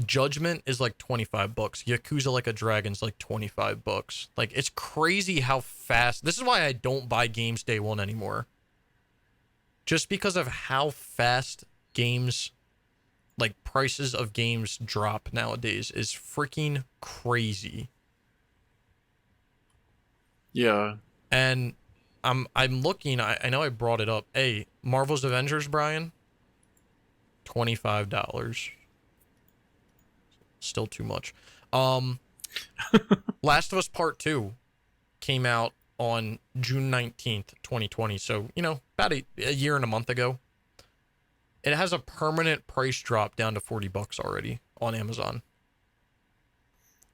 Judgment is like $25. Yakuza Like a Dragon's like $25. Like, it's crazy how fast. This is why I don't buy games day one anymore. Just because of how fast games, like prices of games drop nowadays is freaking crazy. Yeah. And I'm looking, I know I brought it up. Hey, Marvel's Avengers, Brian, $25. Still too much. Last of Us Part 2 came out on June 19th, 2020. So, you know, about a year and a month ago. It has a permanent price drop down to $40 already on Amazon.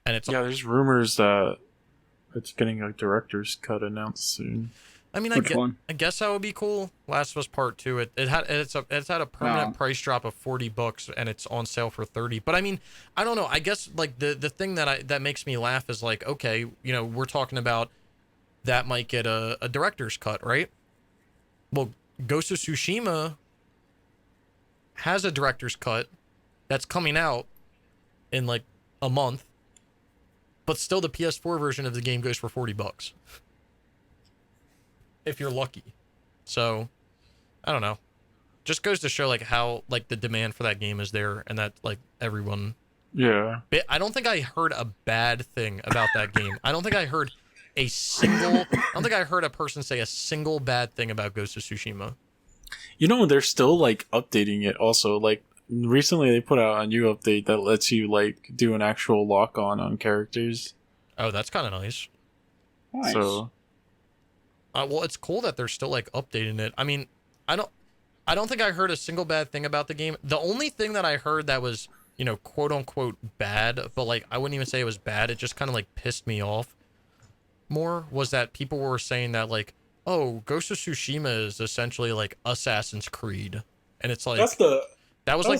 And it's there's rumors that it's getting a director's cut announced soon. I mean, I guess that would be cool. Last of Us Part 2, it's had a permanent price drop of $40 and it's on sale for $30. But I mean, I don't know. I guess like the thing that makes me laugh is like, okay, you know, we're talking about that might get a director's cut, right? Well, Ghost of Tsushima has a director's cut that's coming out in like a month, but still the PS4 version of the game goes for $40. if you're lucky. So, I don't know. Just goes to show like how like the demand for that game is there, and that like everyone. Yeah. I don't think I heard a bad thing about that game. I don't think I heard a person say a single bad thing about Ghost of Tsushima. You know, they're still like updating it also. Like recently they put out a new update that lets you like do an actual lock on characters. Oh, that's kind of nice. Nice. So Well, it's cool that they're still like updating it. I mean, I don't think I heard a single bad thing about the game. The only thing that I heard that was, you know, quote unquote bad, but like I wouldn't even say it was bad, it just kind of like pissed me off more, was that people were saying that like, oh, Ghost of Tsushima is essentially like Assassin's Creed. And it's like that's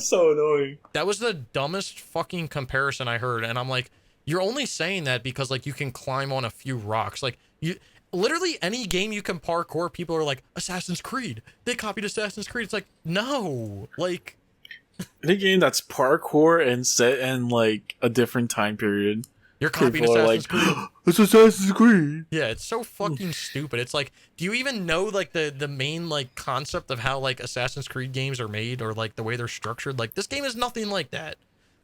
so annoying. that was the dumbest fucking comparison I heard, and I'm like, you're only saying that because like you can climb on a few rocks. Like you literally any game you can parkour, people are like, Assassin's Creed. They copied Assassin's Creed. It's like, no. Like Any game that's parkour and set in like a different time period. you're copying People are Assassin's like, Creed. it's Assassin's Creed. Yeah, it's so fucking stupid. It's like, do you even know like the main like concept of how like Assassin's Creed games are made, or like the way they're structured? Like this game is nothing like that.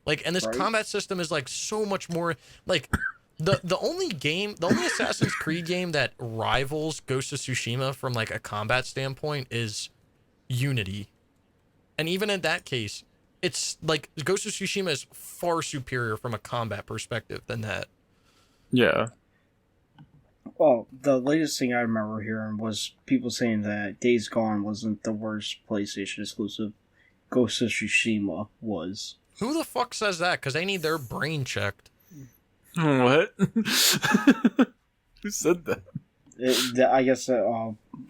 Like, and this Right. combat system is like so much more like the only Assassin's Creed game that rivals Ghost of Tsushima from like a combat standpoint is Unity. And even in that case, it's like Ghost of Tsushima is far superior from a combat perspective than that. Yeah. Well, the latest thing I remember hearing was people saying that Days Gone wasn't the worst PlayStation exclusive. Ghost of Tsushima was. Who the fuck says that? Because they need their brain checked. What? Who said that? I guess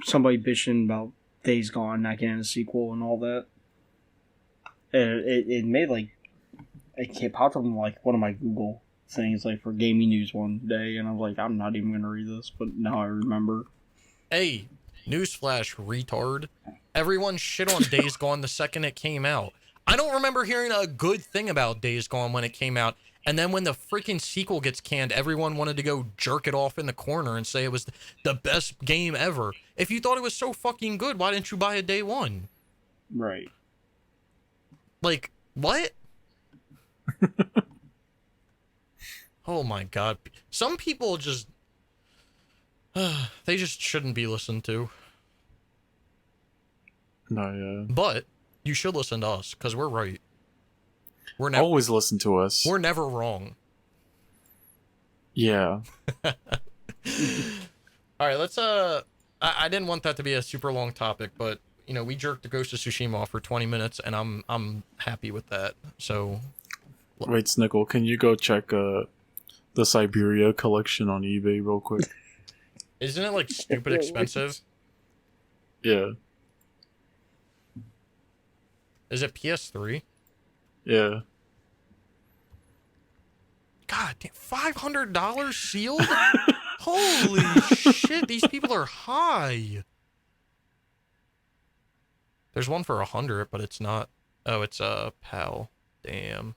somebody bitching about Days Gone not getting a sequel and all that. And it made like it popped up in like one of my Google things like for gaming news one day, and I was like, I'm not even gonna read this, but now I remember. Hey, newsflash, retard. Everyone shit on Days Gone the second it came out. I don't remember hearing a good thing about Days Gone when it came out. And then when the freaking sequel gets canned, everyone wanted to go jerk it off in the corner and say it was the best game ever. If you thought it was so fucking good, why didn't you buy it day one? Right. Like, what? Oh my god. Some people just... they just shouldn't be listened to. No, yeah. But you should listen to us, because we're right. We're Always listen to us. We're never wrong. Yeah. All right, let's I didn't want that to be a super long topic, but you know, we jerked the Ghost of Tsushima off for 20 minutes and I'm happy with that. So Wait, Snickle, can you go check the Siberia collection on eBay real quick? isn't it like stupid expensive? Yeah. Is it PS3? Yeah. God damn, $500 sealed? Holy shit, these people are high. There's one for 100, but it's not. Oh, it's a PAL. Damn.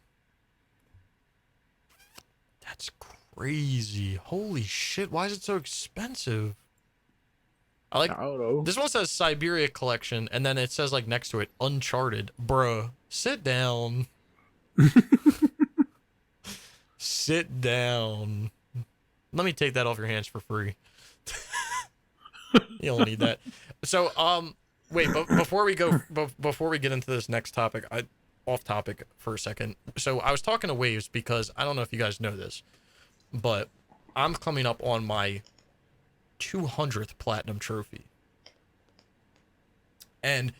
That's crazy. Holy shit, why is it so expensive? I don't know. This one says Siberia collection, and then it says like next to it, Uncharted. Bruh, sit down. Sit down. Let me take that off your hands for free. You don't need that. So, wait, but before we get into this next topic, off topic for a second. So I was talking to Waves because I don't know if you guys know this, but I'm coming up on my 200th platinum trophy. And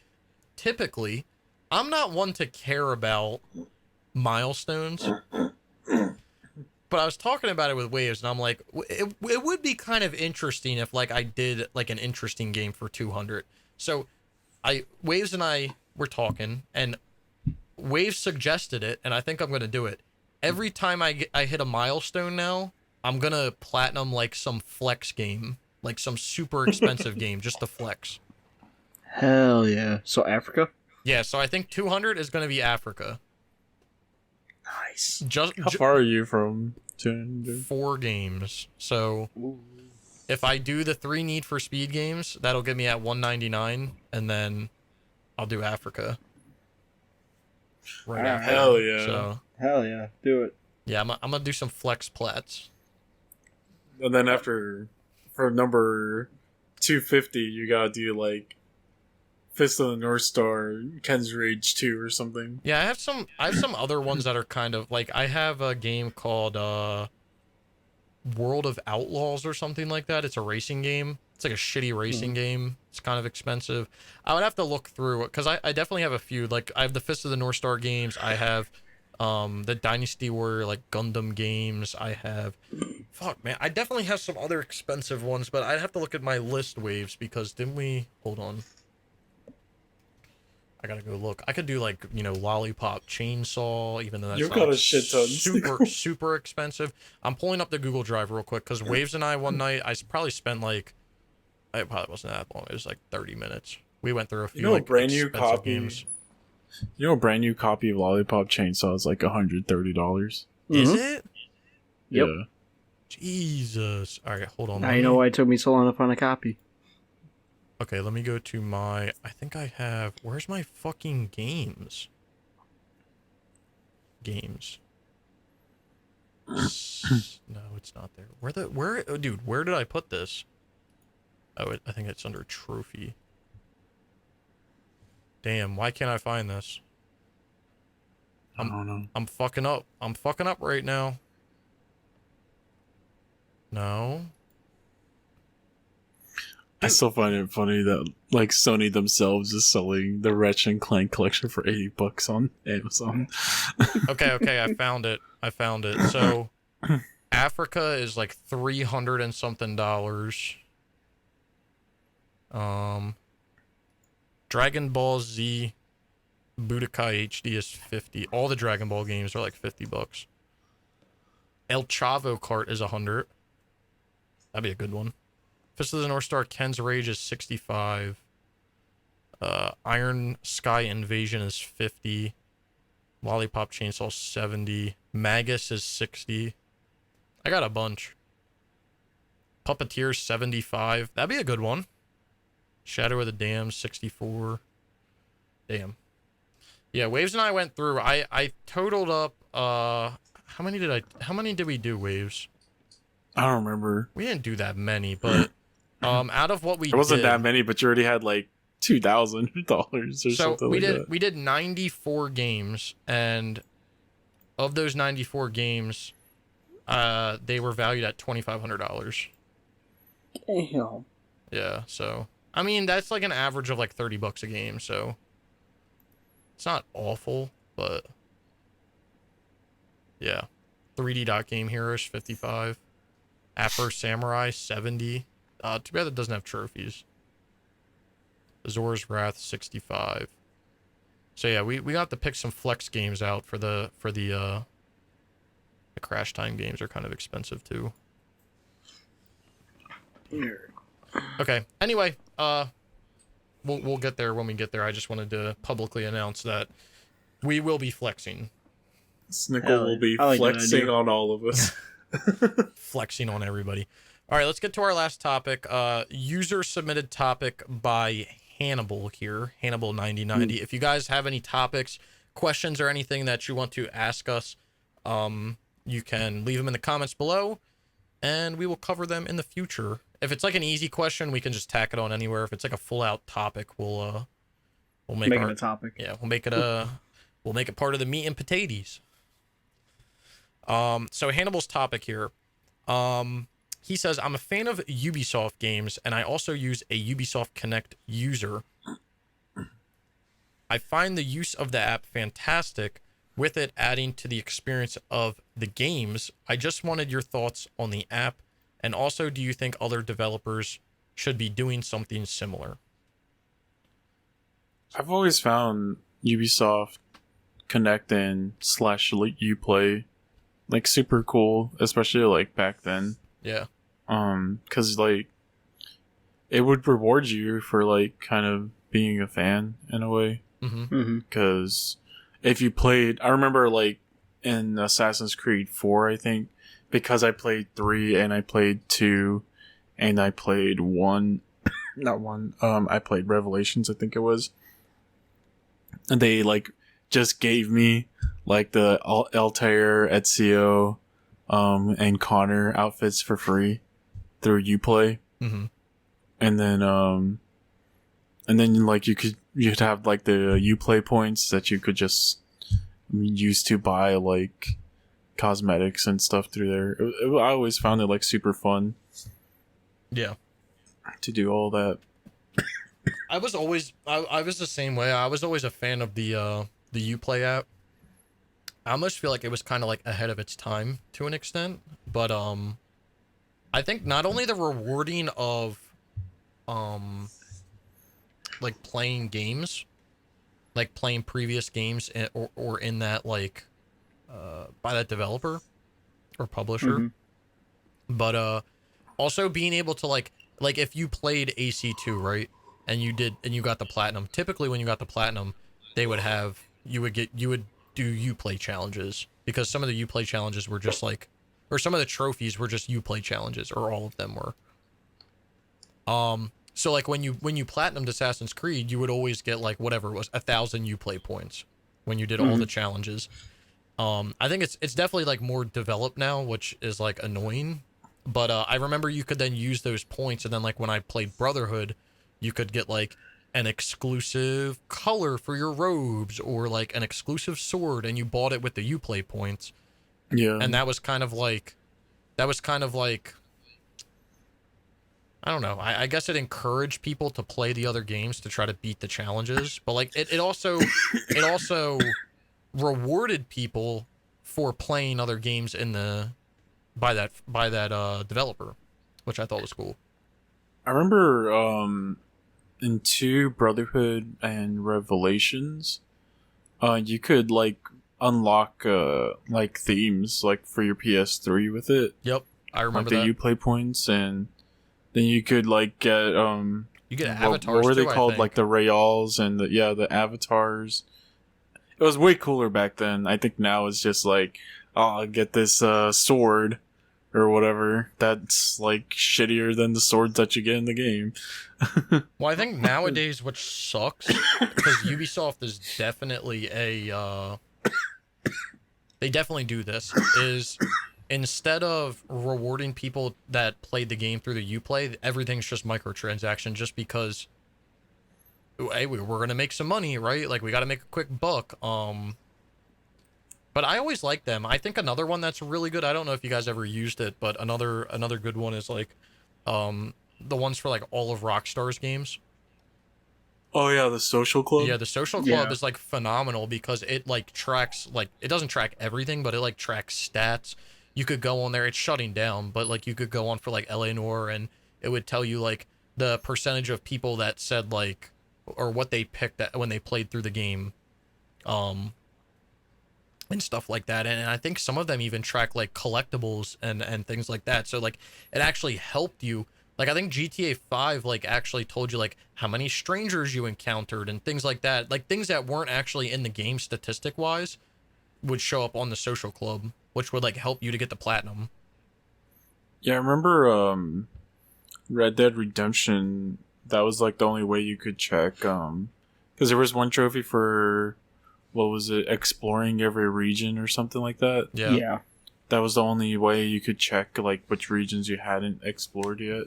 typically, I'm not one to care about milestones. But I was talking about it with Waves, and I'm like, it would be kind of interesting if like I did like an interesting game for 200. So Waves and I were talking, and Waves suggested it, and I think I'm gonna do it. Every time I hit a milestone now, I'm gonna platinum like some flex game, like some super expensive game, just to flex. Hell yeah! So Africa? Yeah. So I think 200 is gonna be Africa. Nice. How far are you from 200? 4 games. So If I do the 3 Need for Speed games, that'll get me at 199, and then I'll do Africa. Right after. Hell yeah. So Hell yeah, do it. yeah, I'm gonna do some flex plats. And then after, for number 250, you gotta do like Fist of the North Star, Ken's Rage 2 or something. Yeah, I have some other ones that are kind of like, I have a game called World of Outlaws or something like that. It's a racing game. It's like a shitty racing game. It's kind of expensive. I would have to look through it because I definitely have a few. Like, I have the Fist of the North Star games. I have the Dynasty Warrior, like Gundam games. I have, fuck man, I definitely have some other expensive ones, but I'd have to look at my list, Waves, because didn't we, hold on, I gotta go look. I could do like, Lollipop Chainsaw, even though that's You've not got a shit ton. super expensive. I'm pulling up the Google Drive real quick because Waves and I one night, probably spent like, it probably wasn't that long. It was like 30 minutes. We went through a few like brand new expensive copy. games. You know, a brand new copy of Lollipop Chainsaw is like $130. Is it? Yep. Yeah. Jesus. All right, hold on. Now you know why it took me so long to find a copy. Okay, let me go to my. I think I have. Where's my fucking games? Games. No, it's not there. Oh, dude, where did I put this? Oh, I think it's under trophy. Damn, why can't I find this? I don't know. I'm fucking up. I'm fucking up right now. No. I still find it funny that like Sony themselves is selling the Ratchet and Clank collection for $80 on Amazon. Okay, I found it. So Africa is like $300 and something. Dragon Ball Z Budokai HD is 50. All the Dragon Ball games are like $50. El Chavo Kart is 100. That'd be a good one. Fist of the North Star Ken's Rage is 65. Iron Sky Invasion is 50. Lollipop Chainsaw 70. Magus is 60. I got a bunch. Puppeteer 75. That'd be a good one. Shadow of the Dam 64. Damn. Yeah, Waves and I went through. I totaled up how many did we do, Waves? I don't remember. We didn't do that many, but out of what we It wasn't did, that many, but you already had like $2,000 or something like that. We did 94 games, and of those 94 games, they were valued at $2,500. Damn. Yeah, so I mean that's like an average of like $30 a game, so it's not awful, but yeah. 3D Dot Game Heroes 55. Afro Samurai 70. Too bad it doesn't have trophies. Azor's Wrath 65. So yeah, we got to pick some flex games out for the Crash Time games are kind of expensive too. Okay. Anyway, we'll get there when we get there. I just wanted to publicly announce that we will be flexing. Snickle will be flexing on all of us. Flexing on everybody. All right, let's get to our last topic. User submitted topic by Hannibal here, Hannibal 9090. If you guys have any topics, questions, or anything that you want to ask us, you can leave them in the comments below, and we will cover them in the future. If it's like an easy question, we can just tack it on anywhere. If it's like a full out topic, we'll make it a topic. Yeah, we'll make it part of the meat and potatoes. So Hannibal's topic here. He says, I'm a fan of Ubisoft games, and I also use a Ubisoft Connect user. I find the use of the app fantastic, with it adding to the experience of the games. I just wanted your thoughts on the app, and also, do you think other developers should be doing something similar? I've always found Ubisoft Connect and / Uplay like super cool, especially like back then. Yeah. Cause like it would reward you for like kind of being a fan in a way. Cause if you played, I remember like in Assassin's Creed 4, I think, because I played 3 and I played 2 and I played not one. I played Revelations, I think it was, and they like just gave me like the Altair, Ezio, and Connor outfits for free through Uplay. Mm-hmm. And then like you'd have like the Uplay points that you could just use to buy like cosmetics and stuff through there. I always found it like super fun. Yeah. To do all that. I was the same way. I was always a fan of the Uplay app. I almost feel like it was kind of like ahead of its time to an extent, but I think not only the rewarding of like playing games, like playing previous games or in that like by that developer or publisher, but also being able to like if you played AC2, right, and you got the platinum. Typically when you got the platinum, you would do Uplay challenges, because some of the Uplay challenges were just like, or some of the trophies were just Uplay challenges, or all of them were. So like when you platinumed Assassin's Creed, you would always get like whatever it was, 1,000 Uplay points when you did all the challenges. I think it's definitely like more developed now, which is like annoying. But I remember you could then use those points, and then like when I played Brotherhood, you could get like an exclusive color for your robes, or like an exclusive sword, and you bought it with the Uplay points. Yeah. And that was kind of like I don't know. I guess it encouraged people to play the other games to try to beat the challenges, but like it also rewarded people for playing other games by that developer, which I thought was cool. I remember in 2 Brotherhood and Revelations, you could like unlock like themes like for your PS3 with it. Yep, I remember like the that. Uplay points, and then you could like get you get avatars. What were they too, called? Like the Rayals and the avatars. It was way cooler back then. I think now it's just like, oh, I'll get this sword or whatever. That's like shittier than the swords that you get in the game. Well, I think nowadays, which sucks, because Ubisoft is definitely they definitely do this, is instead of rewarding people that played the game through the Uplay, everything's just microtransaction, just because, hey, we're gonna make some money, right? Like, we gotta make a quick buck. But I always like them. I think another one that's really good, I don't know if you guys ever used it, but another good one is like the ones for like all of Rockstar's games. Oh yeah, the social club. Yeah, the social club is like phenomenal, because it like tracks, like, it doesn't track everything, but it like tracks stats. You could go on there, it's shutting down, but like you could go on for like Eleanor, and it would tell you like the percentage of people that said like, or what they picked when they played through the game, and stuff like that. And I think some of them even track like collectibles and things like that. So like it actually helped you. Like, I think GTA 5 like actually told you like how many strangers you encountered and things like that. Like things that weren't actually in the game statistic wise would show up on the social club, which would like help you to get the platinum. Yeah, I remember Red Dead Redemption, that was like the only way you could check, because there was one trophy for, what was it, exploring every region or something like that. Yeah. That was the only way you could check like which regions you hadn't explored yet.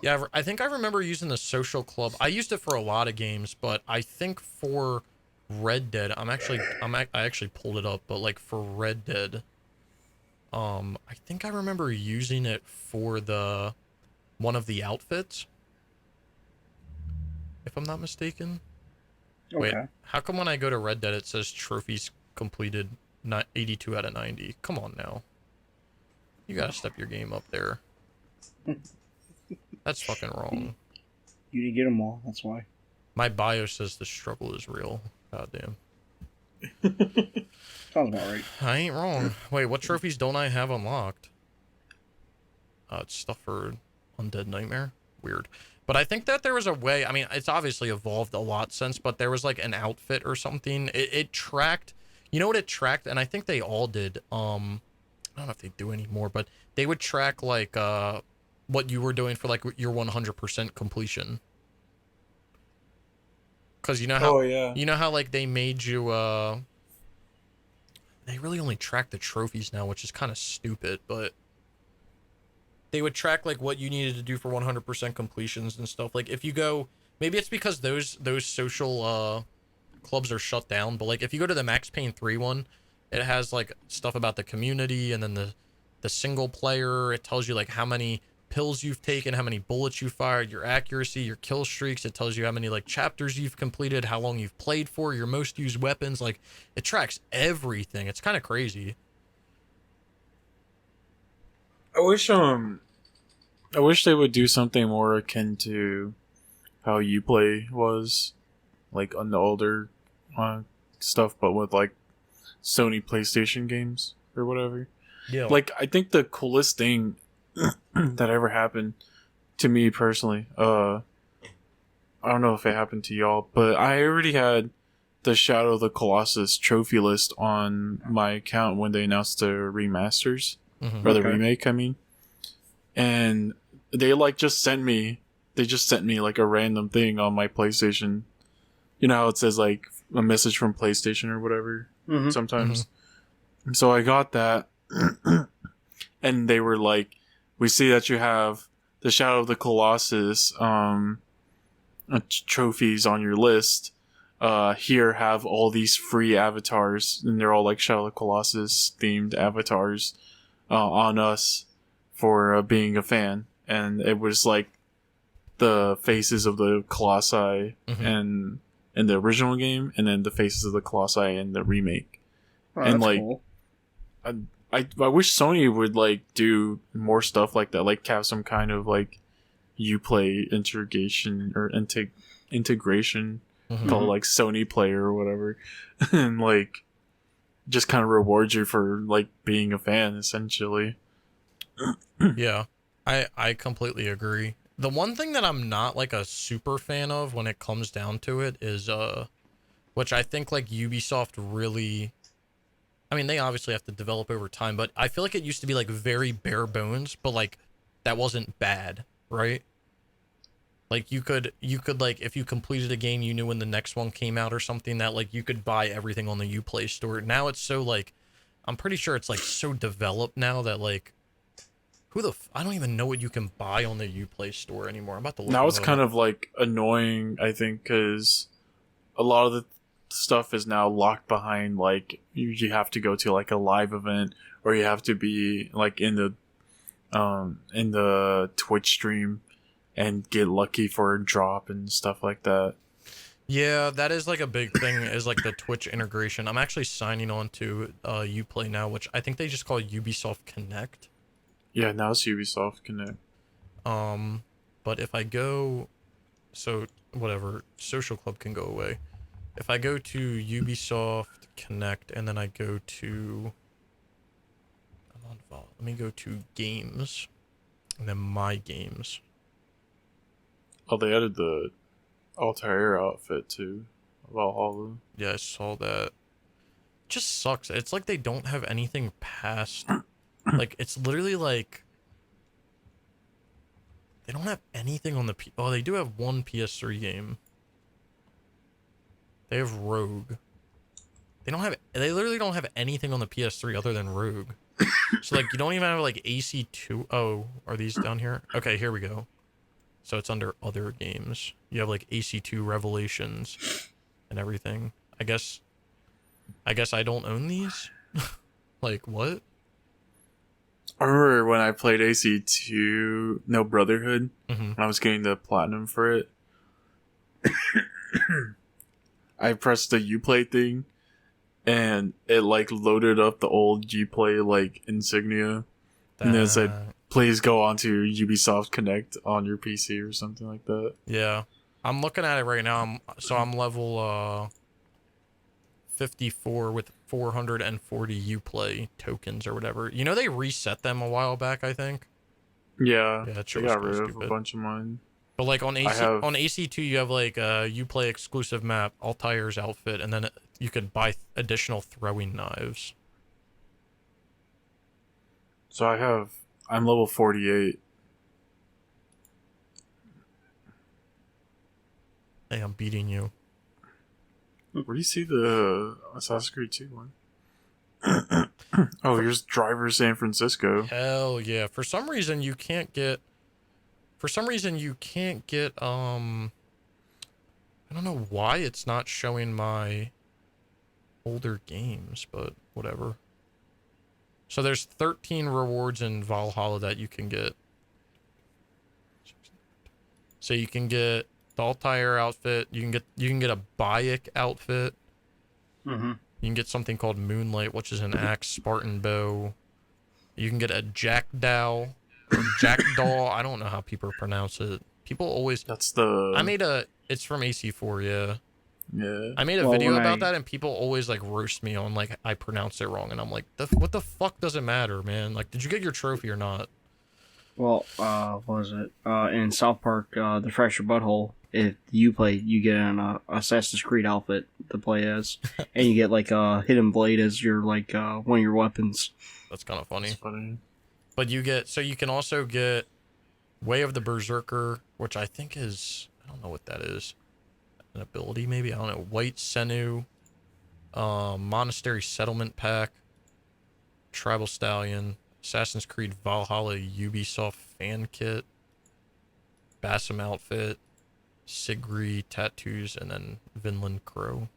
Yeah, I think I remember using the social club. I used it for a lot of games, but I think for Red Dead, I actually pulled it up, but like for Red Dead, I think I remember using it for one of the outfits, if I'm not mistaken. Okay. Wait, how come when I go to Red Dead it says trophies completed 82 out of 90? Come on now. You gotta step your game up there. That's fucking wrong. You didn't get them all, that's why. My bio says the struggle is real. God damn. Sounds about right. I ain't wrong. Wait, what trophies don't I have unlocked? It's stuff for Undead Nightmare. Weird. But I think that there was a way, I mean, it's obviously evolved a lot since, but there was like an outfit or something. It tracked, you know what it tracked? And I think they all did. I don't know if they do anymore, but they would track like what you were doing for like your 100% completion. Cause Oh yeah. you know how like they made you they really only track the trophies now, which is kind of stupid, but they would track like what you needed to do for 100% completions and stuff. Like if you go, maybe it's because those social clubs are shut down, but like if you go to the Max Payne 3 one, it has like stuff about the community, and then the single player, it tells you like how many pills you've taken, how many bullets you fired, your accuracy, your kill streaks. It tells you how many like chapters you've completed, how long you've played for, your most used weapons. Like it tracks everything. It's kind of crazy. I wish I wish they would do something more akin to how Uplay was, like on the older stuff, but with like Sony PlayStation games or whatever. Yeah. Like I think the coolest thing that ever happened to me personally, I don't know if it happened to y'all, but I already had the Shadow of the Colossus trophy list on my account when they announced the remasters, or the remake, I mean. And they like just sent me like a random thing on my PlayStation. You know how it says like a message from PlayStation or whatever sometimes. And so I got that, and they were like, "We see that you have the Shadow of the Colossus trophies on your list. Here, have all these free avatars, and they're all like Shadow of the Colossus themed avatars on us for being a fan." And it was like the faces of the Colossi and in the original game, and then the faces of the Colossi in the remake. Oh, and that's like, cool. I wish Sony would like do more stuff like that, like have some kind of like Uplay integration or integration, call it like Sony Play or whatever, and like just kind of reward you for like being a fan essentially. Yeah, I completely agree. The one thing that I'm not like a super fan of when it comes down to it is which I think like Ubisoft really, I mean they obviously have to develop over time, but I feel like it used to be like very bare bones, but like that wasn't bad, right? Like you could like if you completed a game, you knew when the next one came out or something, that like you could buy everything on the Uplay store. Now it's so like, I'm pretty sure it's like so developed now that like I don't even know what you can buy on the Uplay store anymore. I'm about to look. Now it's kind of like annoying, I think, because a lot of the stuff is now locked behind like you have to go to like a live event, or you have to be like in the Twitch stream and get lucky for a drop and stuff like that. Yeah, that is like a big thing, is like the Twitch integration. I'm actually signing on to Uplay now, which I think they just call Ubisoft Connect. Yeah, now it's Ubisoft Connect. But if I go, so whatever, Social Club can go away. If I go to Ubisoft Connect and then I go to, let me go to games, and then my games. Oh, they added the Altair outfit too. Valhalla. Yeah, I saw that. Just sucks. It's like they don't have anything past. Like it's literally like they don't have anything on the oh, they do have one PS3 game. They have Rogue. They literally don't have anything on the PS3 other than Rogue. So like you don't even have like AC2. Oh, are these down here? Okay, here we go. So it's under other games. You have like AC2 Revelations and everything. I guess I don't own these. Like what? I remember when I played AC2 No Brotherhood, when I was getting the platinum for it. I pressed the Uplay thing, and it like loaded up the old Uplay like insignia, and then it said, "Please go on to Ubisoft Connect on your PC" or something like that. Yeah, I'm looking at it right now. I'm level 54 with 440 Uplay tokens or whatever. You know they reset them a while back, I think. Yeah, that they got rid of a bunch of mine. But like on AC2, you have like a Uplay exclusive map, Altair's outfit, and then you could buy additional throwing knives. So I'm level 48. Hey, I'm beating you. Where do you see the Assassin's Creed 2 one? Oh, here's Driver San Francisco. Hell yeah. For some reason you can't get I don't know why it's not showing my older games, but whatever. So there's 13 rewards in Valhalla that you can get. So you can get the Altair outfit, you can get a Bayek outfit. Mm-hmm. You can get something called Moonlight, which is an axe, Spartan bow. You can get a Jackdaw or Jackdaw. I don't know how people pronounce it. People always. That's the. It's from AC4, yeah. Yeah. I made a video about that, and people always like roast me on like I pronounced it wrong, and I'm like, what the fuck does it matter, man? Like, did you get your trophy or not? Well, what was it? In South Park, the Fresh Your Butthole, if you play, you get an Assassin's Creed outfit to play as, and you get like a hidden blade as your like one of your weapons. That's kind of funny. That's funny. But you can also get Way of the Berserker, which I think is, I don't know what that is. An ability maybe? I don't know. White Senu, Monastery Settlement Pack, Tribal Stallion, Assassin's Creed Valhalla Ubisoft Fan Kit, Bassam Outfit, Sigri Tattoos, and then Vinland Crow.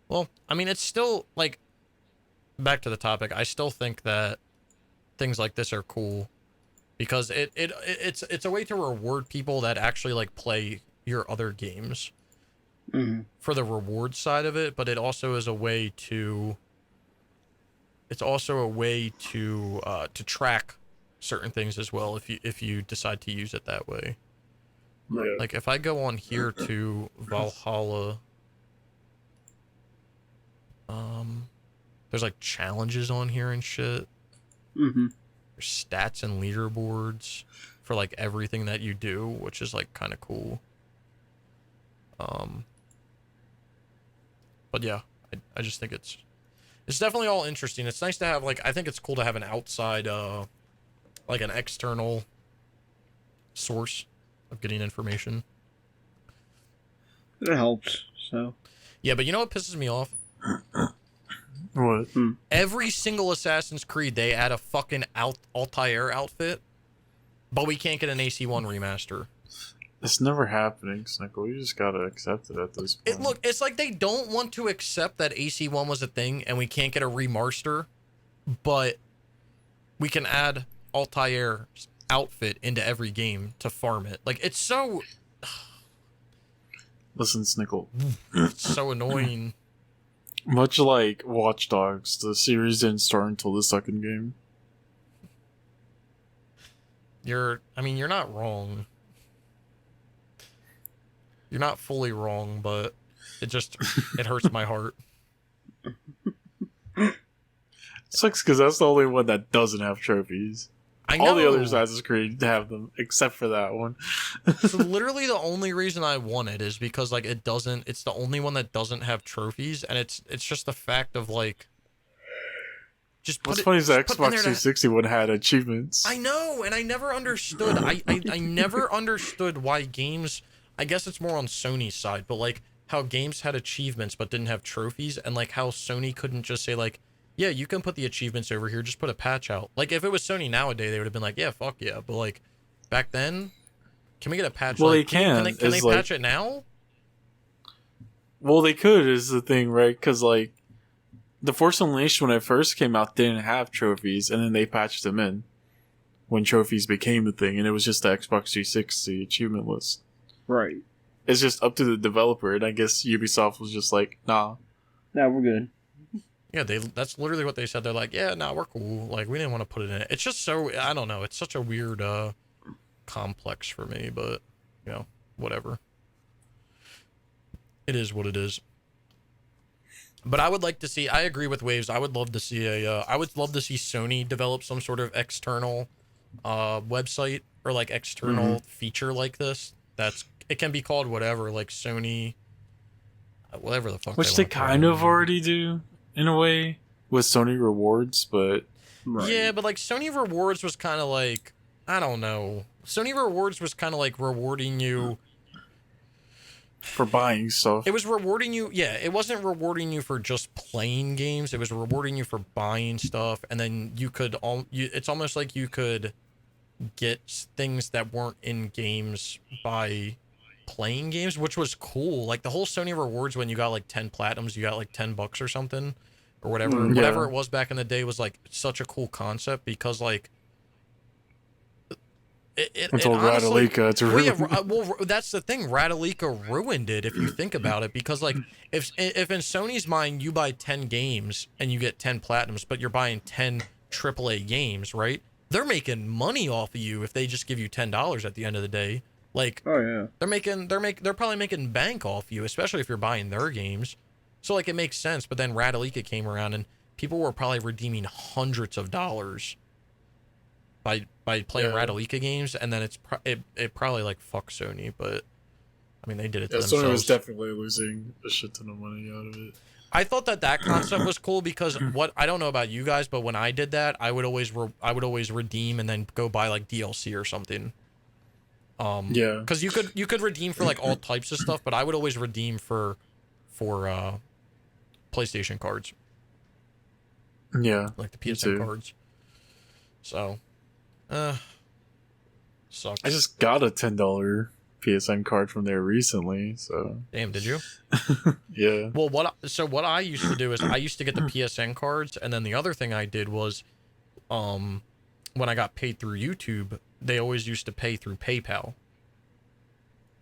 Well, I mean, it's still, like, back to the topic, I still think that things like this are cool. Because it's a way to reward people that actually, like, play your other games. Mm-hmm. For the reward side of it, but it also is a way to... It's also a way to track certain things as well if you decide to use it that way. Yeah. Like if I go on here to Valhalla, there's like challenges on here and shit. Mm-hmm. There's stats and leaderboards for like everything that you do, which is like kind of cool. But yeah, I just think it's definitely all interesting. It's nice to have, like, I think it's cool to have an outside, like an external source of getting information. It helps, so. Yeah, but you know what pisses me off? What? Every single Assassin's Creed, they add a fucking Altair outfit, but we can't get an AC1 remaster. It's never happening, Snickle. You just gotta accept it at this point. It's like they don't want to accept that AC1 was a thing and we can't get a remaster, but we can add Altair's outfit into every game to farm it. Like, it's so... Listen, Snickle. It's so annoying. Much like Watch Dogs, the series didn't start until the second game. You're not wrong. You're not fully wrong, but it hurts my heart. It sucks because that's the only one that doesn't have trophies. I know. All the other Assassin's Creed have them, except for that one. So literally the only reason I want it is because, like, it's the only one that doesn't have trophies, and it's just the fact of, like, just put What's it, funny is the just put Xbox in there 360 one had achievements. I know, and I never understood. I never understood why games... I guess it's more on Sony's side, but, like, how games had achievements but didn't have trophies, and, like, how Sony couldn't just say, like, yeah, you can put the achievements over here, just put a patch out. Like, if it was Sony nowadays, they would have been like, yeah, fuck yeah. But, like, back then, can we get a patch? Well, like, they can. Can they like, patch it now? Well, they could, is the thing, right? Because, like, the Force Unleashed, when it first came out, didn't have trophies, and then they patched them in when trophies became the thing, and it was just the Xbox 360 achievement list. Right. It's just up to the developer, and I guess Ubisoft was just like, nah. Nah, we're good. Yeah, that's literally what they said. They're like, yeah, nah, we're cool. Like, we didn't want to put it in it. It's just so, I don't know. It's such a weird complex for me, but, you know, whatever. It is what it is. But I would like to see, I agree with Waves. I would love to see I would love to see Sony develop some sort of external website or like external feature like this. It can be called whatever, like Sony, whatever the fuck. Which they kind of already do, in a way, with Sony Rewards, but Right. Yeah, but like Sony Rewards was kind of like, I don't know. Sony Rewards was kind of like rewarding you. for buying stuff. It was rewarding you. Yeah, it wasn't rewarding you for just playing games. It was rewarding you for buying stuff, and then you could it's almost like you could get things that weren't in games by playing games, which was cool. Like the whole Sony Rewards, when you got like 10 platinums, you got like $10 or something, or whatever. Yeah. Whatever it was back in the day was like such a cool concept because like Until honestly, Radalika to well, ruin. yeah, well, that's the thing. Radalika ruined it if you think about it, because like if in Sony's mind you buy 10 games and you get 10 platinums, but you're buying 10 AAA games, right? They're making money off of you if they just give you $10 at the end of the day. Like, Oh yeah. they're probably making bank off you, especially if you're buying their games. So like it makes sense. But then Radalika came around and people were probably redeeming hundreds of dollars by playing Radalika games, and then it probably like fuck Sony, but I mean they did it to themselves. Sony was definitely losing a shit ton of money out of it. I thought that concept was cool because what I don't know about you guys, but when I did that, I would always redeem and then go buy like DLC or something. Yeah, because you could redeem for like all types of stuff, but I would always redeem for PlayStation cards, yeah, like the PSN cards. So, sucks. I just got a $10 PSN card from there recently. So damn, did you? Yeah. Well, what I used to do is I used to get the PSN cards, and then the other thing I did was, when I got paid through YouTube, they always used to pay through PayPal.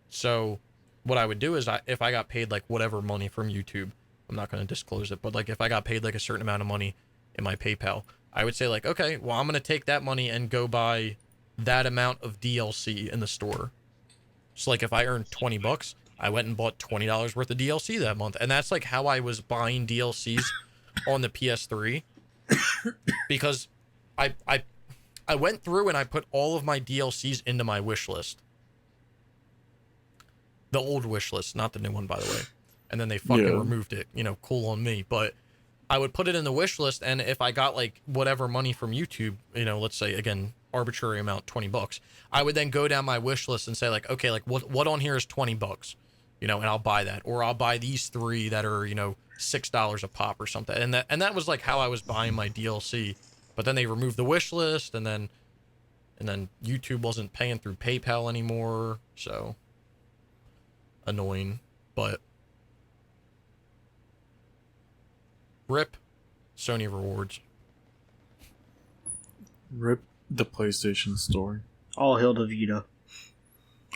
So what I would do is if I got paid like whatever money from YouTube, I'm not going to disclose it, but like if I got paid like a certain amount of money in my PayPal, I would say like, okay, well, I'm going to take that money and go buy that amount of DLC in the store. So like if I earned $20, I went and bought $20 worth of DLC that month. And that's like how I was buying DLCs on the PS3, because I went through and I put all of my DLCs into my wish list. The old wish list, not the new one, by the way. And then they fucking removed it. You know, cool on me. But I would put it in the wish list, and if I got like whatever money from YouTube, you know, let's say again, arbitrary amount, $20, I would then go down my wish list and say like, okay, like what on here is $20, you know, and I'll buy that, or I'll buy these 3 that are, you know, $6 a pop or something. And that was like how I was buying my DLC. But then they removed the wish list, and then YouTube wasn't paying through PayPal anymore, so annoying. But rip Sony Rewards. Rip the PlayStation Store. All hail to Vita.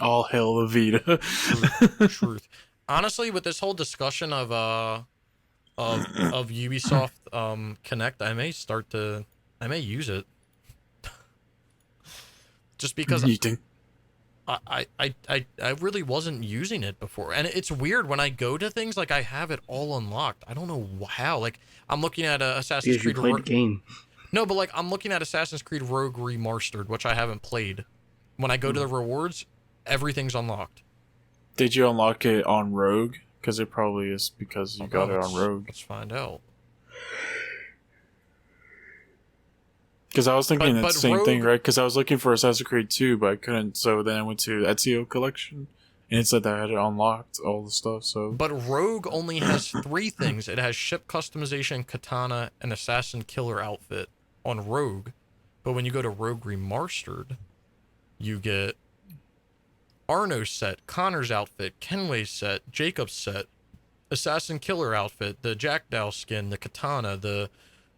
All hail the Vita. Truth. Honestly, with this whole discussion of Ubisoft Connect, I may use it. Just because I really wasn't using it before. And it's weird when I go to things, like I have it all unlocked. I don't know how. Like I'm looking at Assassin's Creed. You played the game. No, but like I'm looking at Assassin's Creed Rogue Remastered, which I haven't played. When I go to the rewards, everything's unlocked. Did you unlock it on Rogue? Because it probably is because you got it on Rogue. Let's find out. Because I was thinking the same Rogue, thing, right? Because I was looking for Assassin's Creed 2, but I couldn't. So then I went to Ezio Collection, and it said that I had it unlocked, all the stuff. So, but Rogue only has 3 things. It has ship customization, katana, and assassin killer outfit on Rogue. But when you go to Rogue Remastered, you get Arno's set, Connor's outfit, Kenway's set, Jacob's set, assassin killer outfit, the Jackdaw skin, the katana, the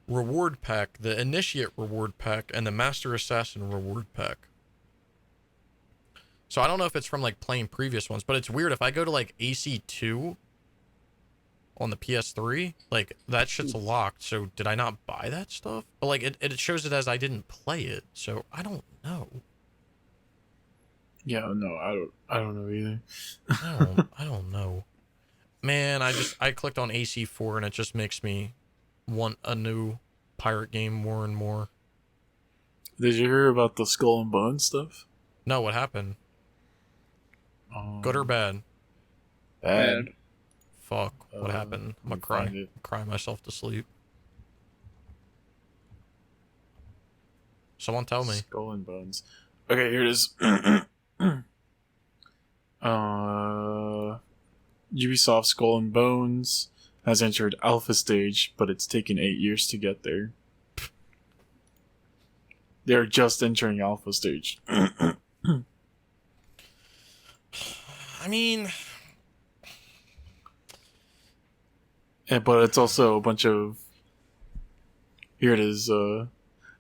reward pack, the initiate reward pack, and the master assassin reward pack. So I don't know if it's from like playing previous ones, but it's weird. If I go to like AC2 on the PS3, like that shit's locked. So did I not buy that stuff? But like it shows it as I didn't play it. So I don't know. yeah, no, I don't know either. I don't know. Man, I clicked on AC4 and it just makes me want a new pirate game more and more. Did you hear about the Skull and Bones stuff? No, what happened? Good or bad? Bad. Fuck, what happened? I'm gonna cry myself to sleep. Someone tell me. Skull and Bones. Okay, here it is. Ubisoft Skull and Bones has entered alpha stage, but it's taken 8 years to get there. They're just entering alpha stage. I mean, But it's also a bunch of... Here it is. No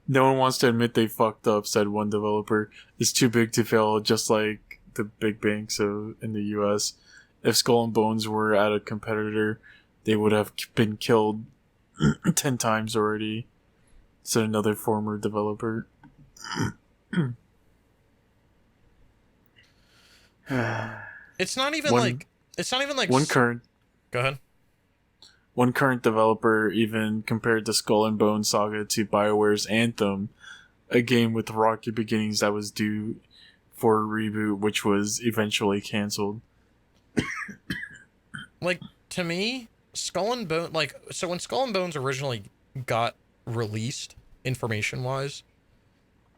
one wants to admit they fucked up, said one developer. It's too big to fail, just like the big banks in the US. If Skull and Bones were at a competitor, they would have been killed 10 times already, said another former developer. it's not even like one current Go ahead. One current developer even compared the Skull and Bones saga to BioWare's Anthem, a game with rocky beginnings that was due for a reboot, which was eventually canceled. Like, to me, Skull and Bones, like, so when Skull and Bones originally got released, information-wise,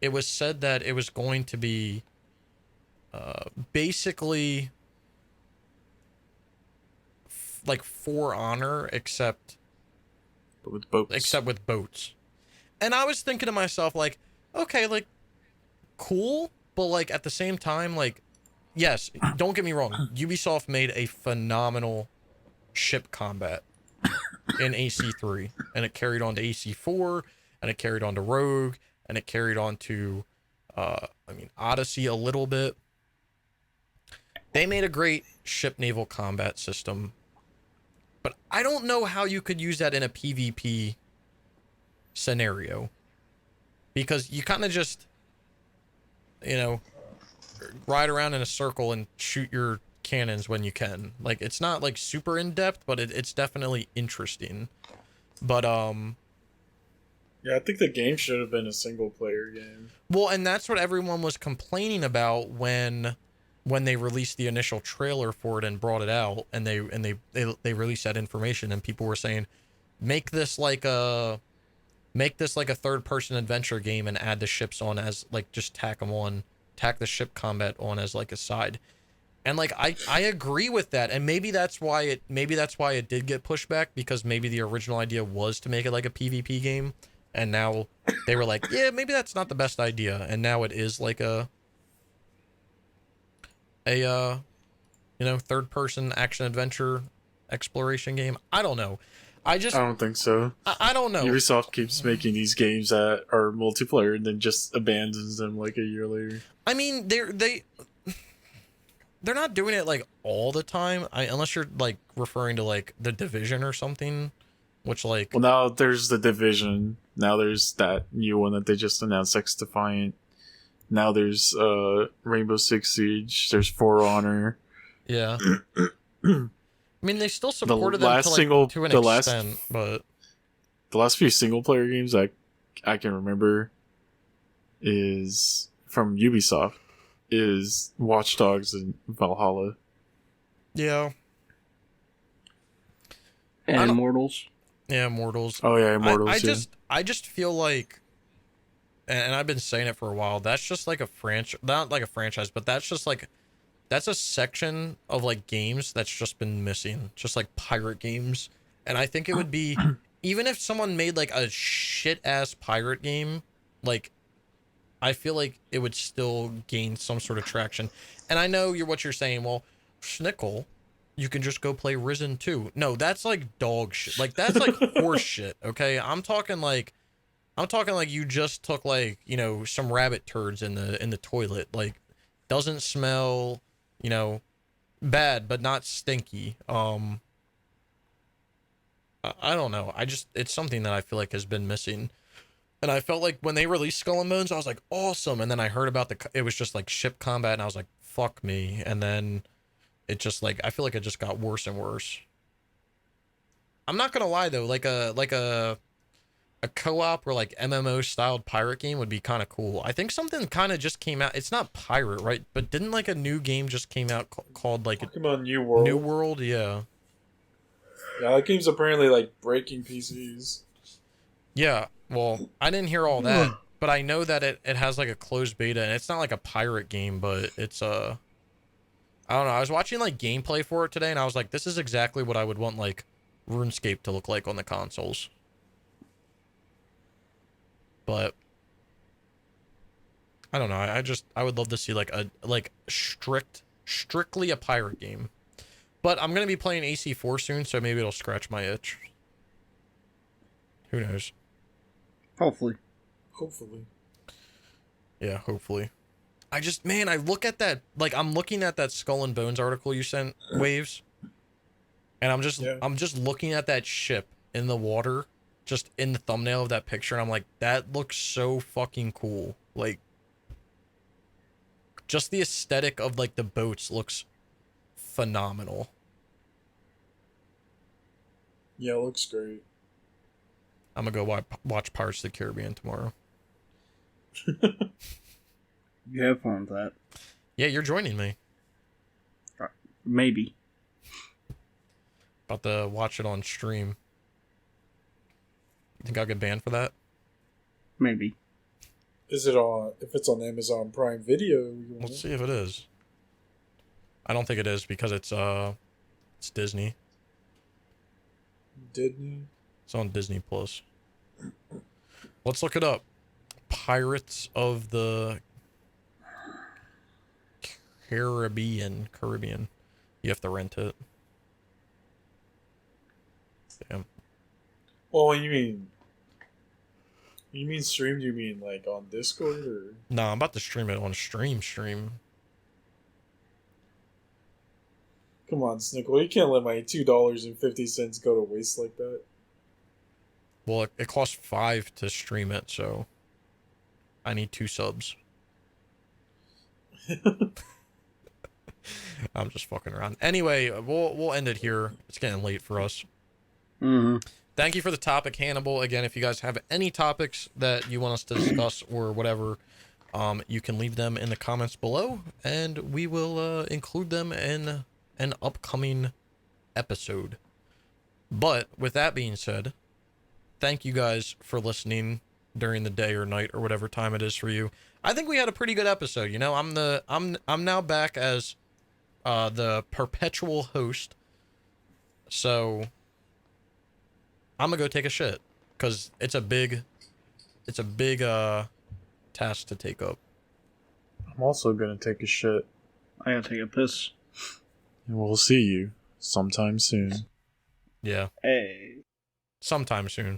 it was said that it was going to be basically like For Honor, except with boats. And I was thinking to myself, like, okay, like, cool, but like at the same time, like, yes, don't get me wrong, Ubisoft made a phenomenal ship combat in AC3, and it carried on to AC4, and it carried on to Rogue, and it carried on to Odyssey a little bit. They made a great ship naval combat system, but I don't know how you could use that in a PvP scenario, because you kind of just, ride around in a circle and shoot your cannons when you can. Like, it's not like super in depth, but it's definitely interesting. But yeah, I think the game should have been a single player game. Well, and that's what everyone was complaining about when they released the initial trailer for it and brought it out, and they released that information, and people were saying, make this like a third person adventure game and add the ships on as, like, just tack the ship combat on as like a side. And like I agree with that, and maybe that's why it did get pushed back, because maybe the original idea was to make it like a PvP game, and now they were like, yeah, maybe that's not the best idea, and now it is like a third person action adventure exploration game. I don't know. I don't think so. I don't know. Ubisoft keeps making these games that are multiplayer and then just abandons them like a year later. I mean, they're not doing it like all the time, unless you're like referring to like The Division or something, which like... Well, now there's The Division. Now there's that new one that they just announced, X Defiant. Now there's Rainbow Six Siege. There's For Honor. Yeah. I mean, they still supported them to an extent, but... The last few single-player games I can remember is from Ubisoft is Watch Dogs and Valhalla. Yeah. And Immortals. Yeah, Immortals. Oh yeah, Immortals. I just feel like, and I've been saying it for a while, that's just like a franchise, not like a franchise, but that's a section of like games that's just been missing, just like pirate games. And I think it would be, even if someone made like a shit ass pirate game, like, I feel like it would still gain some sort of traction. And I know what you're saying. Well, Schnickel, you can just go play Risen 2. No, that's like dog shit. Like, that's like horse shit. Okay, I'm talking like you just took like, some rabbit turds in the toilet. Like, doesn't smell, bad, but not stinky. I don't know. It's something that I feel like has been missing. And I felt like when they released Skull and Bones, I was like, awesome. And then I heard about it was just like ship combat, and I was like, fuck me. And then it just like, I feel like it just got worse and worse. I'm not gonna lie though, like a co-op or like MMO styled pirate game would be kind of cool. I think something kind of just came out. It's not pirate, right? But didn't like a new game just came out called like Pokemon New World? New World, yeah. Yeah, that game's apparently like breaking PCs. Yeah, well, I didn't hear all that, but I know that it has like a closed beta, and it's not like a pirate game, but it's I don't know. I was watching like gameplay for it today, and I was like, this is exactly what I would want like RuneScape to look like on the consoles. But I don't know. I would love to see like a strictly a pirate game. But I'm gonna be playing AC4 soon, so maybe it'll scratch my itch. Who knows? Hopefully. Yeah, hopefully. I just, man, I look at that, like, I'm looking at that Skull and Bones article you sent, Waves, and I'm just looking at that ship in the water, just in the thumbnail of that picture, and I'm like, that looks so fucking cool. Like, just the aesthetic of, like, the boats looks phenomenal. Yeah, it looks great. I'm gonna go watch Pirates of the Caribbean tomorrow. You have fun with that. Yeah, you're joining me. Maybe. About to watch it on stream. You think I'll get banned for that? Maybe. Is it on? If it's on Amazon Prime Video, Let's see if it is. I don't think it is because it's Disney. Disney. It's on Disney Plus. Let's look it up. Pirates of the Caribbean. You have to rent it. Damn. Well, what you mean? You mean stream? You mean like on Discord or? No, I'm about to stream it on stream. Come on, Snickle. You can't let my $2.50 go to waste like that. Well, it costs $5 to stream it, so I need 2 subs. I'm just fucking around. Anyway, we'll end it here. It's getting late for us. Mm-hmm. Thank you for the topic, Hannibal. Again, if you guys have any topics that you want us to discuss or whatever, you can leave them in the comments below, and we will include them in an upcoming episode. But with that being said, thank you guys for listening during the day or night or whatever time it is for you. I think we had a pretty good episode. You know, I'm now back as the perpetual host. So I'm gonna go take a shit because it's a big task to take up. I'm also gonna take a shit. I gotta take a piss. And we'll see you sometime soon. Yeah. Hey. Sometime soon.